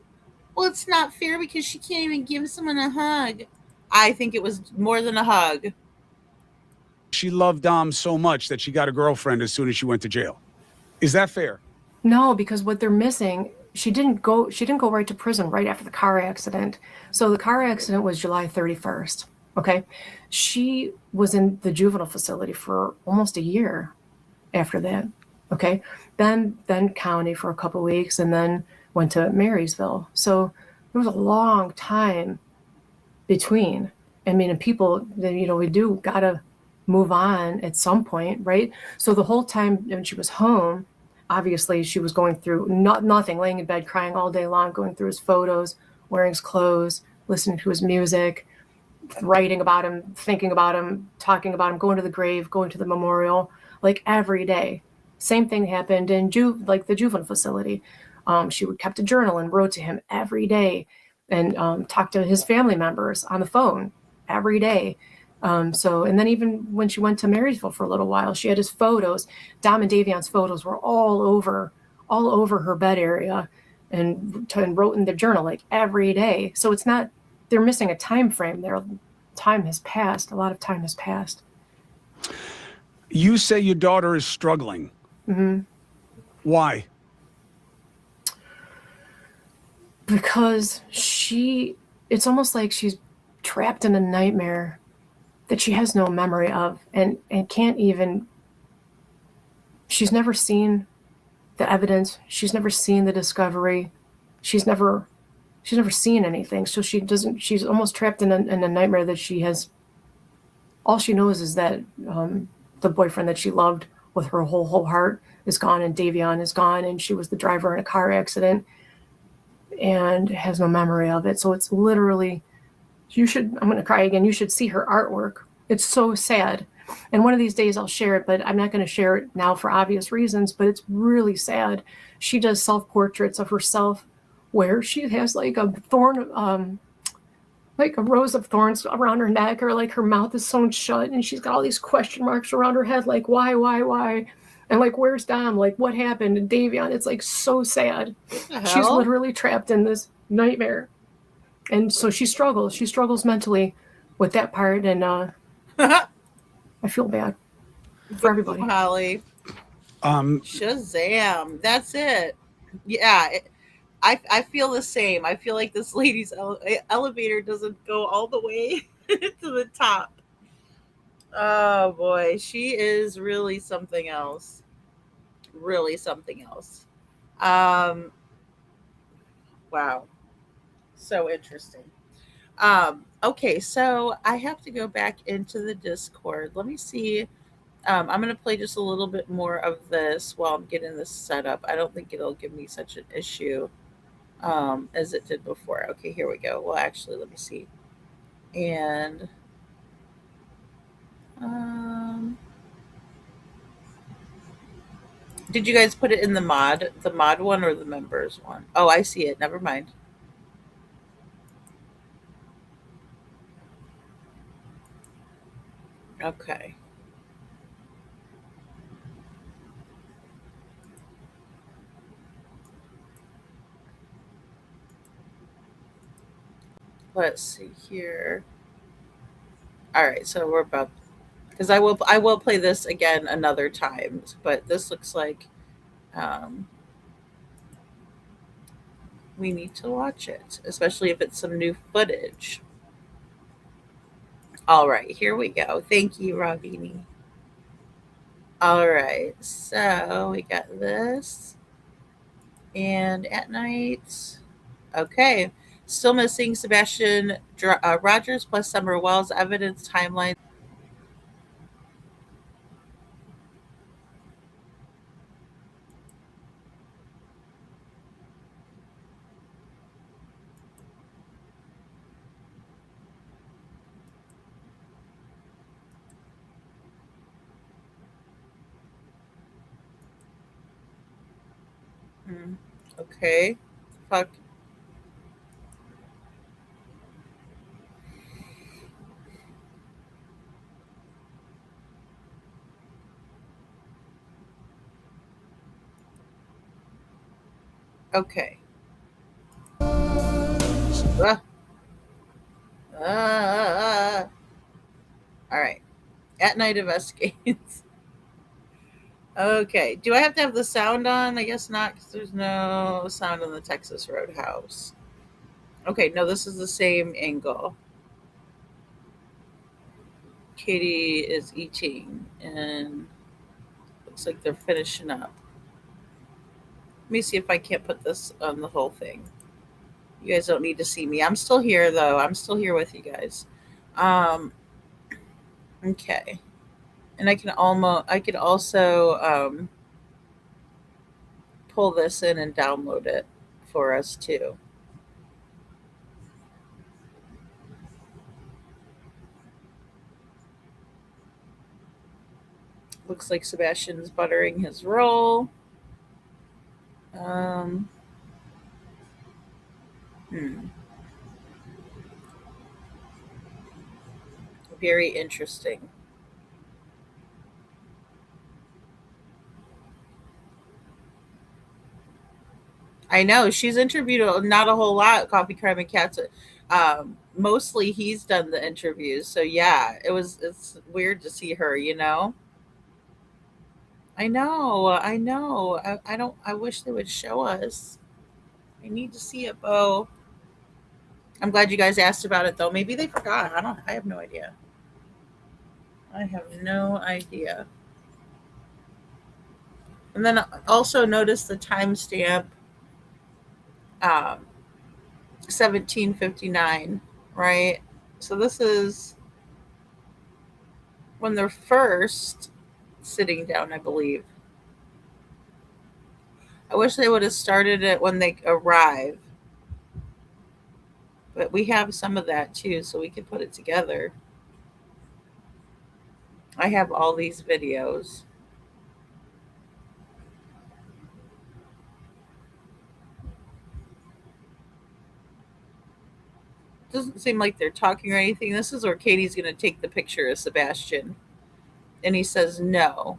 Well, it's not fair because she can't even give someone a hug. I think it was more than a hug. She loved Dom so much that she got a girlfriend as soon as she went to jail. Is that fair? No, because what they're missing, she didn't go right to prison right after the car accident. So the car accident was July 31st. Okay. She was in the juvenile facility for almost a year after that. Okay. Then county for a couple of weeks and then went to Marysville. So there was a long time between. I mean, and people, you know, we do gotta move on at some point, right? So the whole time when she was home, obviously she was going through nothing, laying in bed, crying all day long, going through his photos, wearing his clothes, listening to his music, writing about him, thinking about him, talking about him, going to the grave, going to the memorial, like every day. Same thing happened in the juvenile facility. She kept a journal and wrote to him every day and talked to his family members on the phone every day. And then even when she went to Marysville for a little while, she had his photos. Dom and Davion's photos were all over her bed area and wrote in the journal like every day. So it's not, they're missing a time frame there. Time has passed. A lot of time has passed. You say your daughter is struggling. Mm-hmm. Why? Because it's almost like she's trapped in a nightmare that she has no memory of and can't even she's never seen the evidence. She's never seen the discovery. She's never seen anything. So she's almost trapped in a nightmare that she has. All she knows is that the boyfriend that she loved with her whole heart is gone, and Davion is gone, and she was the driver in a car accident and has no memory of it. So it's literally, I'm going to cry again. You should see her artwork. It's so sad. And one of these days I'll share it, but I'm not going to share it now for obvious reasons, but it's really sad. She does self-portraits of herself where she has like a thorn, like a rose of thorns around her neck, or like her mouth is sewn shut and she's got all these question marks around her head, like why? And like, where's Dom? Like, what happened? And Davion, it's like so sad. She's literally trapped in this nightmare. And so she struggles mentally with that part. And I feel bad for everybody. Holly. Shazam. That's it. Yeah. I feel the same. I feel like this lady's elevator doesn't go all the way to the top. Oh boy, she is really something else. Really something else. Wow. So interesting. Okay, so I have to go back into the Discord. Let me see. I'm going to play just a little bit more of this while I'm getting this set up. I don't think it'll give me such an issue as it did before. Okay, here we go. Well, actually, let me see. And did you guys put it in the mod one or the members one? Oh, I see it. Never mind. Okay. Let's see here. All right, so we're about, because I will play this again another time, but this looks like we need to watch it, especially if it's some new footage. All right, here we go. Thank you, Ravini. All right, so we got this. And at night, okay. Still missing Sebastian Rogers plus Summer Wells evidence timeline. Okay. Fuck. Okay. Ah. Ah. All right. At night investigates. Okay. Do I have to have the sound on? I guess not, because there's no sound on the Texas Roadhouse. Okay. No, this is the same angle. Katie is eating, and looks like they're finishing up. Let me see if I can't put this on the whole thing. You guys don't need to see me. I'm still here, though. I'm still here with you guys. Okay. And I could also pull this in and download it for us too. Looks like Sebastian's buttering his roll. Very interesting. I know she's interviewed not a whole lot. Coffee, Crime, and Cats. Mostly he's done the interviews. So yeah, it's weird to see her. You know. I know. I don't. I wish they would show us. I need to see it, Bo. I'm glad you guys asked about it, though. Maybe they forgot. I have no idea. I have no idea. And then also notice the timestamp, 1759, right? So this is when they're first sitting down, I believe. I wish they would have started it when they arrive. But we have some of that too, so we could put it together. I have all these videos. Doesn't seem like they're talking or anything. This is where Katie's going to take the picture of Sebastian. And he says no.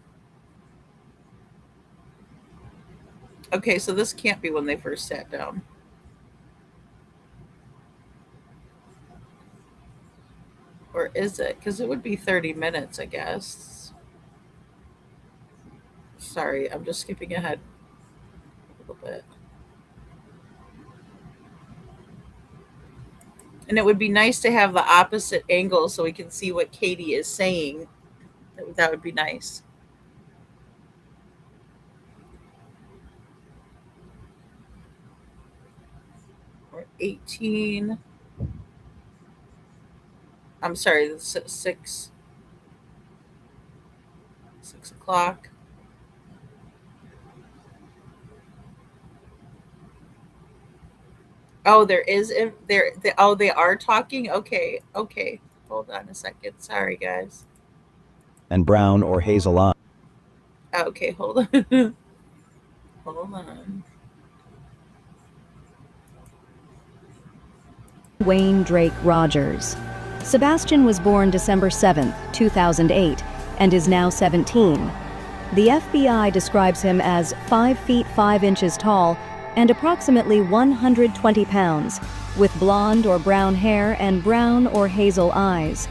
Okay, so this can't be when they first sat down. Or is it? Because it would be 30 minutes, I guess. Sorry, I'm just skipping ahead a little bit. And it would be nice to have the opposite angle so we can see what Katie is saying. That would be nice. Or 18. I'm sorry, it's 6 o'clock. Oh, there is oh, they are talking. Okay, okay. Hold on a second. Sorry, guys. And brown or hazel eye. Okay, hold on. Hold on. Wayne Drake Rogers. Sebastian was born December 7, 2008, and is now 17. The FBI describes him as 5 feet 5 inches tall and approximately 120 pounds, with blonde or brown hair and brown or hazel eyes.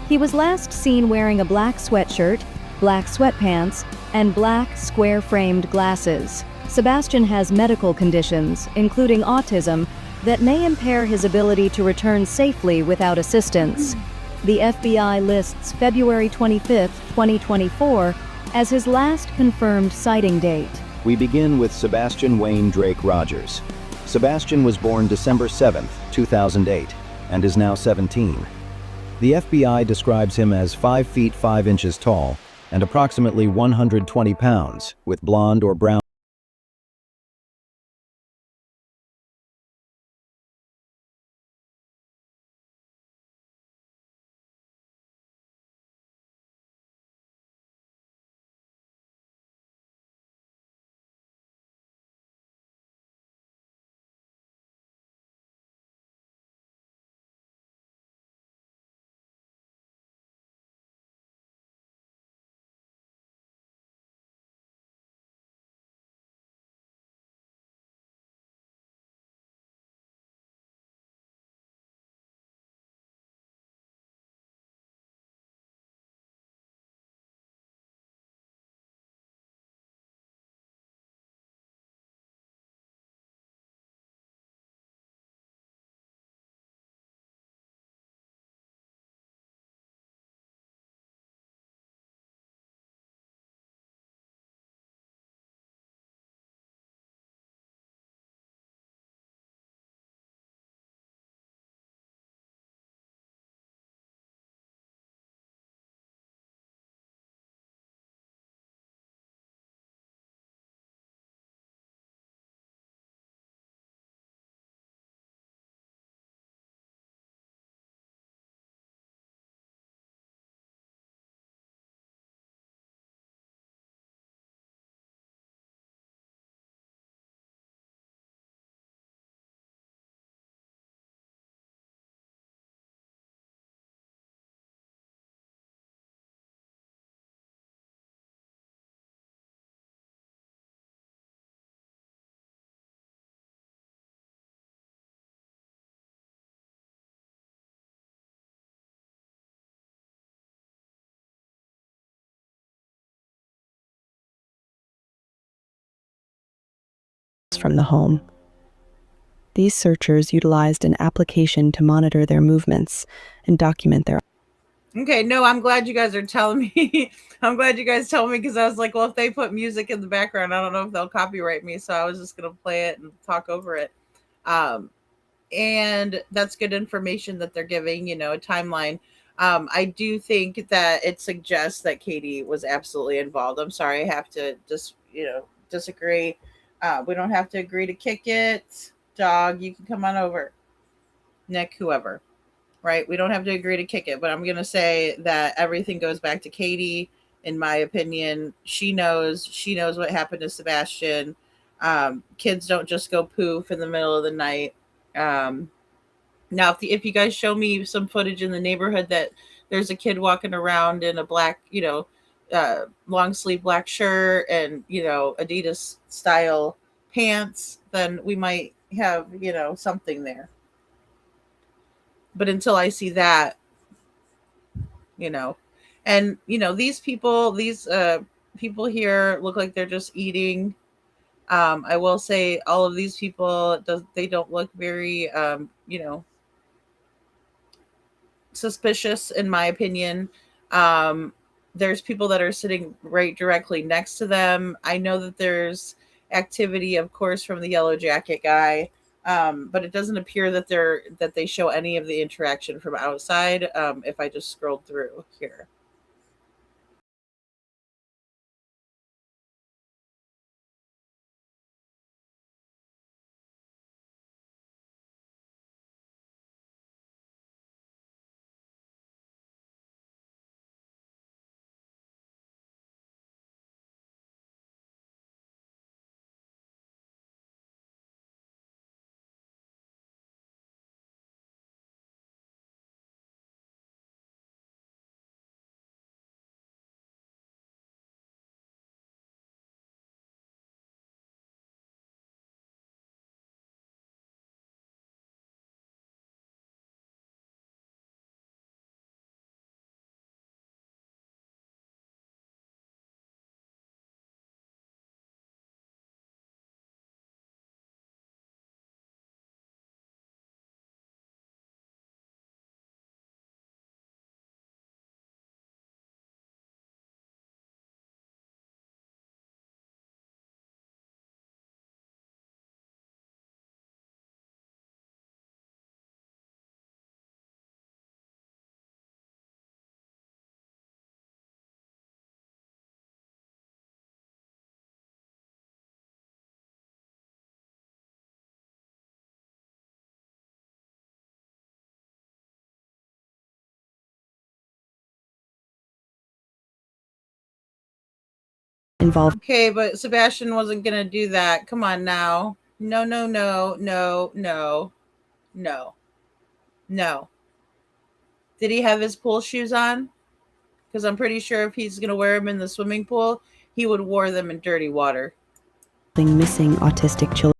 He was last seen wearing a black sweatshirt, black sweatpants, and black square-framed glasses. Sebastian has medical conditions, including autism, that may impair his ability to return safely without assistance. The FBI lists February 25, 2024, as his last confirmed sighting date. We begin with Sebastian Wayne Drake Rogers. Sebastian was born December 7, 2008, and is now 17. The FBI describes him as 5 feet 5 inches tall and approximately 120 pounds, with blonde or brown from the home. These searchers utilized an application to monitor their movements and document their Okay, no, I'm glad you guys are telling me. I'm glad you guys told me because I was like, well, if they put music in the background, I don't know if they'll copyright me. So I was just gonna play it and talk over it. Um, and that's good information that they're giving, a timeline. I do think that it suggests that Katie was absolutely involved. I'm sorry, I have to just, disagree. We don't have to agree to kick it. Dog, you can come on over. Nick, whoever, right? We don't have to agree to kick it, but I'm going to say that everything goes back to Katie. In my opinion, she knows what happened to Sebastian. Kids don't just go poof in the middle of the night. Um, Now, if you guys show me some footage in the neighborhood that there's a kid walking around in a black, long sleeve black shirt and Adidas style pants, then we might have something there. But until I see that, you know, and these people here look like they're just eating. I will say all of these people they don't look very suspicious in my opinion. Um, there's people that are sitting right directly next to them. I know that there's activity, of course, from the yellow jacket guy, but it doesn't appear that they show any of the interaction from outside. If I just scrolled through here. Involved. Okay, but Sebastian wasn't gonna do that. Come on now. No, no, no, no, no, no, no. Did he have his pool shoes on? Because I'm pretty sure if he's gonna wear them in the swimming pool, he would wear them in dirty water. Missing autistic children.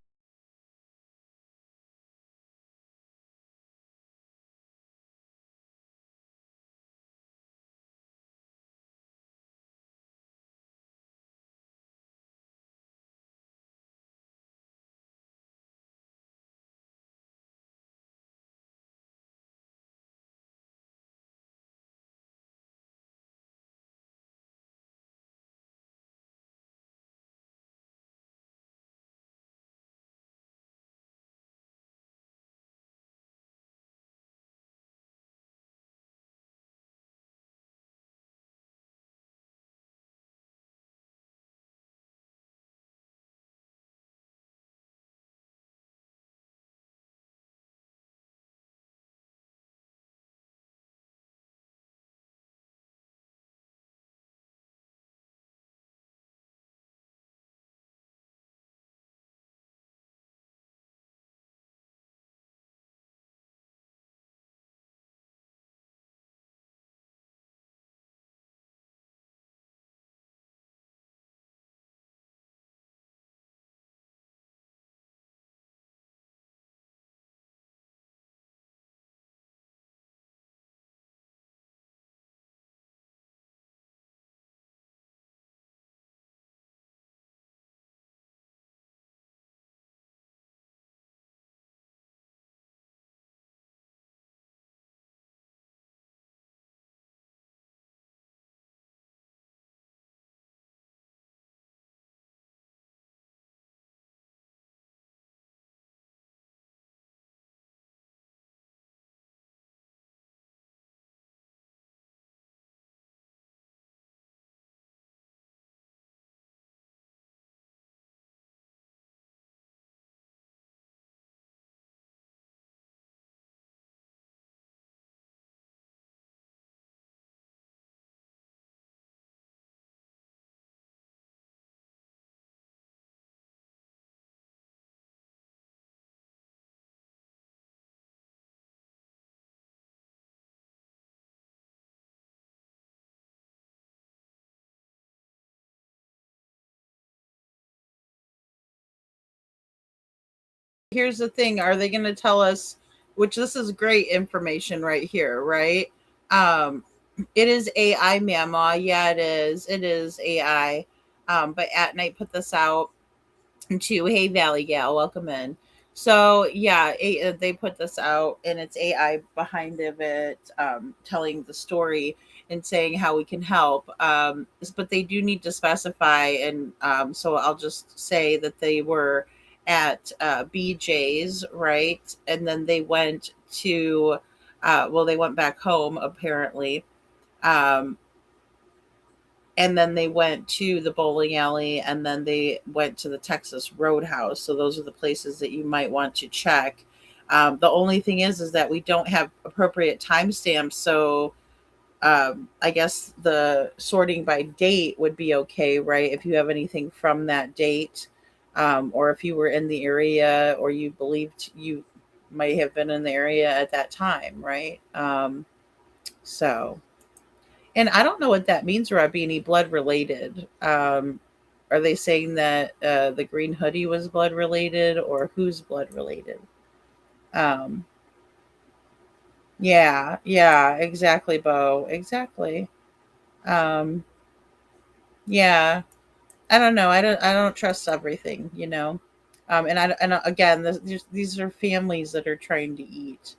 Here's the thing, are they going to tell us, which this is great information right here, right? Um, it is AI, Mama. Yeah, it is. It is AI. But At Night put this out to Hey Valley Gal, welcome in. So yeah, they put this out, and it's AI behind of it, telling the story and saying how we can help. But they do need to specify, and so I'll just say that they were at BJ's, right, and then they went to, well, they went back home apparently. Um, and then they went to the bowling alley, and then they went to the Texas Roadhouse. So those are the places that you might want to check. The only thing is that we don't have appropriate timestamps. So I guess the sorting by date would be okay, right? If you have anything from that date, or if you were in the area, or you believed you might have been in the area at that time, right? So and I don't know what that means, Rabini, blood related. Are they saying that the green hoodie was blood related, or who's blood related? Um, yeah, yeah, exactly, Bo. Exactly. Um, yeah, I don't know. I don't trust everything. And again, these are families that are trying to eat,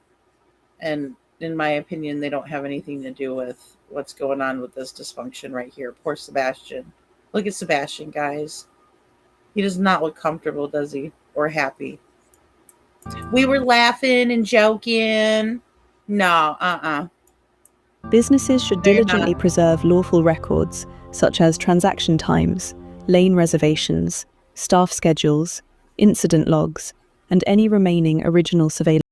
and in my opinion, they don't have anything to do with what's going on with this dysfunction right here. Poor Sebastian. Look at Sebastian, guys. He does not look comfortable, does he? Or happy. We were laughing and joking. No, Businesses should No, you're not. diligently preserve lawful records such as transaction times, lane reservations, staff schedules, incident logs, and any remaining original surveillance.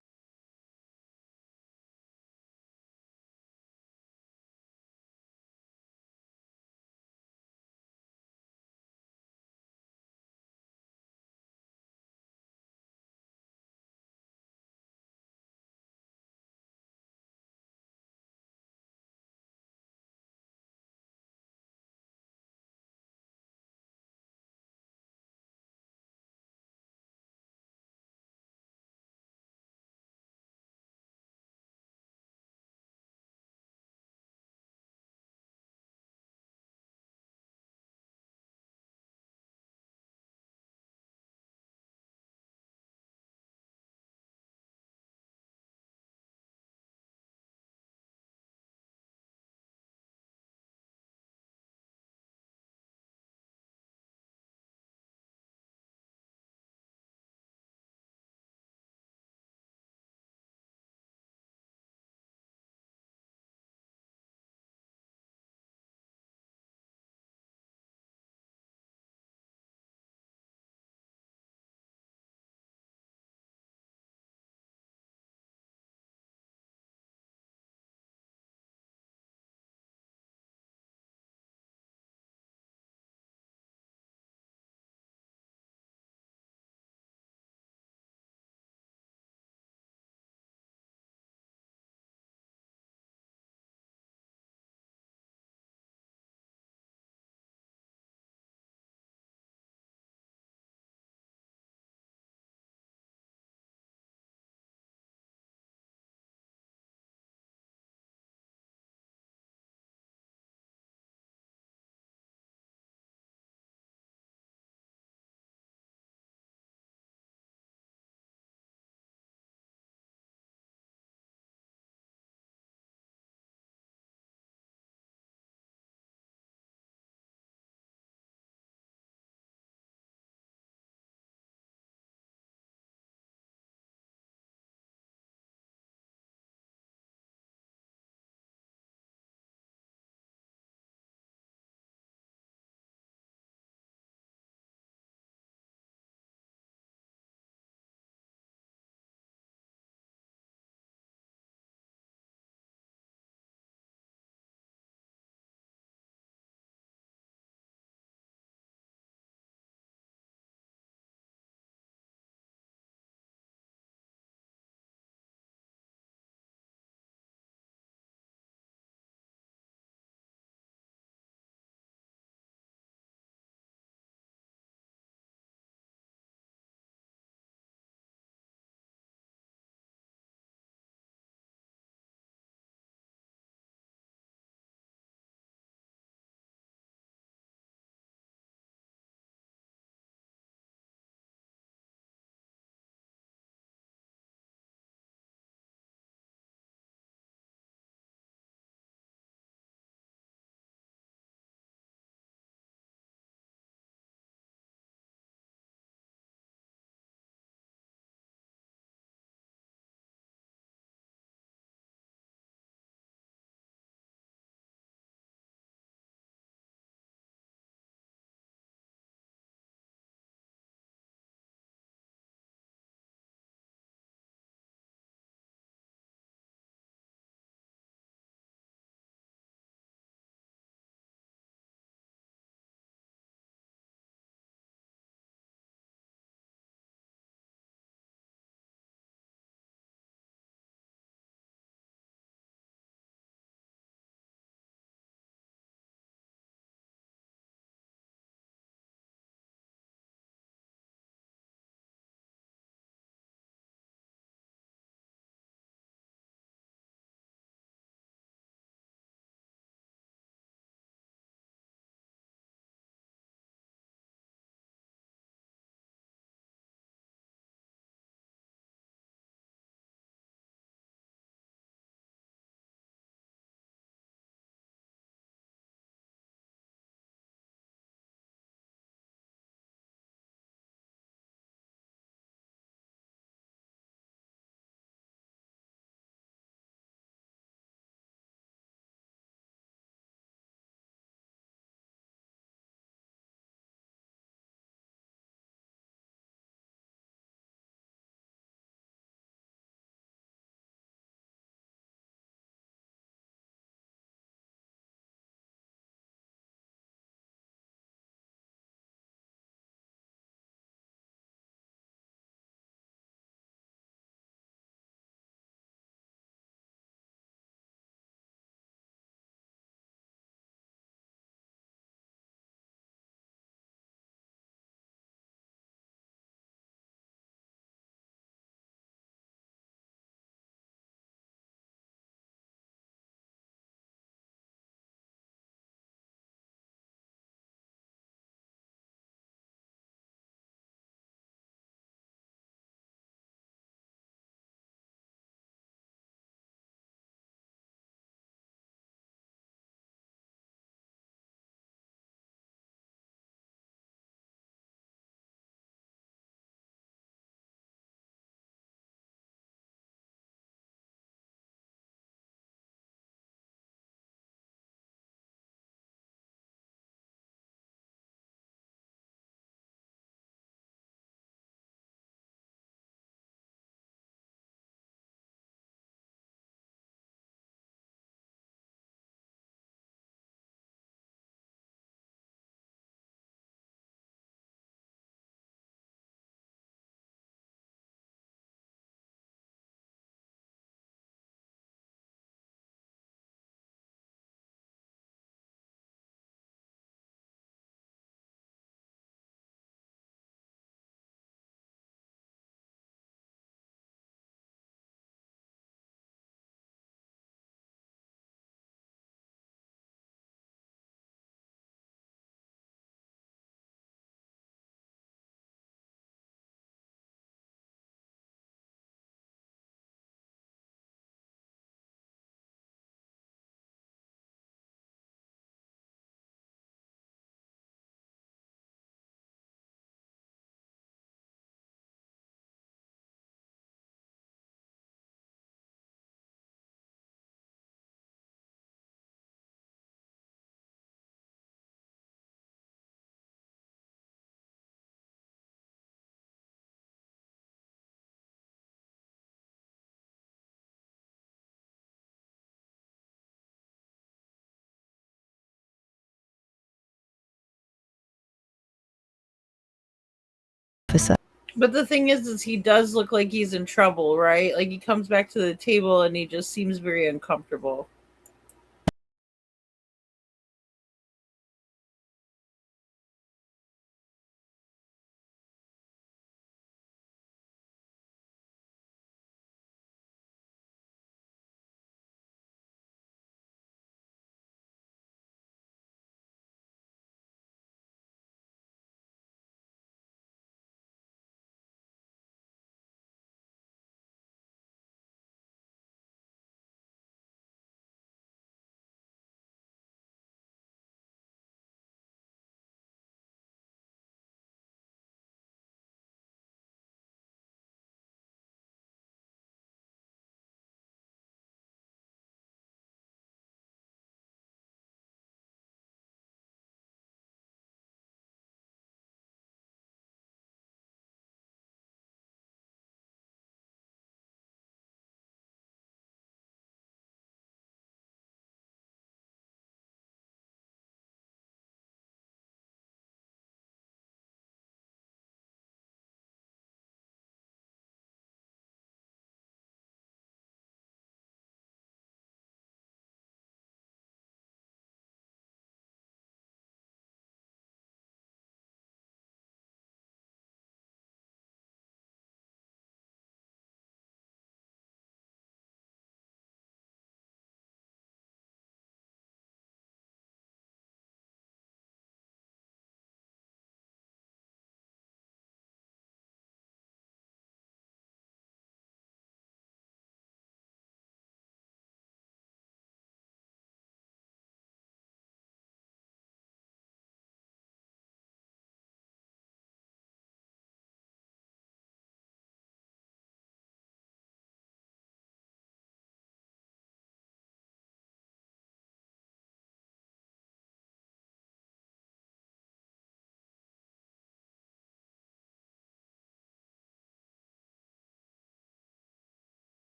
officer. But the thing is he does look like he's in trouble, right? Like he comes back to the table and he just seems very uncomfortable.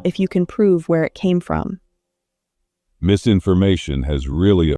If you can prove where it came from. Misinformation has really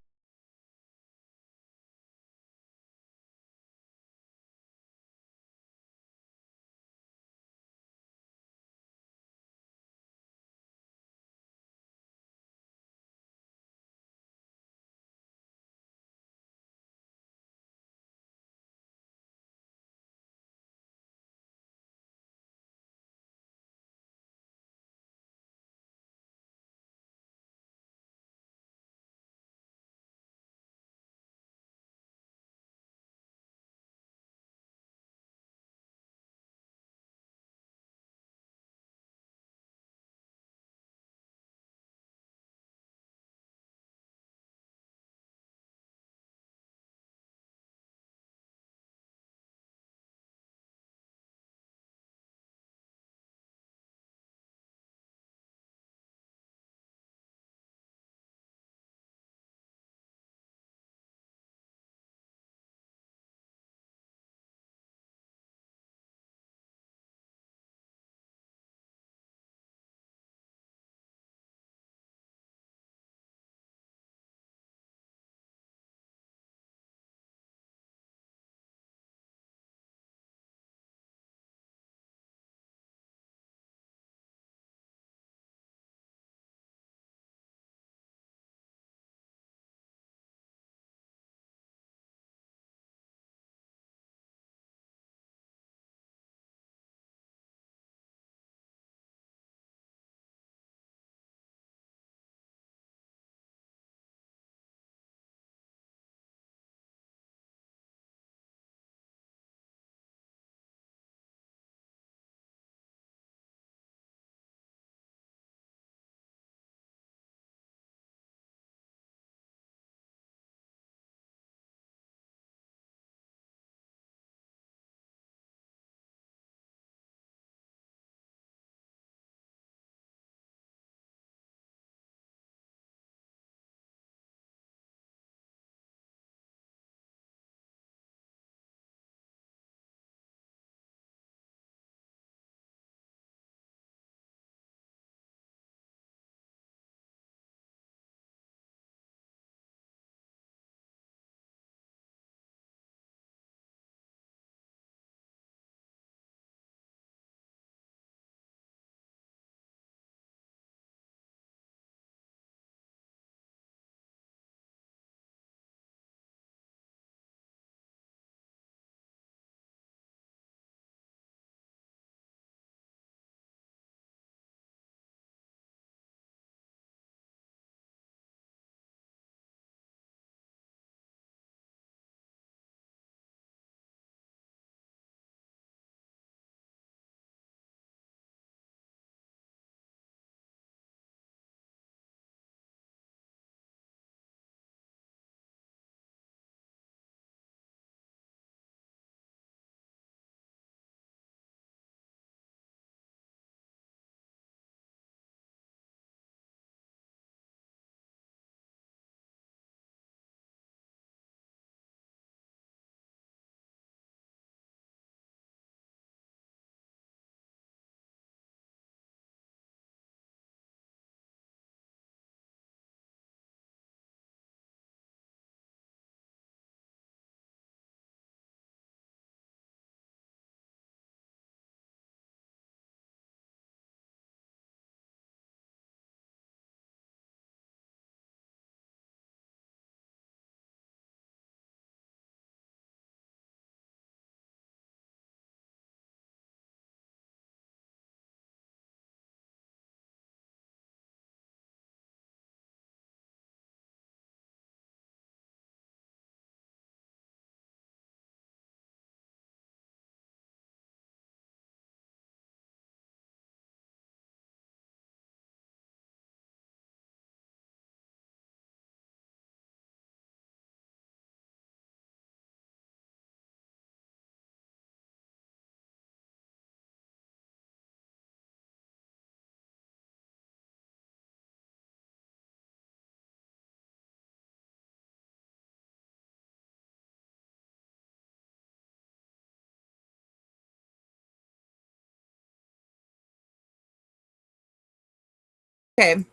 Okay.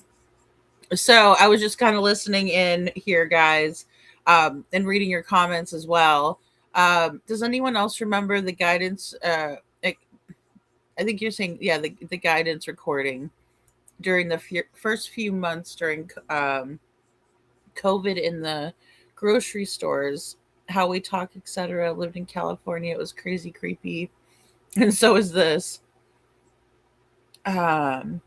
So I was just kind of listening in here, guys, and reading your comments as well. Does anyone else remember the guidance? I think you're saying, yeah, the guidance recording during the first few months during COVID in the grocery stores, how we talk, etc. Lived in California. It was crazy creepy. And so is this. Um,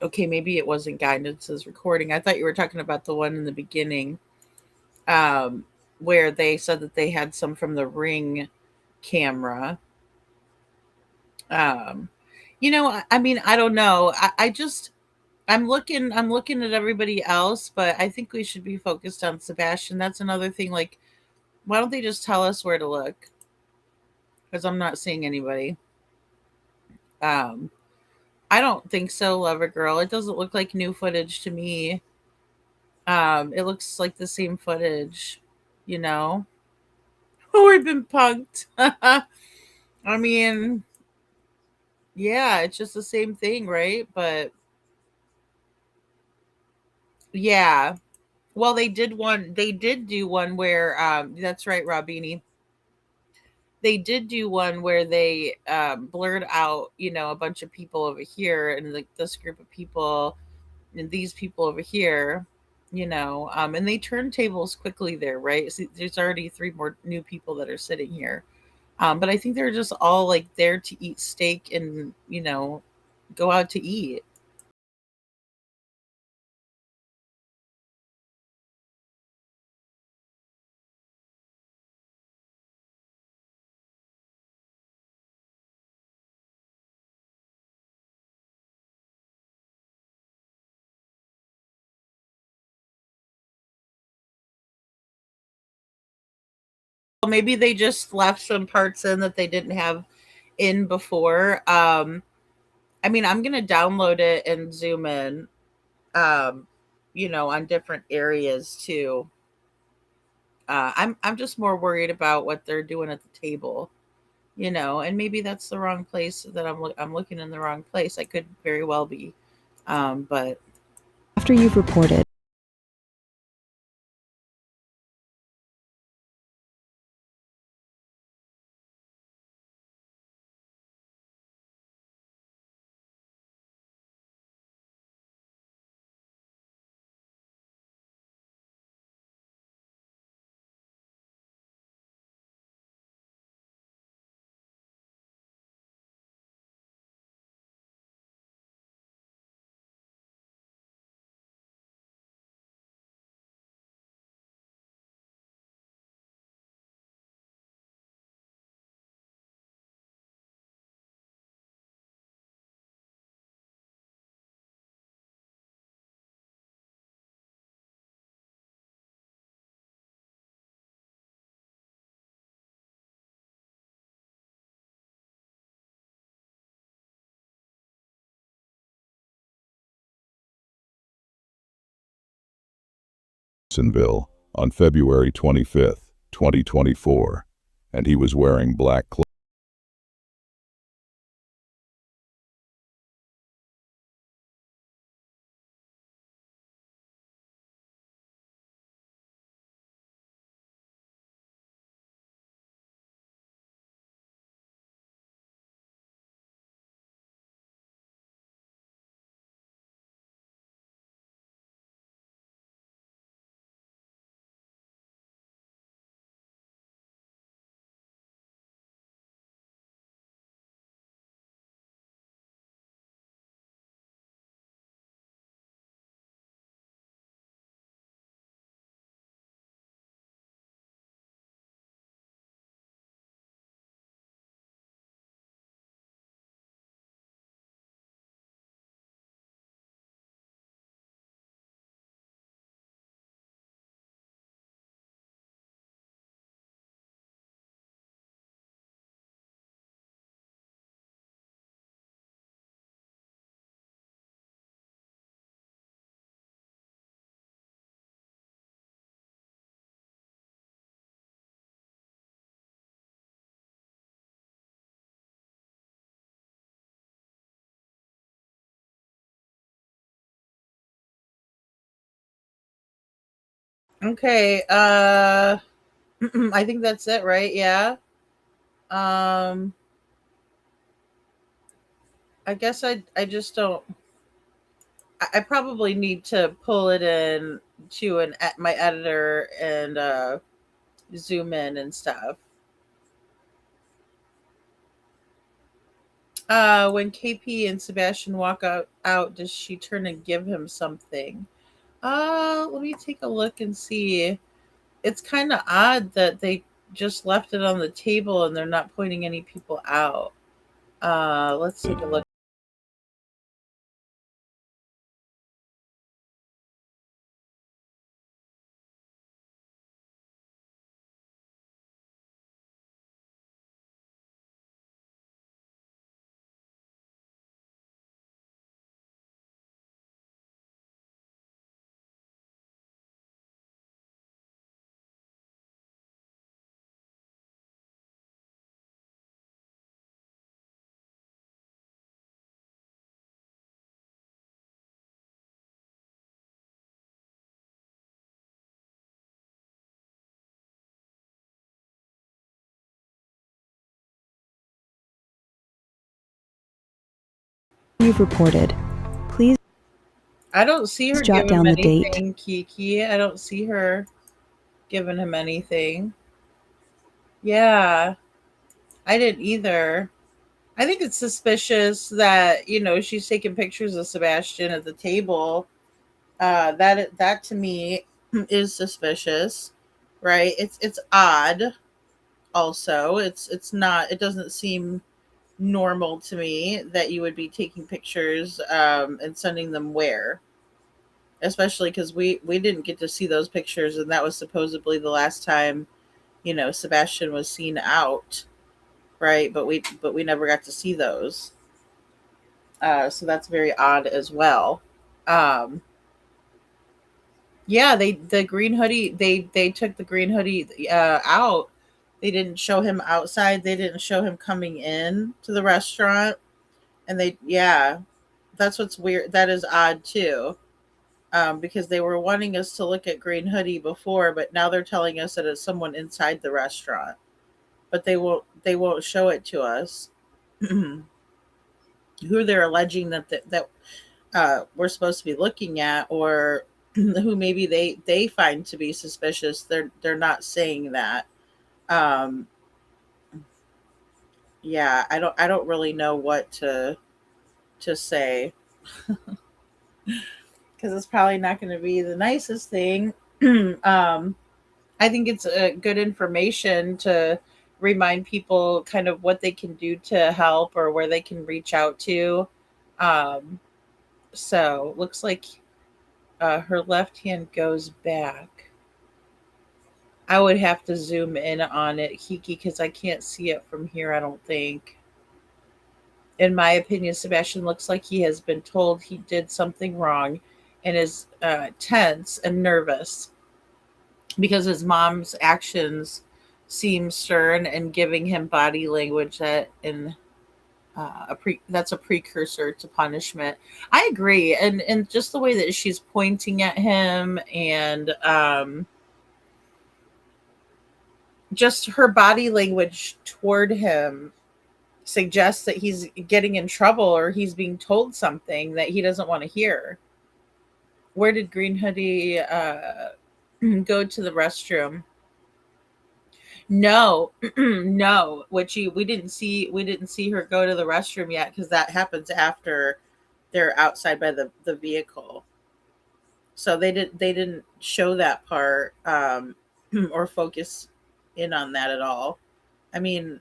okay, maybe it wasn't guidance's recording. I thought you were talking about the one in the beginning, um, where they said that they had some from the Ring camera. Um, I mean, I don't know. I just I'm looking at everybody else, but I think we should be focused on Sebastian. That's another thing. Like, why don't they just tell us where to look? Because I'm not seeing anybody. Um, I don't think so, Lover Girl. It doesn't look like new footage to me. It looks like the same footage, you know. We've been punked. I mean, yeah, it's just the same thing, right? But yeah. Well, they did do one where that's right, Robini. They did do one where they blurred out, a bunch of people over here and like this group of people and these people over here, and they turned tables quickly there, right? So there's already three more new people that are sitting here. But I think they're just all like there to eat steak and, go out to eat. Maybe they just left some parts in that they didn't have in before. I mean, I'm gonna download it and zoom in, um, on different areas too. I'm just more worried about what they're doing at the table, and maybe that's the wrong place that I'm looking in the wrong place. I could very well be, but After you've reported, Jacksonville on February 25, 2024, and he was wearing black clothes. Okay. I think that's it, right? Yeah. Um, I guess I just don't. I probably need to pull it in to my editor and zoom in and stuff. When KP and Sebastian walk out, does she turn and give him something? Let me take a look and see. It's kind of odd that they just left it on the table and they're not pointing any people out. Let's take a look. You've reported. Please I don't see her jot give him down the date. anything, Kiki. I don't see her giving him anything. Yeah, I didn't either. I think it's suspicious that, she's taking pictures of Sebastian at the table. That to me is suspicious, right? It's odd. Also, it's not. It doesn't seem normal to me that you would be taking pictures and sending them where, especially because we didn't get to see those pictures, and that was supposedly the last time Sebastian was seen out, right? But we never got to see those. So that's very odd as well. Um, yeah, the green hoodie they took the green hoodie out. They didn't show him outside. They didn't show him coming in to the restaurant, and yeah, that's what's weird. That is odd too, because they were wanting us to look at green hoodie before, but now they're telling us that it's someone inside the restaurant, but they won't show it to us. Who they're alleging that we're supposed to be looking at, or who maybe they find to be suspicious. They're not saying that. um yeah, I don't really know what to say, because it's probably not going to be the nicest thing. I think it's a good information to remind people kind of what they can do to help or where they can reach out to. um so looks like her left hand goes back. I would have to zoom in on it, Kiki, because I can't see it from here, I don't think. In my opinion, Sebastian looks like he has been told he did something wrong and is tense and nervous because his mom's actions seem stern and giving him body language that's a precursor to punishment. I agree, and just the way that she's pointing at him, and just her body language toward him suggests that he's getting in trouble or he's being told something that he doesn't want to hear. Where did Green Hoodie go to the restroom? No, no. We didn't see her go to the restroom yet, because that happens after they're outside by the vehicle. So they didn't show that part, or focus in on that at all. I mean,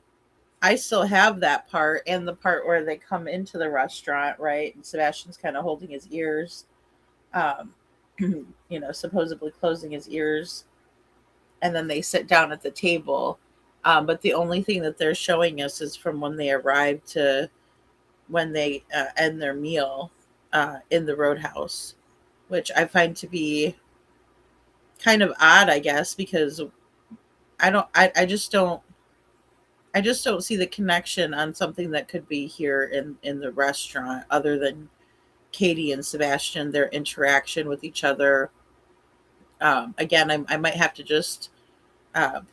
I still have that part and the part where they come into the restaurant, right? And Sebastian's kind of holding his ears, um, supposedly closing his ears, and then they sit down at the table. But the only thing that they're showing us is from when they arrive to when they end their meal in the roadhouse, which I find to be kind of odd, I guess, because I just don't see the connection on something that could be here in the restaurant, other than Katie and Sebastian, their interaction with each other, Again, I might have to just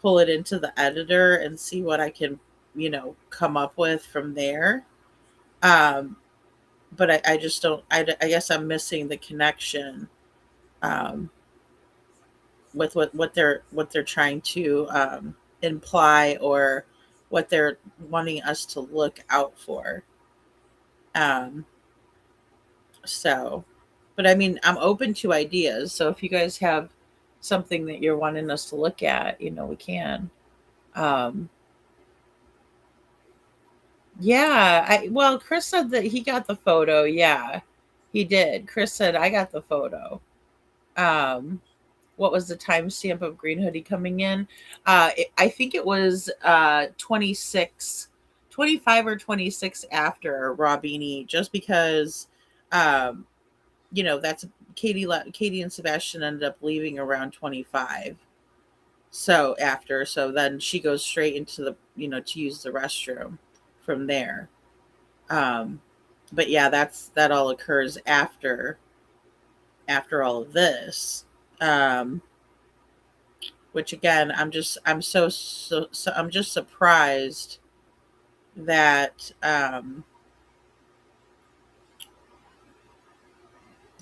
pull it into the editor and see what I can, come up with from there. Um, but I just don't. I guess I'm missing the connection um, with what they're trying to imply, or what they're wanting us to look out for. Um, so, but I mean, I'm open to ideas. So if you guys have something that you're wanting us to look at, we can. Um, yeah, well, Chris said that he got the photo. Yeah, he did. Chris said I got the photo. Um, what was the timestamp of Green Hoodie coming in? I think it was 26, 25 or 26 after Robini, just because, um, that's Katie and Sebastian ended up leaving around 25. So after, so then she goes straight into to use the restroom from there. Um, but yeah, that all occurs after all of this. Um, which again, I'm just surprised that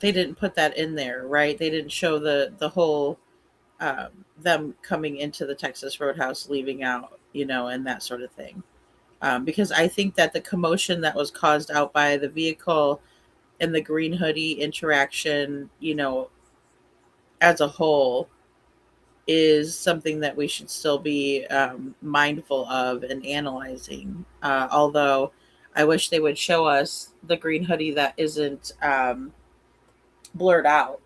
they didn't put that in there, right? They didn't show the whole them coming into the Texas Roadhouse, leaving out, and that sort of thing. Because I think that the commotion that was caused out by the vehicle and the green hoodie interaction, as a whole, is something that we should still be mindful of and analyzing. Although I wish they would show us the green hoodie that isn't blurred out,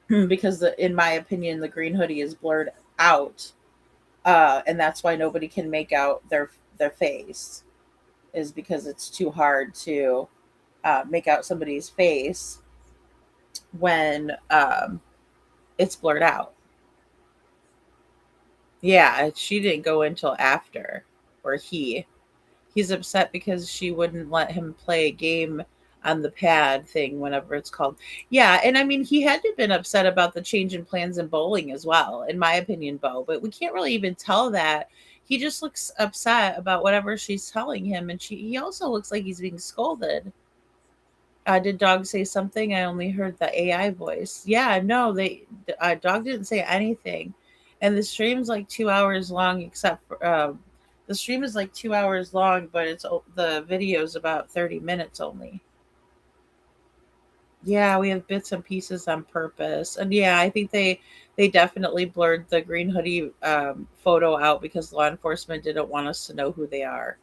because in my opinion, the green hoodie is blurred out, and that's why nobody can make out their face, is because it's too hard to make out somebody's face when it's blurred out. Yeah, she didn't go until after, or he's upset because she wouldn't let him play a game on the pad thing, whenever it's called. Yeah, and I mean, he had to have been upset about the change in plans in bowling as well, in my opinion, Bo. But we can't really even tell that. He just looks upset about whatever she's telling him, and he also looks like he's being scolded. Did Dog say something? I only heard the AI voice. Yeah, no, Dog didn't say anything, and the stream's like 2 hours long. Except for, the stream is like 2 hours long, but the video's about 30 minutes only. Yeah, we have bits and pieces on purpose, and yeah, I think they definitely blurred the green hoodie photo out because law enforcement didn't want us to know who they are,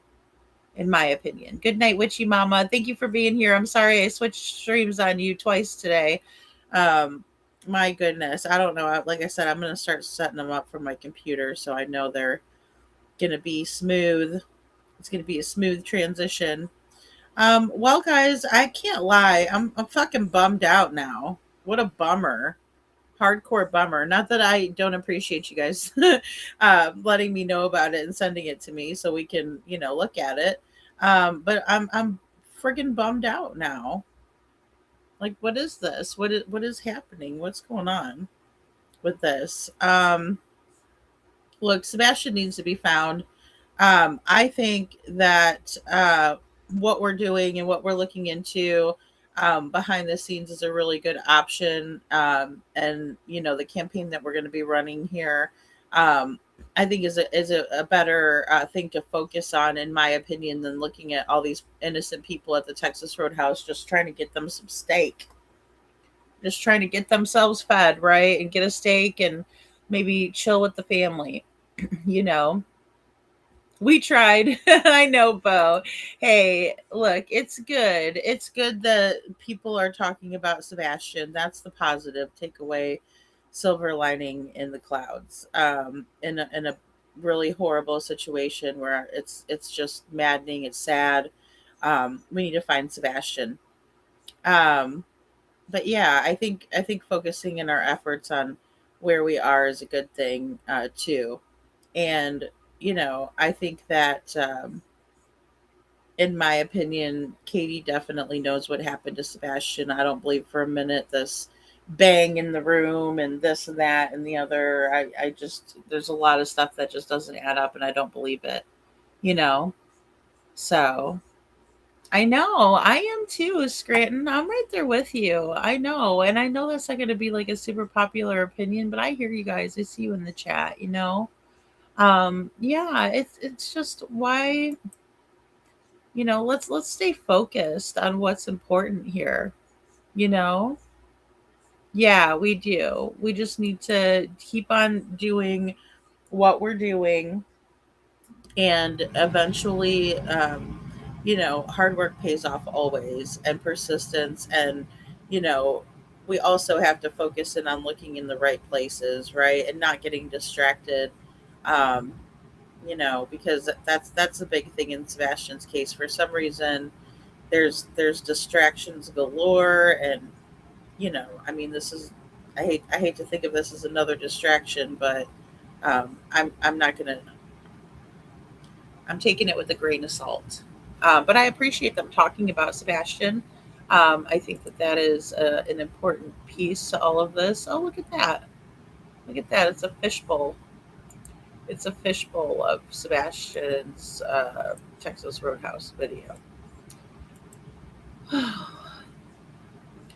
in my opinion. Good night, Witchy Mama. Thank you for being here. I'm sorry I switched streams on you twice today. Um, my goodness. I don't know. Like I said, I'm going to start setting them up for my computer so I know they're going to be smooth. It's going to be a smooth transition. Well, guys, I can't lie. I'm fucking bummed out now. What a bummer. Hardcore bummer. Not that I don't appreciate you guys letting me know about it and sending it to me so we can, look at it. But I'm friggin' bummed out now. Like, what is this? What is happening? What's going on with this? Look, Sebastian needs to be found. I think that what we're doing and what we're looking into behind the scenes is a really good option. And the campaign that we're going to be running here, um, I think is a better thing to focus on, in my opinion, than looking at all these innocent people at the Texas Roadhouse just trying to get them some steak, just trying to get themselves fed, right, and get a steak and maybe chill with the family. you know We tried. I know, Bo. Hey, look, it's good. It's good that people are talking about Sebastian. That's the positive takeaway, silver lining in the clouds. In a really horrible situation where it's just maddening. It's sad. We need to find Sebastian. Um, but yeah, I think focusing in our efforts on where we are is a good thing too. And I think that in my opinion, Katie definitely knows what happened to Sebastian. I don't believe for a minute this bang in the room and this and that and the other. I just, there's a lot of stuff that just doesn't add up and I don't believe it, you know? So I know I am too, Scranton. I'm right there with you. I know. And I know that's not going to be like a super popular opinion, but I hear you guys. I see you in the chat, you know? Yeah, it's just why, let's stay focused on what's important here, you know? Yeah, we do. We just need to keep on doing what we're doing, and eventually, hard work pays off always, and persistence, and you know we also have to focus in on looking in the right places, right, and not getting distracted. um, because that's the big thing in Sebastian's case. For some reason, there's distractions galore, and I mean, this is, I hate to think of this as another distraction, but I'm not gonna, I'm taking it with a grain of salt. But I appreciate them talking about Sebastian. I think that is an important piece to all of this. Oh, look at that! Look at that! It's a fishbowl. It's a fishbowl of Sebastian's Texas Roadhouse video.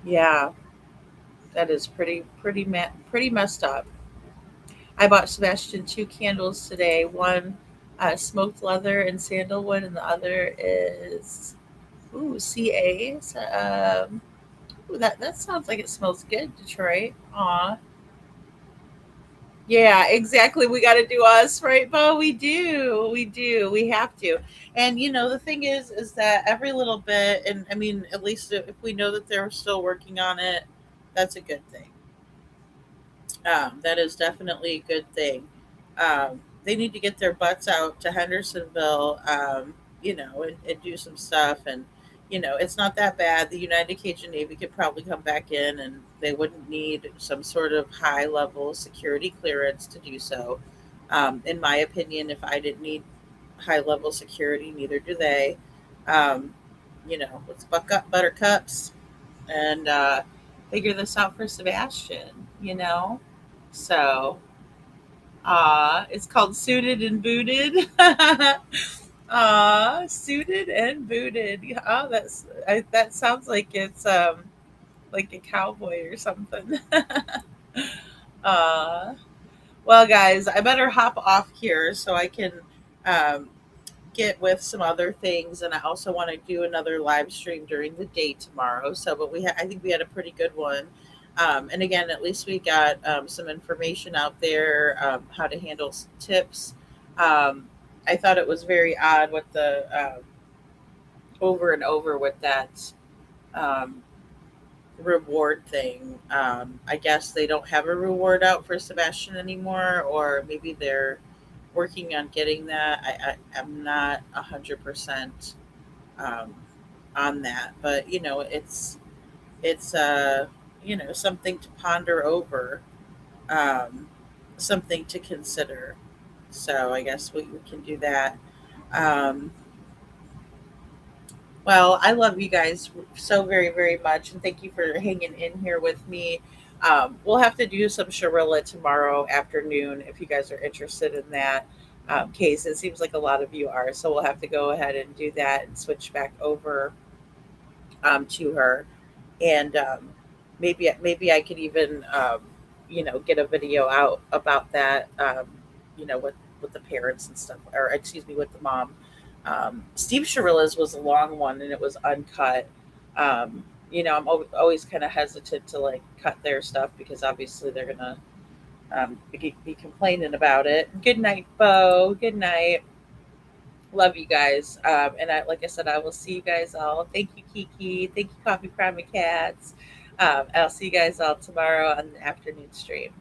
Yeah, that is pretty messed up. I bought Sebastian two candles today. One smoked leather and sandalwood, and the other is CA. So, ooh, that sounds like it smells good, Detroit. Aw. Yeah, exactly. We got to do us, right, Bo? We do. We do. We have to. And the thing is that every little bit, and I mean, at least if we know that they're still working on it, that's a good thing. That is definitely a good thing. They need to get their butts out to Hendersonville, and do some stuff. And, it's not that bad. The United Cajun Navy could probably come back in, and they wouldn't need some sort of high level security clearance to do so. In my opinion, if I didn't need high level security, neither do they. Um, let's buck up, buttercups, and figure this out for Sebastian, So, it's called Suited and Booted. Suited and Booted. Oh, that sounds like it's like a cowboy or something. uh, well, guys, I better hop off here so I can um, get with some other things, and I also want to do another live stream during the day tomorrow. So, but I think we had a pretty good one. And again, at least we got some information out there, how to handle tips. Um, I thought it was very odd with the over and over with that um, reward thing. I guess they don't have a reward out for Sebastian anymore, or maybe they're working on getting that. I'm not 100% um, on that, but it's something to ponder over, um, something to consider. So I guess we can do that. Um, well, I love you guys so very, very much, and thank you for hanging in here with me. We'll have to do some Sharilla tomorrow afternoon if you guys are interested in that case. It seems like a lot of you are, so we'll have to go ahead and do that and switch back over to her, and maybe I could even get a video out about that, with the parents and stuff, or excuse me, with the mom. Steve Sharilla's was a long one and it was uncut. I'm always kind of hesitant to like cut their stuff because obviously they're gonna be complaining about it. Good night, Bo. Good night. Love you guys. And like I said, I will see you guys all. Thank you, Kiki. Thank you, Coffee Crime and Cats. I'll see you guys all tomorrow on the afternoon stream.